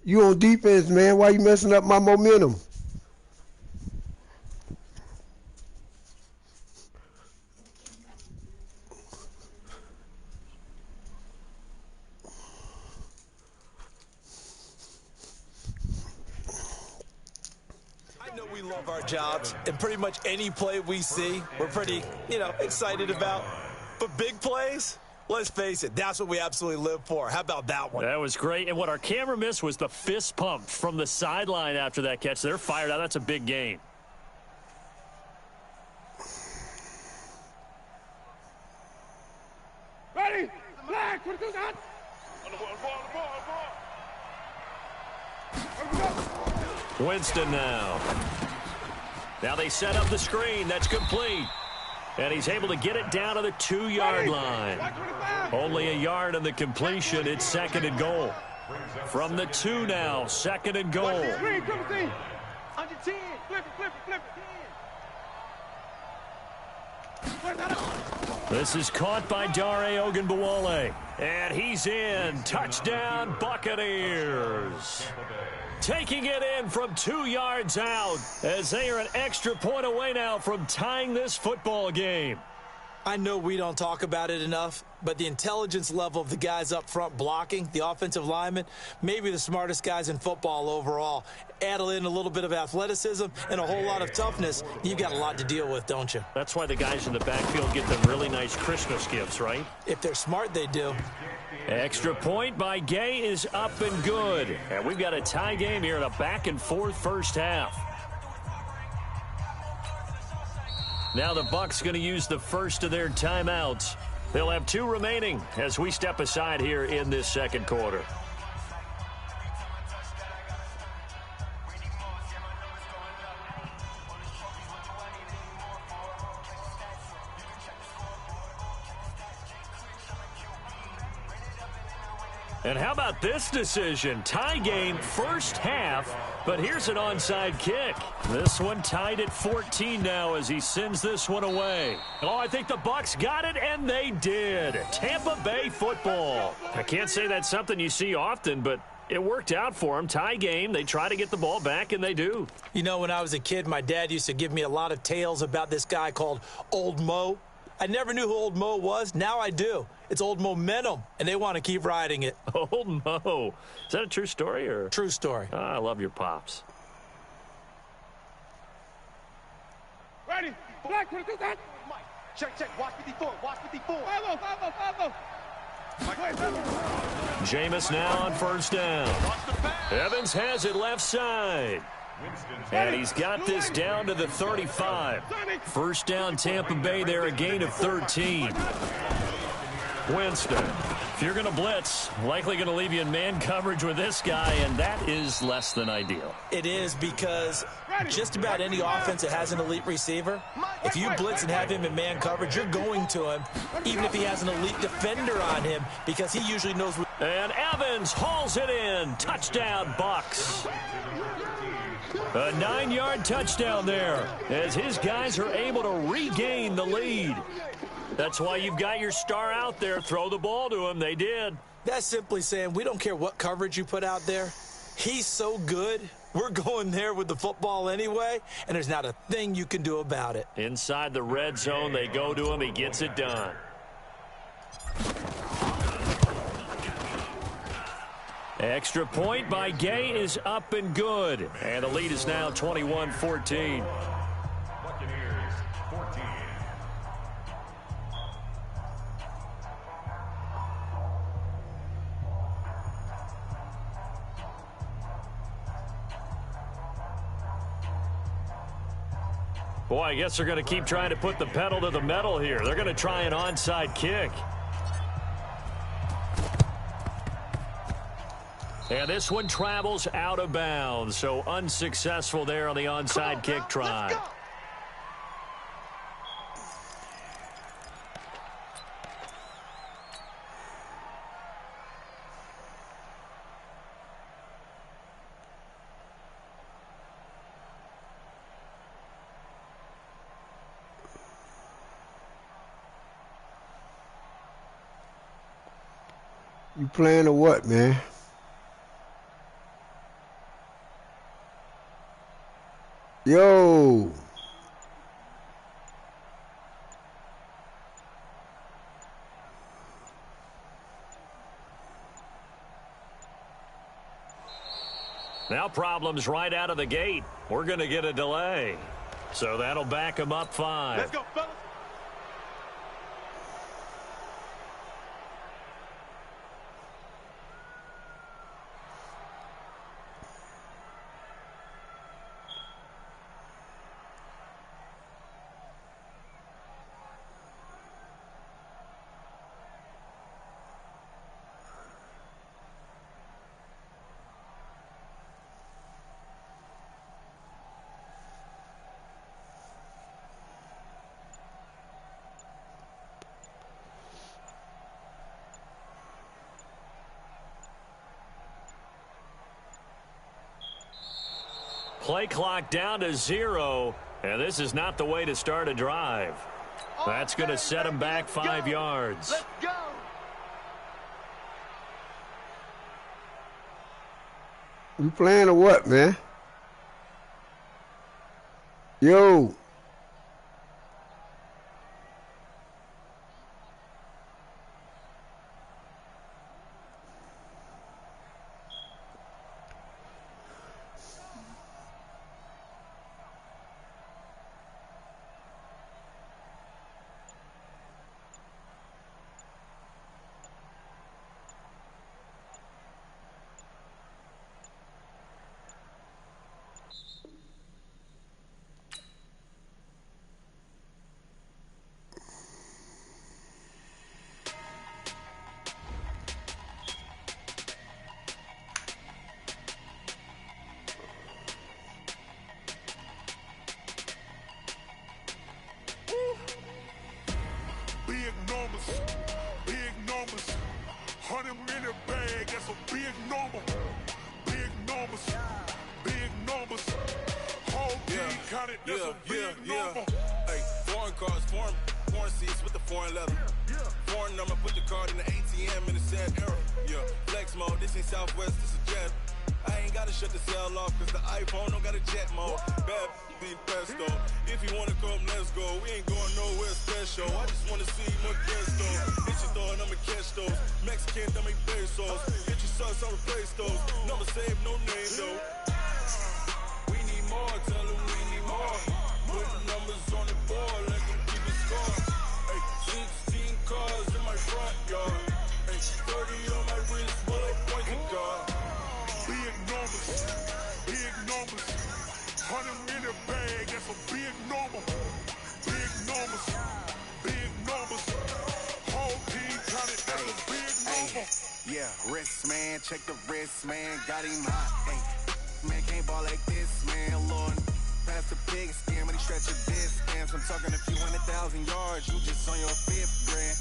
You on defense, man. Why you messing up my momentum? love our jobs, and pretty much any play we see, we're pretty, excited about. But big plays, let's face it, that's what we absolutely live for. How about that one? That was great. And what our camera missed was the fist pump from the sideline after that catch. They're fired out. That's a big gain. Ready? Flag. What is that? Winston now. Now they set up the screen. That's complete. And he's able to get it down to the 2-yard line. Only a yard on the completion. It's 2nd and goal. From the 2 now, 2nd and goal. Under 10. Flip it. This is caught by Dare Ogunbowale. And he's in. Touchdown, Buccaneers. Taking it in from 2 yards out as they are an extra point away now from tying this football game. I know we don't talk about it enough, but the intelligence level of the guys up front blocking, the offensive linemen, maybe the smartest guys in football overall. Add in a little bit of athleticism and a whole lot of toughness, you've got a lot to deal with, don't you? That's why the guys in the backfield get them really nice Christmas gifts, right? If they're smart, they do. Extra point by Gay is up and good. And we've got a tie game here in a back-and-forth first half. Now the Bucs going to use the first of their timeouts. They'll have 2 remaining as we step aside here in this second quarter. And how about this decision? Tie game first half, but here's an onside kick. This one tied at 14 now as he sends this one away. Oh, I think the Bucs got it, and they did. Tampa Bay football. I can't say that's something you see often, but it worked out for them. Tie game, they try to get the ball back, and they do. You know, when I was a kid, my dad used to give me a lot of tales about this guy called Old Mo. I never knew who Old Mo was. Now I do. It's Old Momentum, and they want to keep riding it. Old Mo. Is that a true story? Or True story. Oh, I love your pops. Ready? Black, what is that? Mike, check. Watch 54. Follow. Jameis now on first down. Evans has it left side. And he's got this down to the 35. First down, Tampa Bay there, a gain of 13. Winston, if you're going to blitz, likely going to leave you in man coverage with this guy, and that is less than ideal. It is because just about any offense that has an elite receiver, if you blitz and have him in man coverage, you're going to him, even if he has an elite defender on him, because he usually knows what. And Evans hauls it in. Touchdown, Bucs. A 9-yard touchdown there as his guys are able to regain the lead. That's why you've got your star out there. Throw the ball to him. They did. That's simply saying we don't care what coverage you put out there. He's so good. We're going there with the football anyway, and there's not a thing you can do about it. Inside the red zone, they go to him. He gets it done. Extra point by Gay is up and good. And the lead is now 21-14. Buccaneers, 14. Boy, I guess they're going to keep trying to put the pedal to the metal here. They're going to try an onside kick. And this one travels out of bounds, so unsuccessful there on the onside kick try. You playing or what, man? Yo. Now problems right out of the gate. We're going to get a delay. So that'll back them up 5. Let's go, fellas. Play clock down to 0, and this is not the way to start a drive. That's going to set them back 5 yards. Let's go. You playing or what, man? Yo. Big numbers, 100 minute bag, that's a big number. Big numbers, whole team counted, that's a big number. Hey, foreign cars, foreign seats with the foreign leather. Foreign number, put the card in the ATM in the sad era. Yeah, flex mode, this ain't Southwest, this is jet. I ain't gotta shut the cell off, cause the iPhone don't got a jet mode. Bad be pesto. If you wanna come, let's go. We ain't going nowhere special. I just wanna see my guests though. Hit your door and I'ma catch those. Mexican, don't make pesos. Hit your sus, I'll replace those. Number save, no name though. We need more, tell them we need more. Put numbers on the board, let them keep it score. Hey, 16 cars in my front yard. Hey, 30 on my wrist, while I point the car. Big numbers, 100 minute bag, that's a big number. Big numbers, whole team counted, that's a big number. Yeah, wrist man, check the wrist man, got him hot. Ay, man can't ball like this, man, Lord. Pass the pig skin when he stretch a distance. I'm talking a few 100,000 yards, you just on your 5th grand.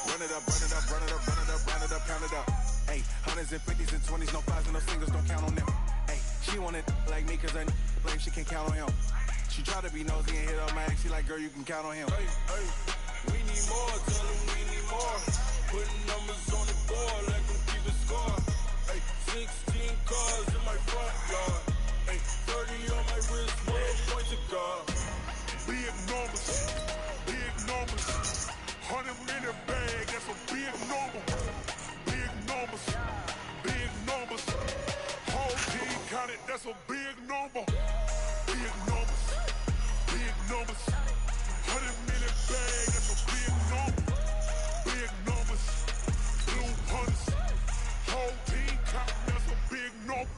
Run it up, count it up. Hey, hundreds and 50s and 20s, no 5s and no singles, don't count on them. Hey, she want it like me, cause her blame she can't count on him. She try to be nosy and hit up my ex, she like, girl, you can count on him. Hey, we need more, tell them we need more. Putting numbers on the board, let them keep it score. Hey, 16 cars in my front yard. Hey, 30 on my wrist, well, point to God. Big numbers, 100 minute bag, that's a big number. Big numbers, whole team counted, that's a big number. Big numbers, 100 minute bag, that's a big number. Big numbers, blue hunters, whole team counted, that's a big number.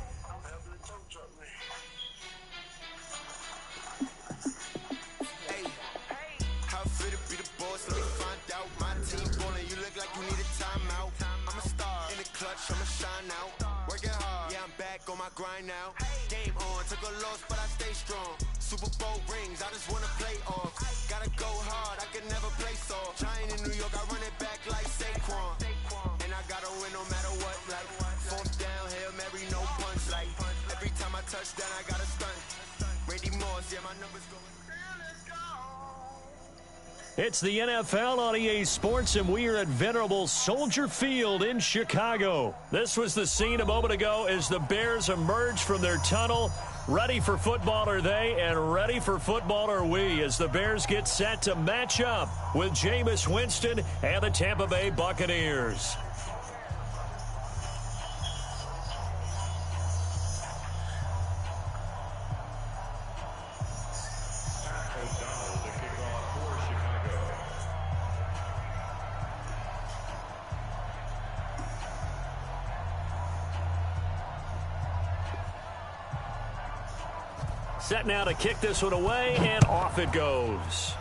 How fit to be the boss, let me find out. My team ballin', you look like you need a timeout. I'm a star, in the clutch, I'ma shine out. Working hard, yeah, I'm back on my grind now. Game on, took a loss, but I stay strong. Super Bowl rings, I just wanna play off. Gotta go hard, I can never play soft. Giant in New York, I run it back like Saquon. And I gotta win no matter what, like 4th down, Hail Mary, no punch. Like every time I touch down, I gotta stunt. Randy Moss, yeah, my numbers going. It's the NFL on EA Sports, and we are at venerable Soldier Field in Chicago. This was the scene a moment ago as the Bears emerged from their tunnel. Ready for football are they, and ready for football are we, as the Bears get set to match up with Jameis Winston and the Tampa Bay Buccaneers. Set now to kick this one away, and off it goes.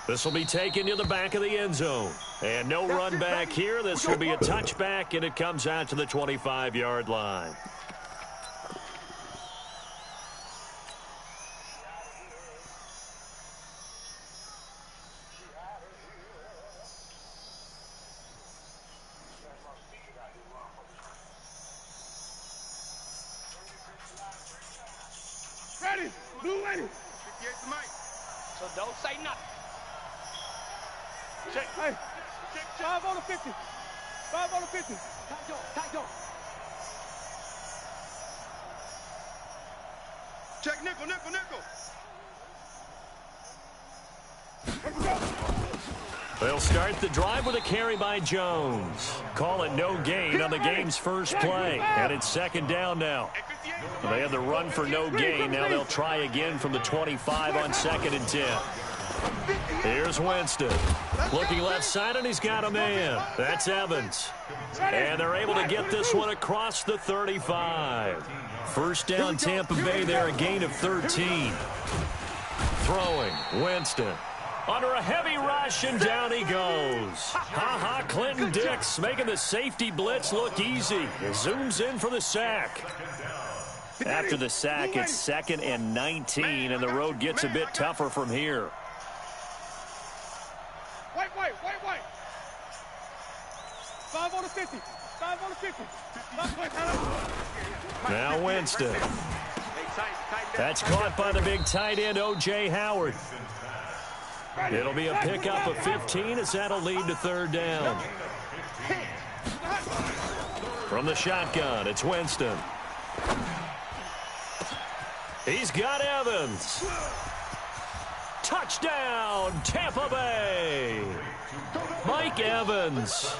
This will be taken to the back of the end zone. And no run back here. This will be a touchback, and it comes out to the 25-yard line. Ready, blue ready. So don't say nothing. Check. Hey, 5 on the 50. 5 on the 50. Tight door. Check nickel. They'll start the drive with a carry by Jones. Call it no gain on the game's first play. And it's second down now. They had the run for no gain. Now they'll try again from the 25 on 2nd and 10. Here's Winston. Looking left side, and he's got a man. That's Evans. And they're able to get this one across the 35. First down, Tampa Bay there, a gain of 13. Throwing, Winston. Under a heavy rush, and down he goes. Clinton Dix making the safety blitz look easy. Zooms in for the sack. After the sack, it's 2nd and 19, and the road gets a bit tougher from here. Wait. 5 on the 50. 5 on the 50. Now Winston. That's caught by the big tight end, O.J. Howard. It'll be a pickup of 15 as that'll lead to 3rd down. From the shotgun, it's Winston. He's got Evans. Touchdown, Tampa Bay. Mike Evans,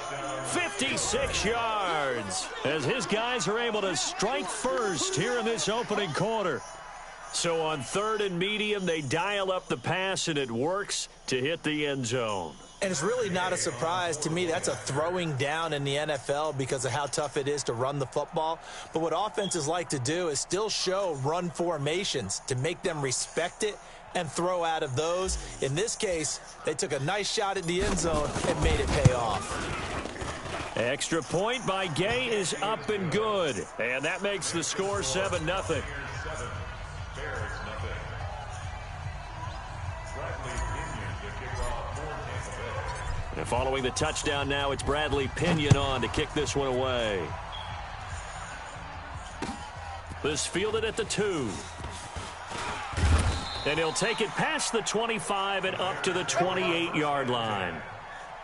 56 yards, as his guys are able to strike first here in this opening quarter. So on 3rd and medium, they dial up the pass, and it works to hit the end zone. And it's really not a surprise to me. That's a throwing down in the NFL because of how tough it is to run the football. But what offenses like to do is still show run formations to make them respect it and throw out of those. In this case, they took a nice shot at the end zone and made it pay off. Extra point by Gay is up and good. And that makes the score 7-0. And following the touchdown now, it's Bradley Pinion on to kick this one away. This fielded at the 2. And he'll take it past the 25 and up to the 28-yard line.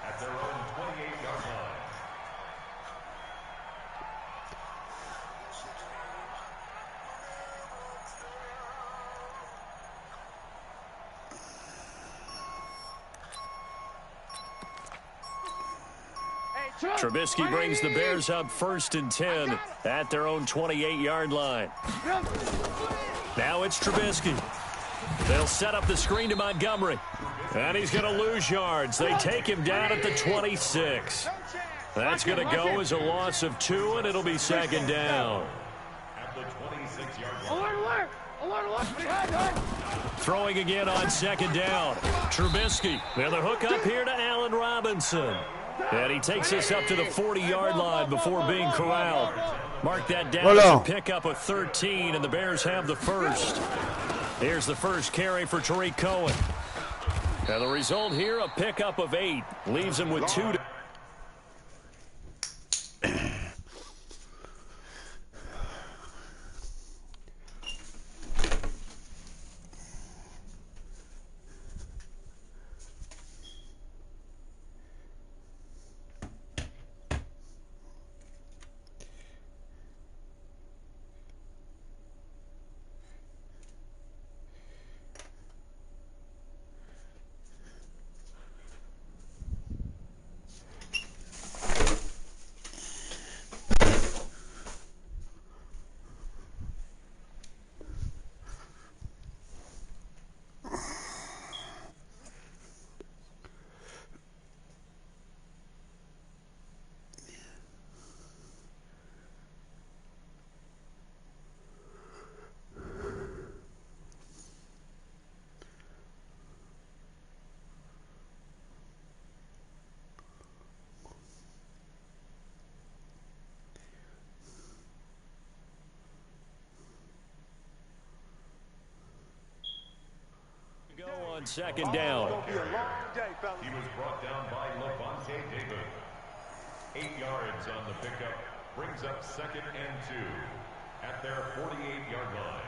At their own 28-yard line. Trubisky brings the Bears up 1st and 10 at their own 28-yard line. Now it's Trubisky. They'll set up the screen to Montgomery. And he's going to lose yards. They take him down at the 26. That's going to go as a loss of 2, and it'll be 2nd down. At the 26-yard line. Alert. Throwing again on 2nd down. Trubisky. Now the hook up here to Allen Robinson. And he takes us up to the 40-yard line before being corralled. Mark that down as a pickup of 13, and the Bears have the first. Here's the first carry for Tariq Cohen. And the result here, a pickup of 8. Leaves him with 2 to... second down. He was brought down by Levante David. 8 yards on the pickup. Brings up 2nd and 2 at their 48-yard line.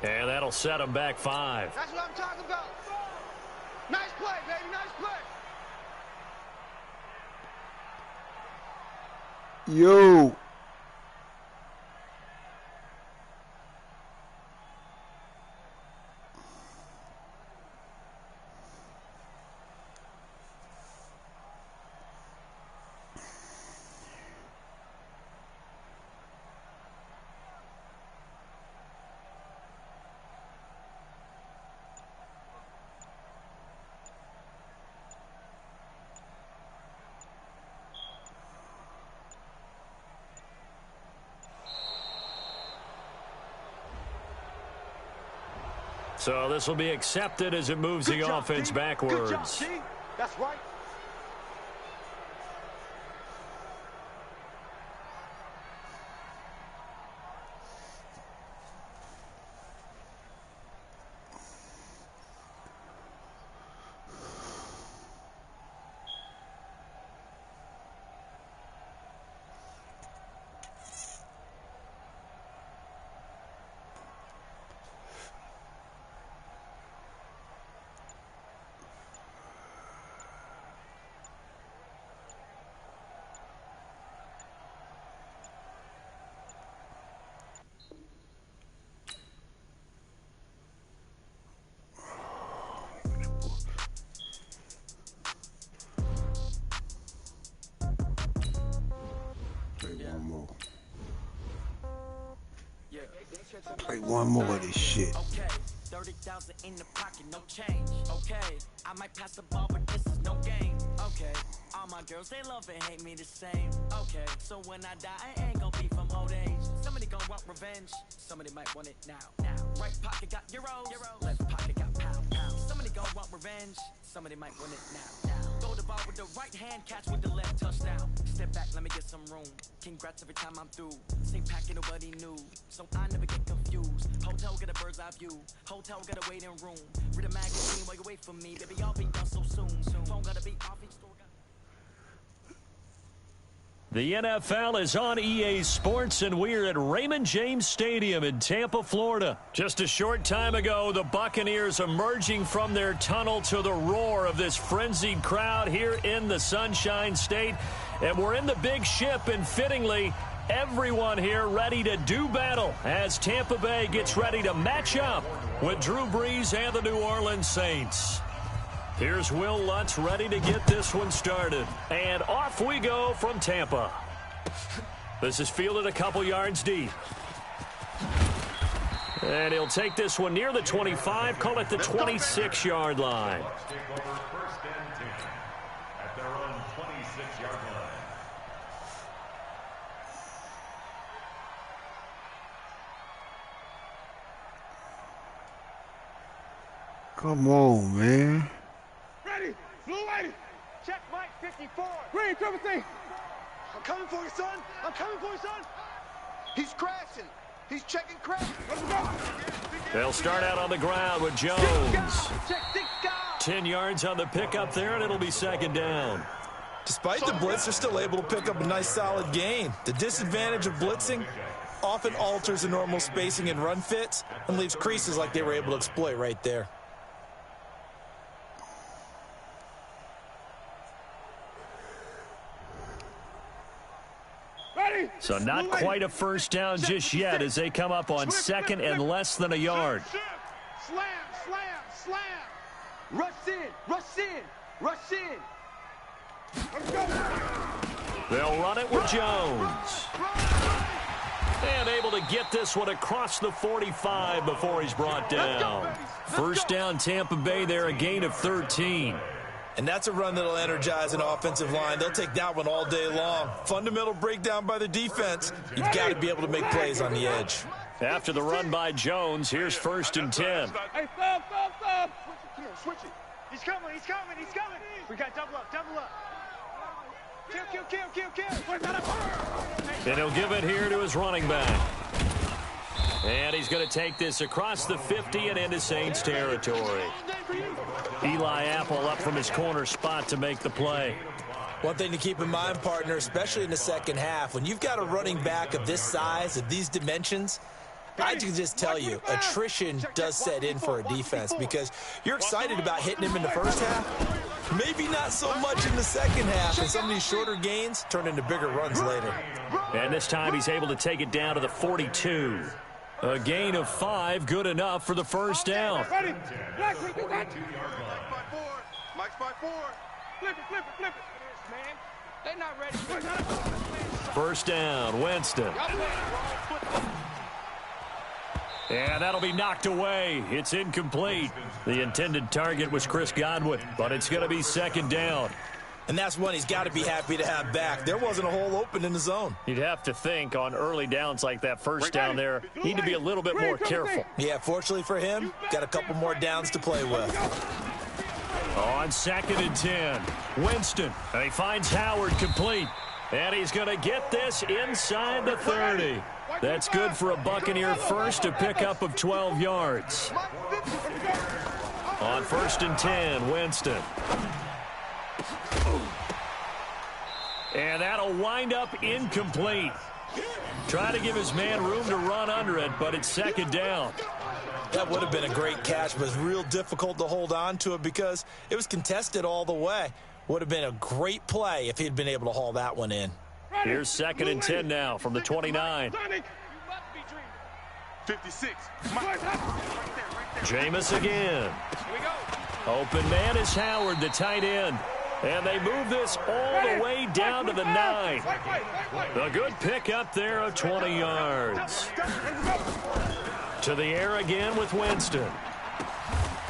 And that'll set him back 5. That's what I'm talking about. Nice play, baby. Nice play. Yo. So this will be accepted as it moves the offense backwards. Good job, T. That's right. Play one more of this shit. Okay, 30,000 in the pocket, no change. Okay, I might pass the ball, but this is no game. Okay, all my girls, they love and hate me the same. Okay, so when I die, I ain't gonna be from old age. Somebody gonna want revenge, somebody might want it now. Right pocket got euros, left pocket got pounds. Somebody gonna want revenge, somebody might want it now. Throw the ball with the right hand, catch with the left, touchdown. Step back, let me get some room. Congrats every time I'm through. Same packet, nobody knew, so I never get confused. Hotel get a bird's eye view. Hotel got a waiting room. Read a magazine while you wait for me. Baby, I'll be done so soon. Phone gotta be off each store. The NFL is on EA Sports, and we're at Raymond James Stadium in Tampa, Florida. Just a short time ago, the Buccaneers emerging from their tunnel to the roar of this frenzied crowd here in the Sunshine State. And we're in the big ship, and fittingly, everyone here ready to do battle as Tampa Bay gets ready to match up with Drew Brees and the New Orleans Saints. Here's Will Lutz ready to get this one started. And off we go from Tampa. This is fielded a couple yards deep. And he'll take this one near the 25, call it the 26-yard line. First and 10 at their own 26-yard line. Come on, man. Ready, blue lady. Check Mike 54. Ready, triple C. I'm coming for you, son. I'm coming for you, son. He's crashing. He's checking crash. Let's go. They'll start out on the ground with Jones. 10 yards on the pickup there, and it'll be second down. Despite the blitz, they're still able to pick up a nice, solid gain. The disadvantage of blitzing often alters the normal spacing and run fits and leaves creases like they were able to exploit right there. So not quite a first down just yet as they come up on second and less than a yard. Slam, slam, slam. Rush in, rush in, rush in. Let's go. They'll run it with Jones. And able to get this one across the 45 before he's brought down. First down, Tampa Bay there, a gain of 13. And that's a run that'll energize an offensive line. They'll take that one all day long. Fundamental breakdown by the defense. You've got to be able to make plays on the edge. After the run by Jones, here's 1st and 10. Hey, stop. Come on, switch it. He's coming. We got double up. Kill. And he'll give it here to his running back. And he's going to take this across the 50 and into Saints territory. Eli Apple up from his corner spot to make the play. One thing to keep in mind, partner, especially in the second half, when you've got a running back of this size, of these dimensions, I can just tell you, attrition does set in for a defense because you're excited about hitting him in the first half. Maybe not so much in the second half, and some of these shorter gains turn into bigger runs later. And this time he's able to take it down to the 42. A gain of 5, good enough for the first down. Mike's by 4. Flip it. Man, they're not ready. First down, Winston. And that'll be knocked away. It's incomplete. The intended target was Chris Godwin, but it's going to be second down. And that's one he's got to be happy to have back. There wasn't a hole open in the zone. You'd have to think on early downs like that first down there, need to be a little bit more careful. Yeah, fortunately for him, got a couple more downs to play with. On 2nd and 10, Winston. And he finds Howard complete. And he's going to get this inside the 30. That's good for a Buccaneer first, a pickup of 12 yards. On 1st and 10, Winston. And that'll wind up incomplete. Try to give his man room to run under it, but it's second down. That would have been a great catch, but it's real difficult to hold on to it because it was contested all the way. Would have been a great play if he'd been able to haul that one in. Here's 2nd and 10 now from the 29. 56. Jameis again. Open man is Howard, the tight end. And they move this all the way down to the 9. A good pickup there of 20 yards. To the air again with Winston.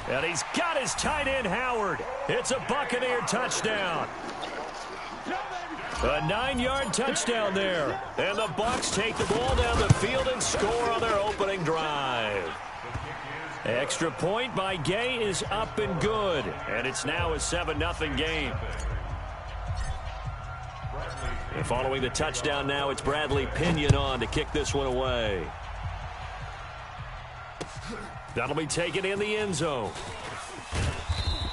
And he's got his tight end, Howard. It's a Buccaneer touchdown. A 9-yard touchdown there. And the Bucs take the ball down the field and score on their opening drive. Extra point by Gay is up and good. And it's now a 7-0 game. And following the touchdown now, it's Bradley Pinion on to kick this one away. That'll be taken in the end zone.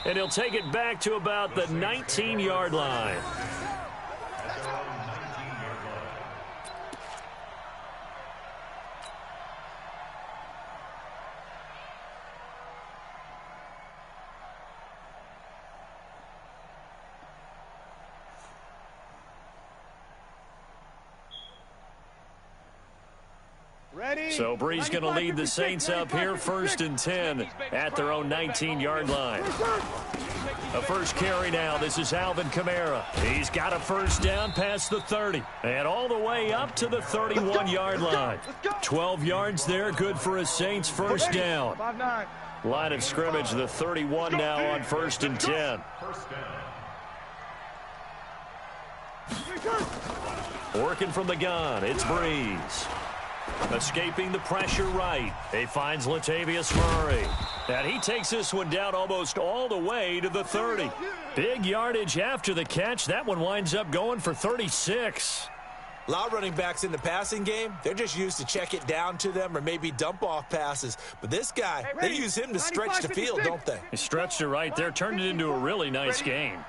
And he'll take it back to about the 19-yard line. So Bree's going to lead the Saints up here, 1st and 10 at their own 19-yard line. A first carry now. This is Alvin Kamara. He's got a first down past the 30 and all the way up to the 31-yard line. 12 yards there, good for a Saints first down. Line of scrimmage, the 31 now on 1st and 10. Working from the gun, it's Breeze. Escaping the pressure right. He finds Latavius Murray. And he takes this one down almost all the way to the 30. Big yardage after the catch. That one winds up going for 36. A lot of running backs in the passing game, they're just used to check it down to them or maybe dump off passes. But this guy, they use him to stretch the field, don't they? He stretched it right there, turned it into a really nice game.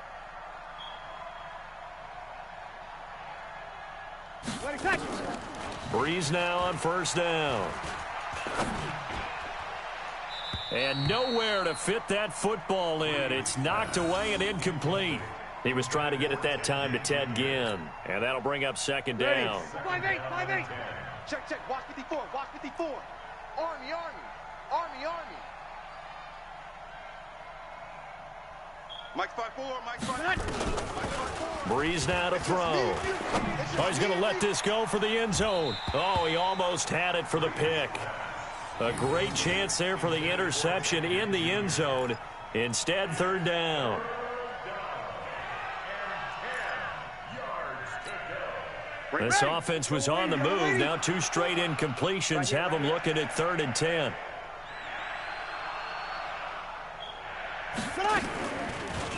Breeze now on first down. And nowhere to fit that football in. It's knocked away and incomplete. He was trying to get it that time to Ted Ginn. And that'll bring up second down. 5-8. Check. Watch 54. Army. Mike's 5'4", Mike's 5'4". Breeze now to throw. Oh, he's going to let this go for the end zone. Oh, he almost had it for the pick. A great chance there for the interception in the end zone. Instead, third down. This offense was on the move. Now 2 straight incompletions have them looking at 3rd and 10.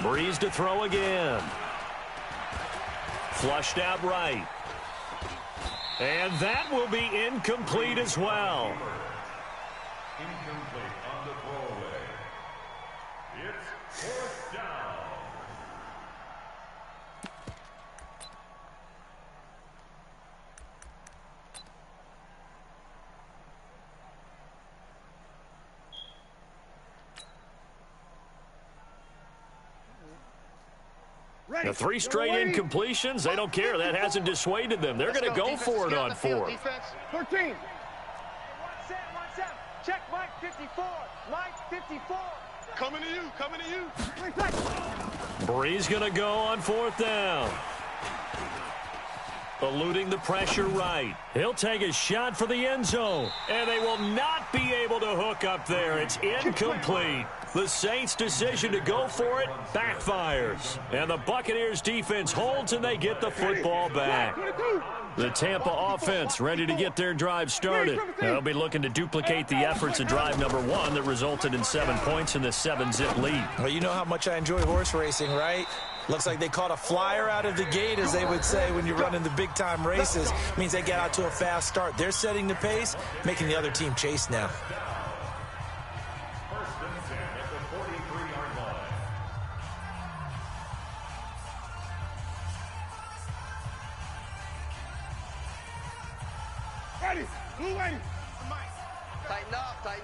Breeze to throw again. Flushed out right. And that will be incomplete as well. Incomplete on the throwaway. It's 4th down. The 3 straight incompletions, they don't care. That hasn't dissuaded them. They're going to go for it on 4th. Defense, 13. One set. Check Mike 54. Mike 54. Coming to you. Breeze going to go on 4th down. Eluding the pressure right. He'll take a shot for the end zone. And they will not be able to hook up there. It's incomplete. The Saints' decision to go for it backfires. And the Buccaneers defense holds and they get the football back. The Tampa offense ready to get their drive started. They'll be looking to duplicate the efforts of drive number 1 that resulted in 7 points in the 7-zip lead. Well, you know how much I enjoy horse racing, right? Looks like they caught a flyer out of the gate, as they would say when you're running the big-time races. Means they get out to a fast start. They're setting the pace, making the other team chase now. First and 10 at the 43-yard line. Ready. Blue ready. Tighten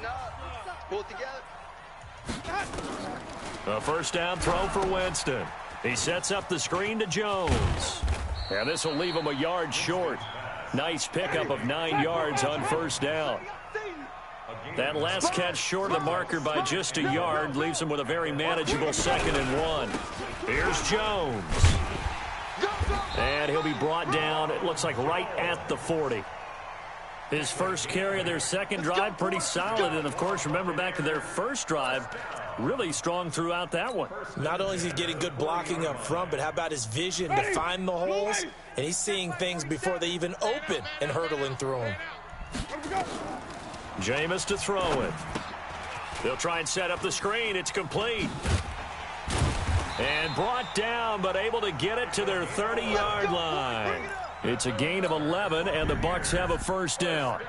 up. Pull it together. A first down throw for Winston. He sets up the screen to Jones. And this will leave him a yard short. Nice pickup of 9 yards on first down. That last catch short of the marker by just a yard leaves him with a very manageable 2nd and 1. Here's Jones. And he'll be brought down, it looks like right at the 40. His first carry of their second drive, pretty solid. And, of course, remember back to their first drive, really strong throughout that one. Not only is he getting good blocking up front, but how about his vision to find the holes? And he's seeing things before they even open and hurdling through them. Jameis to throw it. They'll try and set up the screen. It's complete. And brought down, but able to get it to their 30-yard line. It's a gain of 11, and the Bucs have a first down.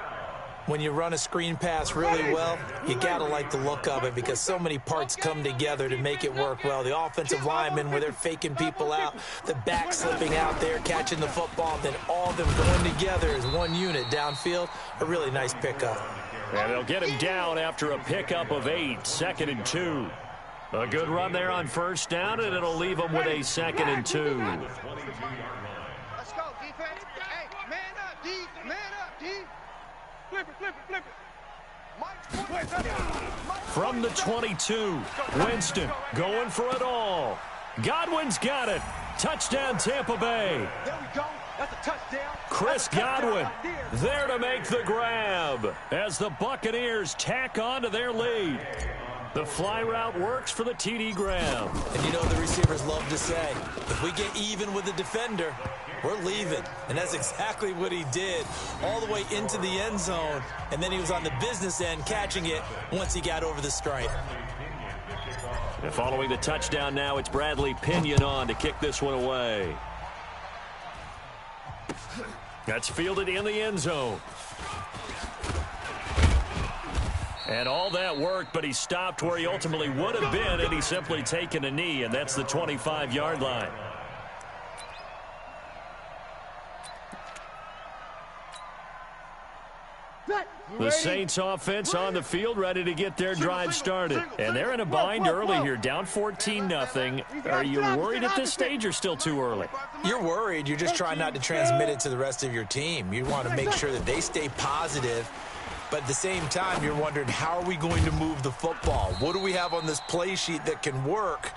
When you run a screen pass really well, you got to like the look of it because so many parts come together to make it work well. The offensive linemen, where they're faking people out, the back slipping out there, catching the football, then all of them going together as one unit downfield. A really nice pickup. And they'll get him down after a pickup of 8, 2nd and 2. A good run there on first down, and it'll leave them with a 2nd and 2. Let's go, defense. Hey, man up, D. Man up, D. Flip it. From the 22, Winston going for it all. Godwin's got it. Touchdown, Tampa Bay. There we go. That's a touchdown. Chris Godwin there to make the grab as the Buccaneers tack on to their lead. The fly route works for the TD grab. And you know the receivers love to say, if we get even with the defender, we're leaving. And that's exactly what he did, all the way into the end zone. And then he was on the business end catching it once he got over the stripe. And following the touchdown now, it's Bradley Pinion on to kick this one away. That's fielded in the end zone. And all that worked, but he stopped where he ultimately would have been, and he's simply taken a knee, and that's the 25-yard line. The Saints offense on the field ready to get their drive started. And they're in a bind early here, down 14-0. Are you worried at this stage or still too early? You're worried. You're just trying not to transmit it to the rest of your team. You want to make sure that they stay positive. But at the same time, you're wondering, how are we going to move the football? What do we have on this play sheet that can work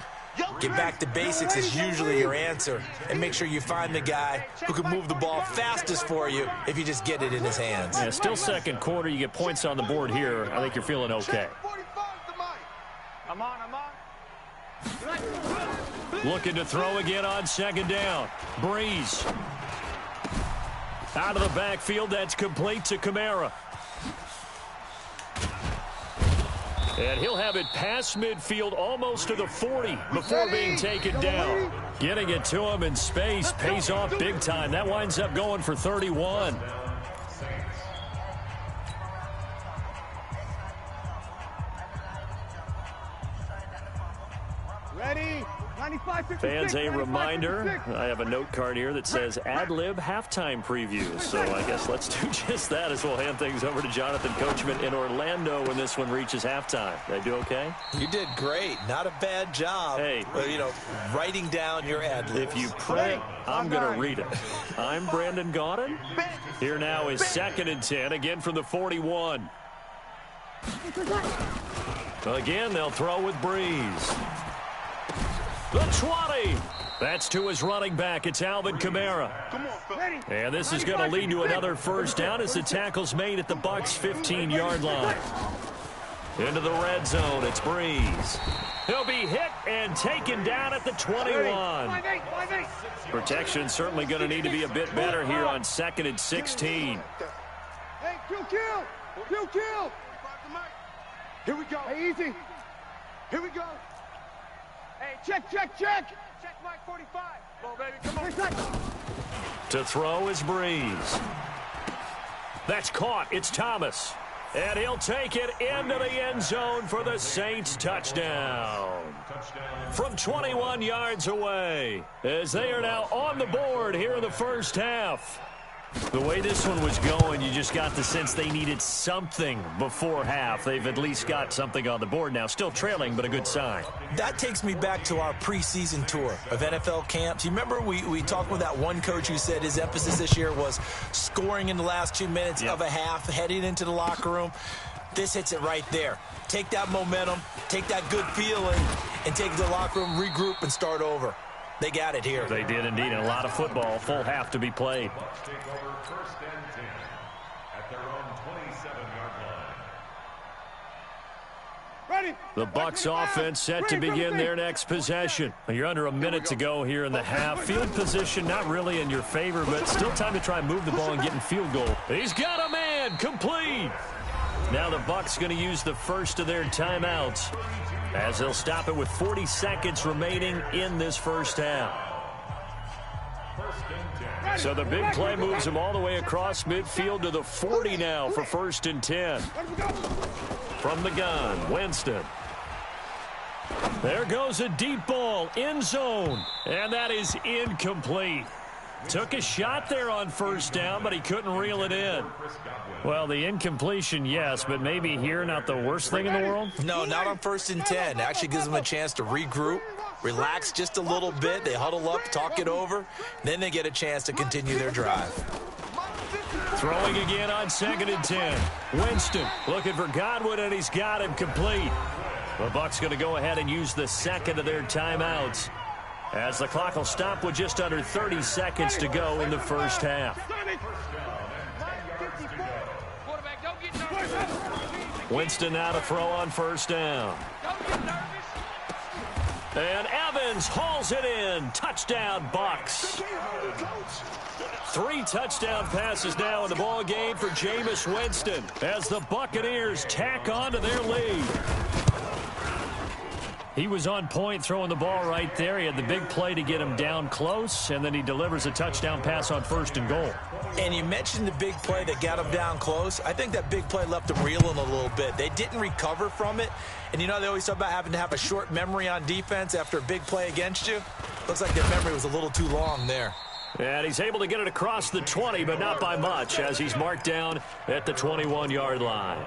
Get back to basics is usually your answer. And make sure you find the guy who can move the ball fastest for you if you just get it in his hands. Yeah, still second quarter. You get points on the board here. I think you're feeling okay. I'm on. Looking to throw again on second down. Breeze. Out of the backfield. That's complete to Kamara. And he'll have it past midfield almost to the 40 before being taken down. Getting it to him in space pays off big time. That winds up going for 31. Ready? 95, 56, Fans, a 95, reminder, 56. I have a note card here that says ad-lib halftime preview. So I guess let's do just that as we'll hand things over to Jonathan Coachman in Orlando when this one reaches halftime. Did I do okay? You did great. Not a bad job. Hey. Writing down your ad-libs. If you print, I'm going to read it. I'm Brandon Gaudin. Here now is 2nd and 10, again from the 41. Again, they'll throw with Breeze. The 20. That's to his running back. It's Alvin Kamara. And this is going to lead to another first down as the tackle's made at the Bucs' 15-yard line. Into the red zone. It's Breeze. He'll be hit and taken down at the 21. Protection certainly going to need to be a bit better here on 2nd and 16. Hey, kill. Here we go. Hey, easy. Here we go. Hey, check. Check Mike 45. Well, baby, come on. To throw is Breeze. That's caught. It's Thomas. And he'll take it into the end zone for the Saints touchdown. From 21 yards away, as they are now on the board here in the first half. The way this one was going, you just got the sense they needed something before half. They've at least got something on the board now. Still trailing, but a good sign. That takes me back to our preseason tour of NFL camps. You remember we talked with that one coach who said his emphasis this year was scoring in the last 2 minutes of a half, heading into the locker room. This hits it right there. Take that momentum, take that good feeling, and take it to the locker room, regroup, and start over. They got it here. They did indeed. And a lot of football, full half to be played. Take over 1st and 10 at their own 27-yard line. Ready? The Bucs offense set to begin their next possession. You're under a minute to go here in the half. Field position not really in your favor, but still time to try and move the ball and get in field goal. He's got a man, complete. Now the Bucs going to use the first of their timeouts as they'll stop it with 40 seconds remaining in this first half. So the big play moves him all the way across midfield to the 40 now for 1st and 10. From the gun, Winston. There goes a deep ball, end zone, and that is incomplete. Took a shot there on 1st down, but he couldn't reel it in. Well, the incompletion, yes, but maybe here not the worst thing in the world? No, not on 1st and 10. Actually gives them a chance to regroup, relax just a little bit. They huddle up, talk it over. Then they get a chance to continue their drive. Throwing again on 2nd and 10. Winston looking for Godwin, and he's got him complete. The Bucs going to go ahead and use the second of their timeouts, as the clock will stop with just under 30 seconds to go in the first half. Winston now to throw on 1st down. And Evans hauls it in. Touchdown, Bucs. 3 touchdown passes now in the ball game for Jameis Winston as the Buccaneers tack on to their lead. He was on point throwing the ball right there. He had the big play to get him down close, and then he delivers a touchdown pass on 1st and goal. And you mentioned the big play that got him down close. I think that big play left them reeling a little bit. They didn't recover from it. And you know they always talk about having to have a short memory on defense after a big play against you. Looks like their memory was a little too long there. And he's able to get it across the 20, but not by much, as he's marked down at the 21-yard line.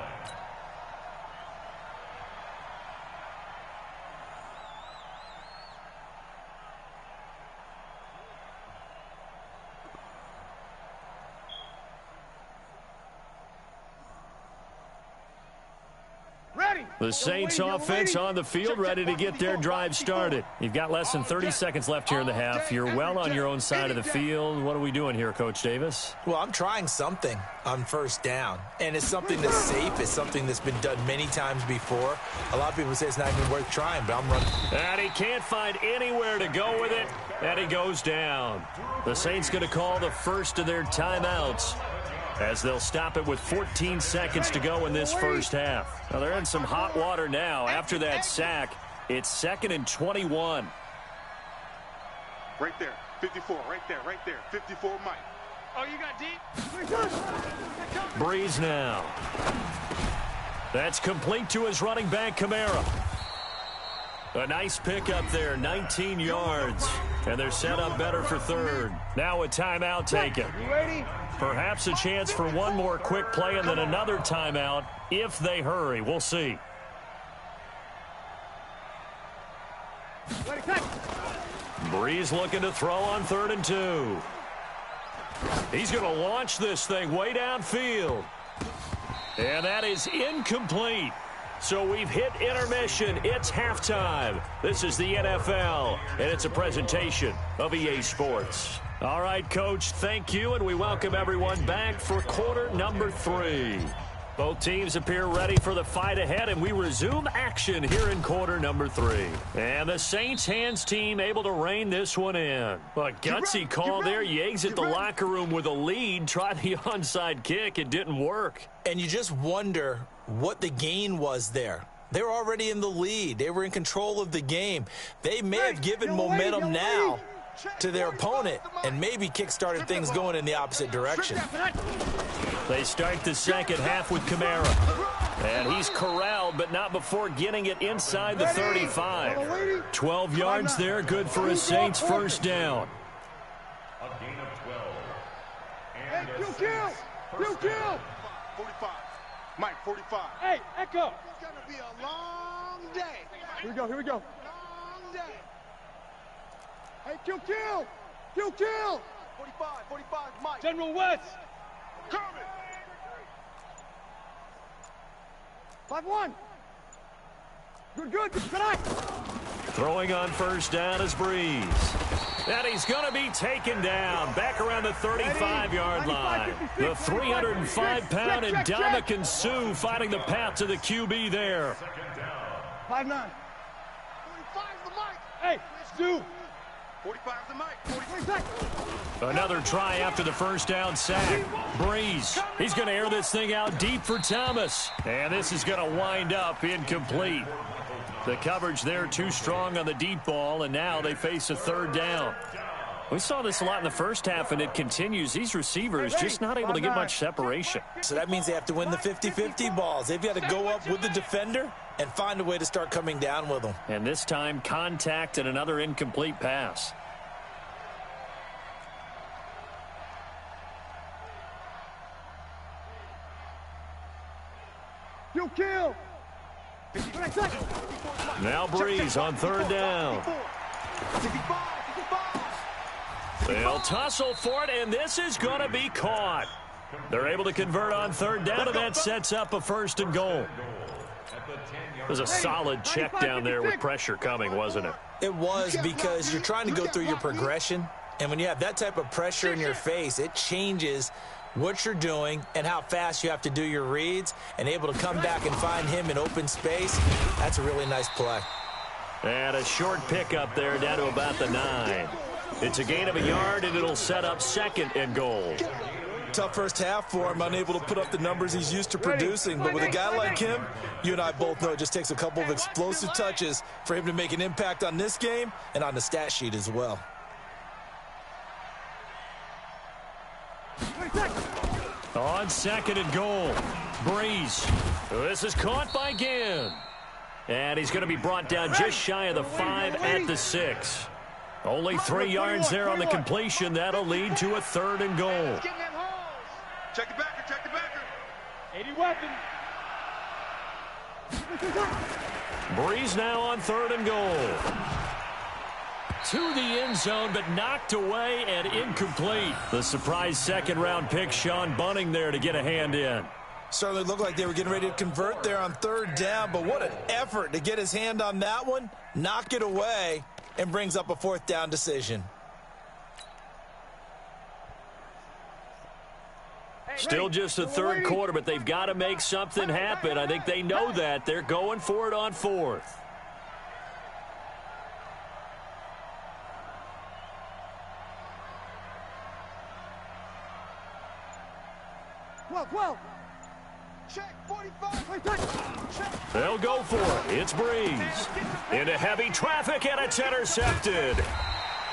Ready? The Saints offense on the field, ready to get their drive started. You've got less than 30 seconds left here in the half. You're well on your own side of the field. What are we doing here, Coach Davis? Well, I'm trying something on first down, and it's something that's safe. It's something that's been done many times before. A lot of people say it's not even worth trying, but I'm running. And he can't find anywhere to go with it, and he goes down. The Saints going to call the first of their timeouts, as they'll stop it with 14 seconds to go in this first half. Now, they're in some hot water now. After that sack, it's 2nd and 21. Right there, 54, right there, 54, Mike. Oh, you got deep? Breeze now. That's complete to his running back, Kamara. A nice pickup there, 19 yards. And they're set up better for third. Now a timeout taken. Perhaps a chance for one more quick play and then another timeout if they hurry. We'll see. Breeze looking to throw on 3rd and 2. He's going to launch this thing way downfield. And that is incomplete. So we've hit intermission. It's halftime. This is the NFL, and it's a presentation of EA Sports. All right, Coach, thank you, and we welcome everyone back for quarter number 3. Both teams appear ready for the fight ahead, and we resume action here in quarter number 3. And the Saints hands team able to rein this one in. A gutsy call there. You exit the locker room with a lead. Try the onside kick. It didn't work. And you just wonder what the gain was there. They were already in the lead. They were in control of the game. They may have given momentum now to their opponent and maybe kick-started things going in the opposite direction. They start the second half with Kamara. And he's corralled, but not before getting it inside the 35. 12 yards there, good for a Saints first down. A gain of 12. Hey, kill! 45. Mike, 45. Hey, Echo. It's going to be a long day. Here we go. Long day. Hey, kill! 45, Mike. General West. Coming. 5-1. Good. Tonight. Throwing on first down is Breeze. And he's going to be taken down back around the 35-yard line. The 305-pound Ndamukong Suh finding the path to the QB there. 5-9. 45's the mic. Hey, Stu. 45's the mic. Another try after the first down sack. Breeze. He's going to air this thing out deep for Thomas. And this is going to wind up incomplete. The coverage there too strong on the deep ball, and now they face a third down. We saw this a lot in the first half, and it continues. These receivers just not able to get much separation. So that means they have to win the 50-50 balls. They've got to go up with the defender and find a way to start coming down with them. And this time, contact and another incomplete pass. Kill! Now Breeze on third down. They'll tussle for it, and this is going to be caught. They're able to convert on third down, and that sets up a 1st and goal. It was a solid check down there with pressure coming, wasn't it? It was, because you're trying to go through your progression, and when you have that type of pressure in your face, it changes what you're doing and how fast you have to do your reads, and able to come back and find him in open space. That's a really nice play. And a short pickup there down to about the 9. It's a gain of a yard, and it'll set up 2nd and goal. Tough first half for him, unable to put up the numbers he's used to producing. But with a guy like him, you and I both know it just takes a couple of explosive touches for him to make an impact on this game and on the stat sheet as well. On 2nd and goal, Breeze. This is caught by Ginn. And he's going to be brought down just shy of the 5 at the 6. Only 3 yards there on the completion. That'll lead to a 3rd and goal. Check the backer. 80 weapon. Breeze now on 3rd and goal. To the end zone, but knocked away and incomplete. The surprise second-round pick, Sean Bunning, there to get a hand in. Certainly looked like they were getting ready to convert there on third down, but what an effort to get his hand on that one, knock it away, and brings up a fourth down decision. Still just the third quarter, but they've got to make something happen. I think they know that. They're going for it on fourth. Well. Check 45. They'll go for it. It's Breeze. Into heavy traffic, and it's intercepted.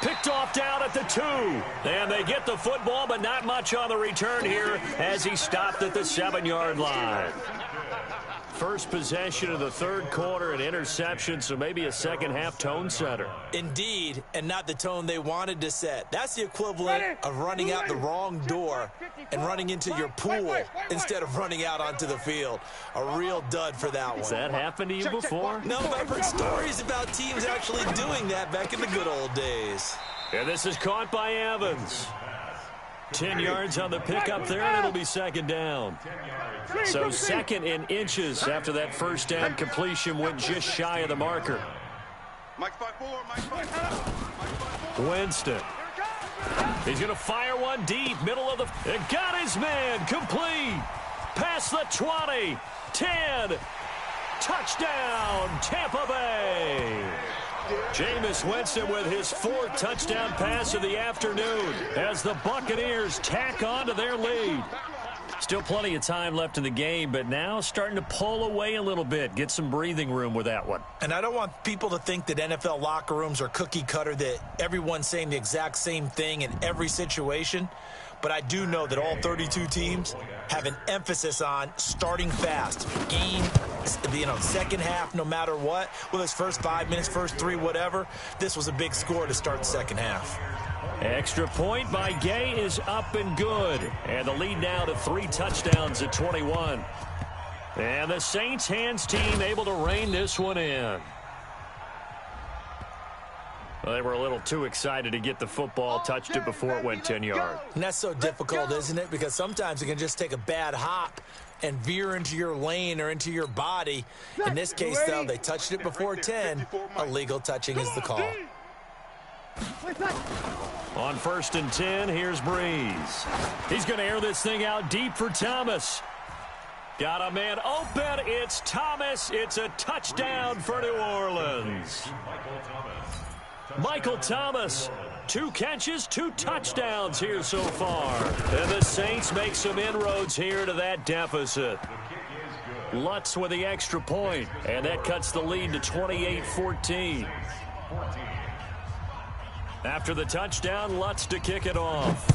Picked off down at the 2. And they get the football, but not much on the return here as he stopped at the 7-yard line. First possession of the third quarter, an interception, so maybe a second-half tone setter. Indeed, and not the tone they wanted to set. That's the equivalent of running out the wrong door and running into your pool instead of running out onto the field. A real dud for that one. Has that happened to you before? No, but I've heard stories about teams actually doing that back in the good old days. And this is caught by Evans. 10 yards on the pickup there, and it'll be second down. So second in inches after that first down completion went just shy of the marker. Winston. He's going to fire one deep, middle of the... It got his man, complete. Past the 20, 10. Touchdown, Tampa Bay. Jameis Winston with his 4th touchdown pass of the afternoon as the Buccaneers tack on to their lead. Still plenty of time left in the game, but now starting to pull away a little bit, get some breathing room with that one. And I don't want people to think that NFL locker rooms are cookie cutter, that everyone's saying the exact same thing in every situation. But I do know that all 32 teams have an emphasis on starting fast. Game, second half, no matter what. Whether it's first 5 minutes, first 3, whatever. This was a big score to start the second half. Extra point by Gay is up and good. And the lead now to 3 touchdowns at 21. And the Saints hands team able to rein this one in. Well, they were a little too excited to get the football, touched it before it went 10 yards. And that's so difficult, isn't it? Because sometimes it can just take a bad hop and veer into your lane or into your body. In this case, though, they touched it before 10. Illegal touching is the call. On 1st and 10, here's Breeze. He's going to air this thing out deep for Thomas. Got a man open. It's Thomas. It's a touchdown for New Orleans. Michael Thomas, 2 catches, 2 touchdowns here so far. And the Saints make some inroads here to that deficit. Lutz with the extra point, and that cuts the lead to 28-14. After the touchdown, Lutz to kick it off.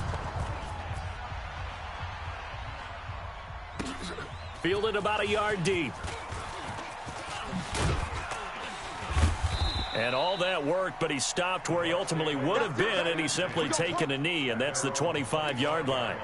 Fielded about a yard deep. And all that worked, but he stopped where he ultimately would have been, and he's simply taken a knee, and that's the 25-yard line.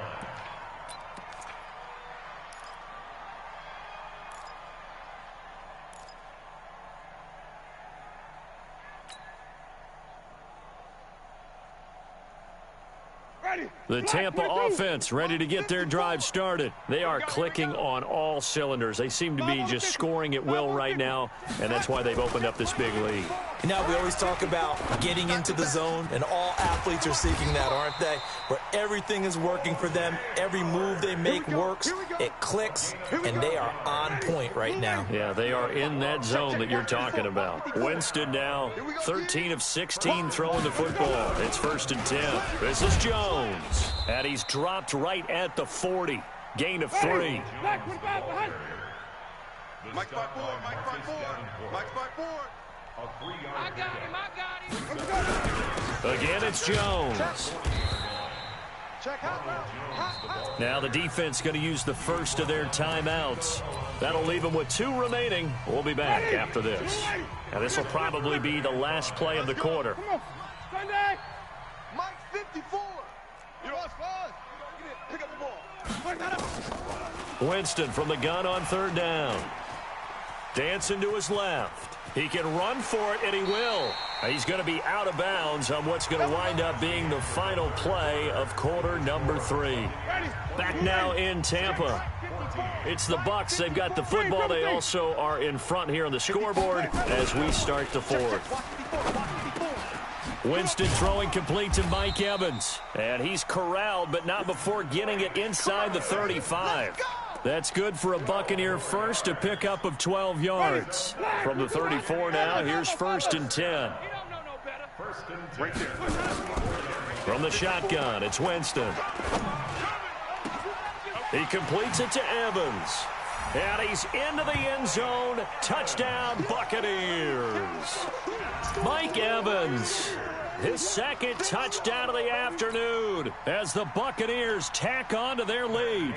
The Tampa offense ready to get their drive started. They are clicking on all cylinders. They seem to be just scoring at will right now, and that's why they've opened up this big lead. Now, we always talk about getting into the zone, and all athletes are seeking that, aren't they? Where everything is working for them. Every move they make works. It clicks, and they are on point right now. Yeah, they are in that zone that you're talking about. Winston now 13 of 16 throwing the football. It's 1st and 10. This is Jones. And he's dropped right at the 40. Gain of 3. Mike 5-4. I got him. Again, it's Jones. Now the defense going to use the first of their timeouts. That'll leave them with 2 remaining. We'll be back after this. And this will probably be the last play of the quarter. Sunday. Mike 54. Pick up the ball. Winston from the gun on 3rd down. Dancing to his left. He can run for it, and he will. He's going to be out of bounds on what's going to wind up being the final play of quarter number 3. Back now in Tampa. It's the Bucs. They've got the football. They also are in front here on the scoreboard as we start the fourth. Winston throwing complete to Mike Evans. And he's corralled, but not before getting it inside the 35. That's good for a Buccaneer first, a pickup of 12 yards. From the 34 now, here's 1st and 10. From the shotgun, it's Winston. He completes it to Evans. And he's into the end zone. Touchdown, Buccaneers. Mike Evans, his 2nd touchdown of the afternoon as the Buccaneers tack on to their lead.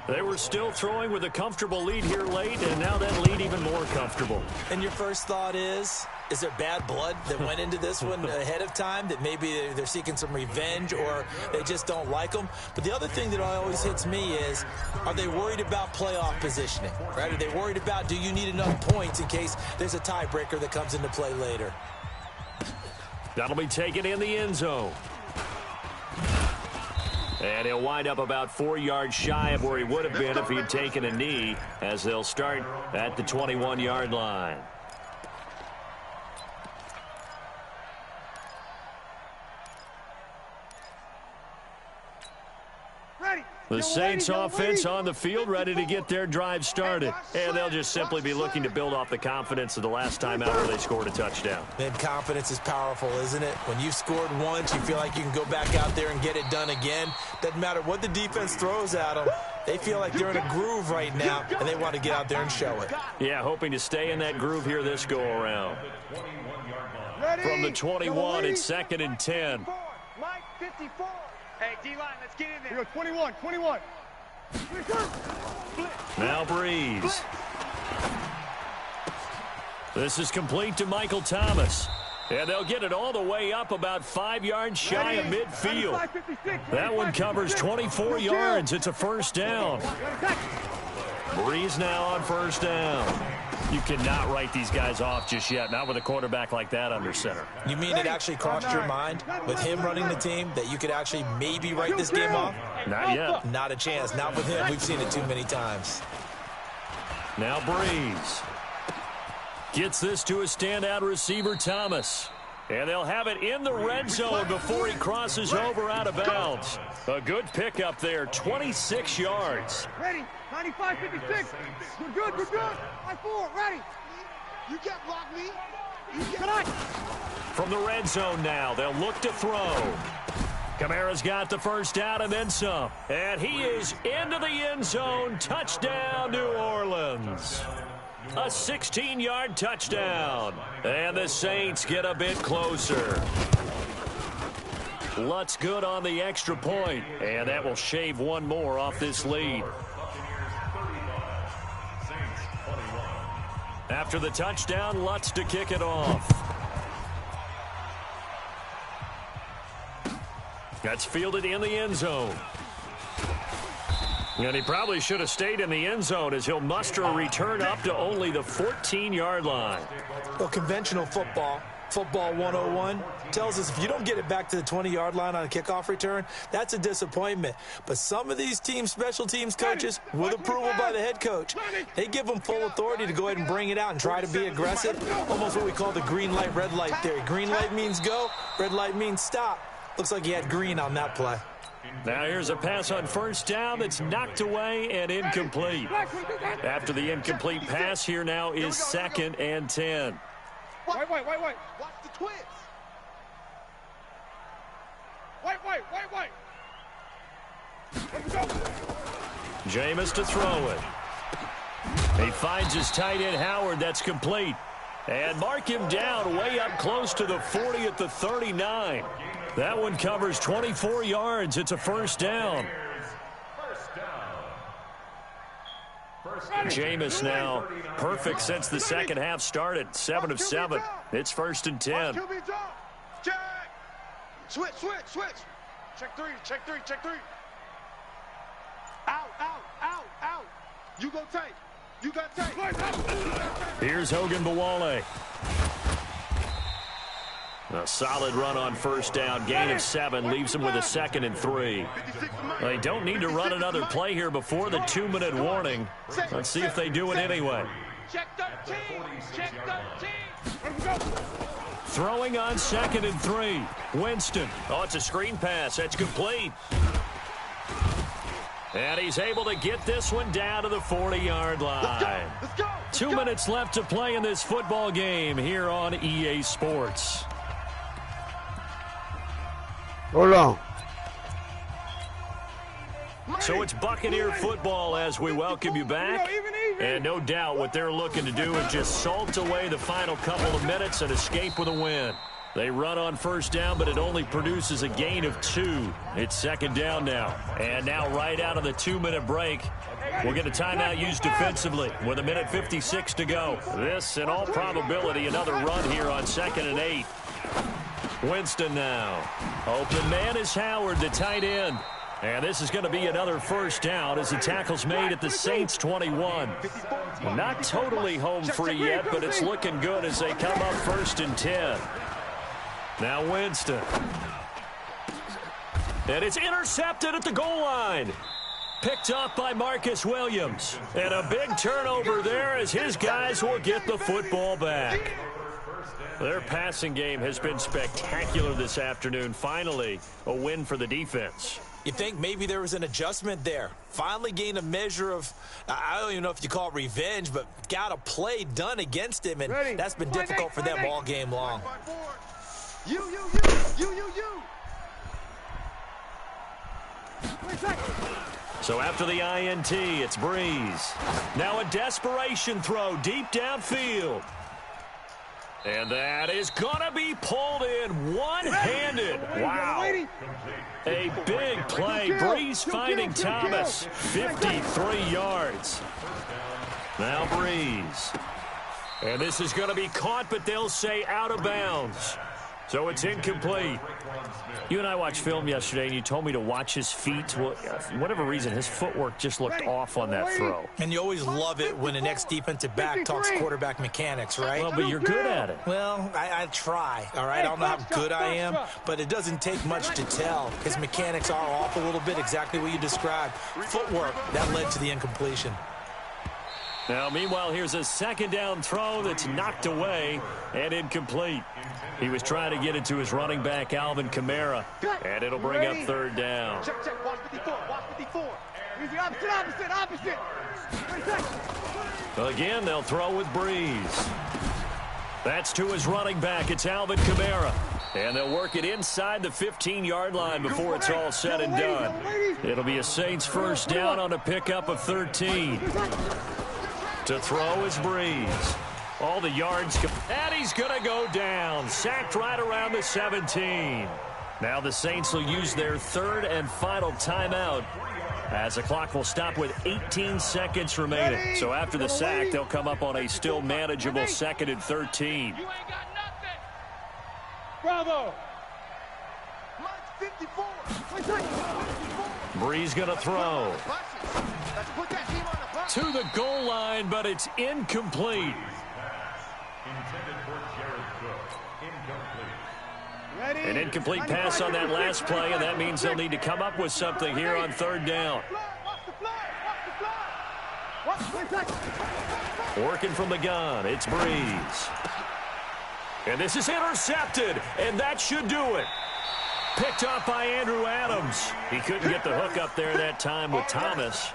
They were still throwing with a comfortable lead here late, and now that lead even more comfortable. And your first thought is there bad blood that went into this one ahead of time, that maybe they're seeking some revenge or they just don't like them? But the other thing that always hits me is, are they worried about playoff positioning? Right? Are they worried about, do you need enough points in case there's a tiebreaker that comes into play later? That'll be taken in the end zone. And he'll wind up about 4 yards shy of where he would have been if he had taken a knee, as they'll start at the 21-yard line. The Saints offense on the field, ready to get their drive started. And they'll just simply be looking to build off the confidence of the last time out where they scored a touchdown. And confidence is powerful, isn't it? When you've scored once, you feel like you can go back out there and get it done again. Doesn't matter what the defense throws at them. They feel like they're in a groove right now, and they want to get out there and show it. Yeah, hoping to stay in that groove here this go-around. From the 21, it's 2nd and 10. Mike, 54. Hey, D-line, let's get in there. 21. Now Breeze. This is complete to Michael Thomas. And they'll get it all the way up about 5 yards shy of midfield. That one covers 24 yards. It's a 1st down. Breeze now on 1st down. You cannot write these guys off just yet, not with a quarterback like that under center. You mean it actually crossed your mind with him running the team that you could actually maybe write this game off? Not yet. Not a chance. Not with him. We've seen it too many times. Now Breeze gets this to a standout receiver, Thomas. And they'll have it in the red zone before he crosses over out of bounds. A good pickup there, 26 yards. Ready, 95, 56. We're good. 5-4, ready. You can't block me. From the red zone now, they'll look to throw. Kamara's got the 1st down and then some. And he is into the end zone. Touchdown, New Orleans. A 16-yard touchdown. And the Saints get a bit closer. Lutz good on the extra point. And that will shave one more off this lead. After the touchdown, Lutz to kick it off. That's fielded in the end zone. And he probably should have stayed in the end zone as he'll muster a return up to only the 14-yard line. Well, conventional football 101, tells us if you don't get it back to the 20-yard line on a kickoff return, that's a disappointment. But some of these teams, special teams coaches, with approval by the head coach, they give them full authority to go ahead and bring it out and try to be aggressive. Almost what we call the green light, red light theory. Green light means go, red light means stop. Looks like he had green on that play. Now here's a pass on 1st down that's knocked away and incomplete. After the incomplete pass, here now is 2nd and 10. Wait. Watch the twist. Wait. Let's go. Jameis to throw it. He finds his tight end, Howard. That's complete. And mark him down way up close to the 40 at the 39. That one covers 24 yards. It's a 1st down. Jameis now perfect since the second half started. 7 of 7. It's 1st and 10. Check. Switch. Check three. Out. You go tight. You got tight. Here's Hogan Bawale. A solid run on first down. Gain of 7 leaves them with a 2nd and 3. They don't need to run another play here before the 2-minute warning. Let's see if they do it anyway. Check 13. Check 13. Throwing on 2nd and 3. Winston. Oh, it's a screen pass. That's complete. And he's able to get this one down to the 40-yard line. Let's go. 2 minutes left to play in this football game here on EA Sports. Hold on. So it's Buccaneer football as we welcome you back. And no doubt what they're looking to do is just salt away the final couple of minutes and escape with a win. They run on first down, but it only produces a gain of 2. It's 2nd down now. And now right out of the 2-minute break, we'll get a timeout used defensively with 1:56 to go. This, in all probability, another run here on 2nd and 8. Winston now. Open man is Howard, the tight end. And this is going to be another first down as the tackle's made at the Saints 21. Not totally home free yet, but it's looking good as they come up 1st and 10. Now Winston. And it's intercepted at the goal line. Picked up by Marcus Williams. And a big turnover there as his guys will get the football back. Their passing game has been spectacular this afternoon. Finally, a win for the defense. You think maybe there was an adjustment there. Finally gained a measure of, I don't even know if you call it revenge, but got a play done against him, and that's been difficult for them all game long. You. So after the INT, it's Breeze. Now a desperation throw deep downfield. And that is going to be pulled in one-handed. Wow. A big play. Breeze finding Thomas. 53 yards. Now Breeze. And this is going to be caught, but they'll say out of bounds. So it's incomplete. You and I watched film yesterday, and you told me to watch his feet. Well, for whatever reason, his footwork just looked off on that throw. And you always love it when the next defensive back talks quarterback mechanics, right? Well, but you're good at it. Well, I try, all right? I don't know how good I am, but it doesn't take much to tell. His mechanics are off a little bit, exactly what you described. Footwork, that led to the incompletion. Now, meanwhile, here's a 2nd down throw that's knocked away and incomplete. He was trying to get it to his running back, Alvin Kamara, and it'll bring up 3rd down. Check, watch 54, watch 54. Easy, opposite. Again, they'll throw with Breeze. That's to his running back. It's Alvin Kamara. And they'll work it inside the 15-yard line before it's all said and done. It'll be a Saints 1st down on a pickup of 13. To throw is Breeze. All the yards, and he's going to go down. Sacked right around the 17. Now the Saints will use their 3rd and final timeout as the clock will stop with 18 seconds remaining. So after the sack, they'll come up on a still manageable 2nd and 13. Bravo. Breeze going to throw. To the goal line, but it's incomplete. An incomplete pass on that last play, and that means they'll need to come up with something here on 3rd down. Working from the gun, it's Breeze. And this is intercepted, and that should do it. Picked up by Andrew Adams. He couldn't get the hook up there that time with Thomas.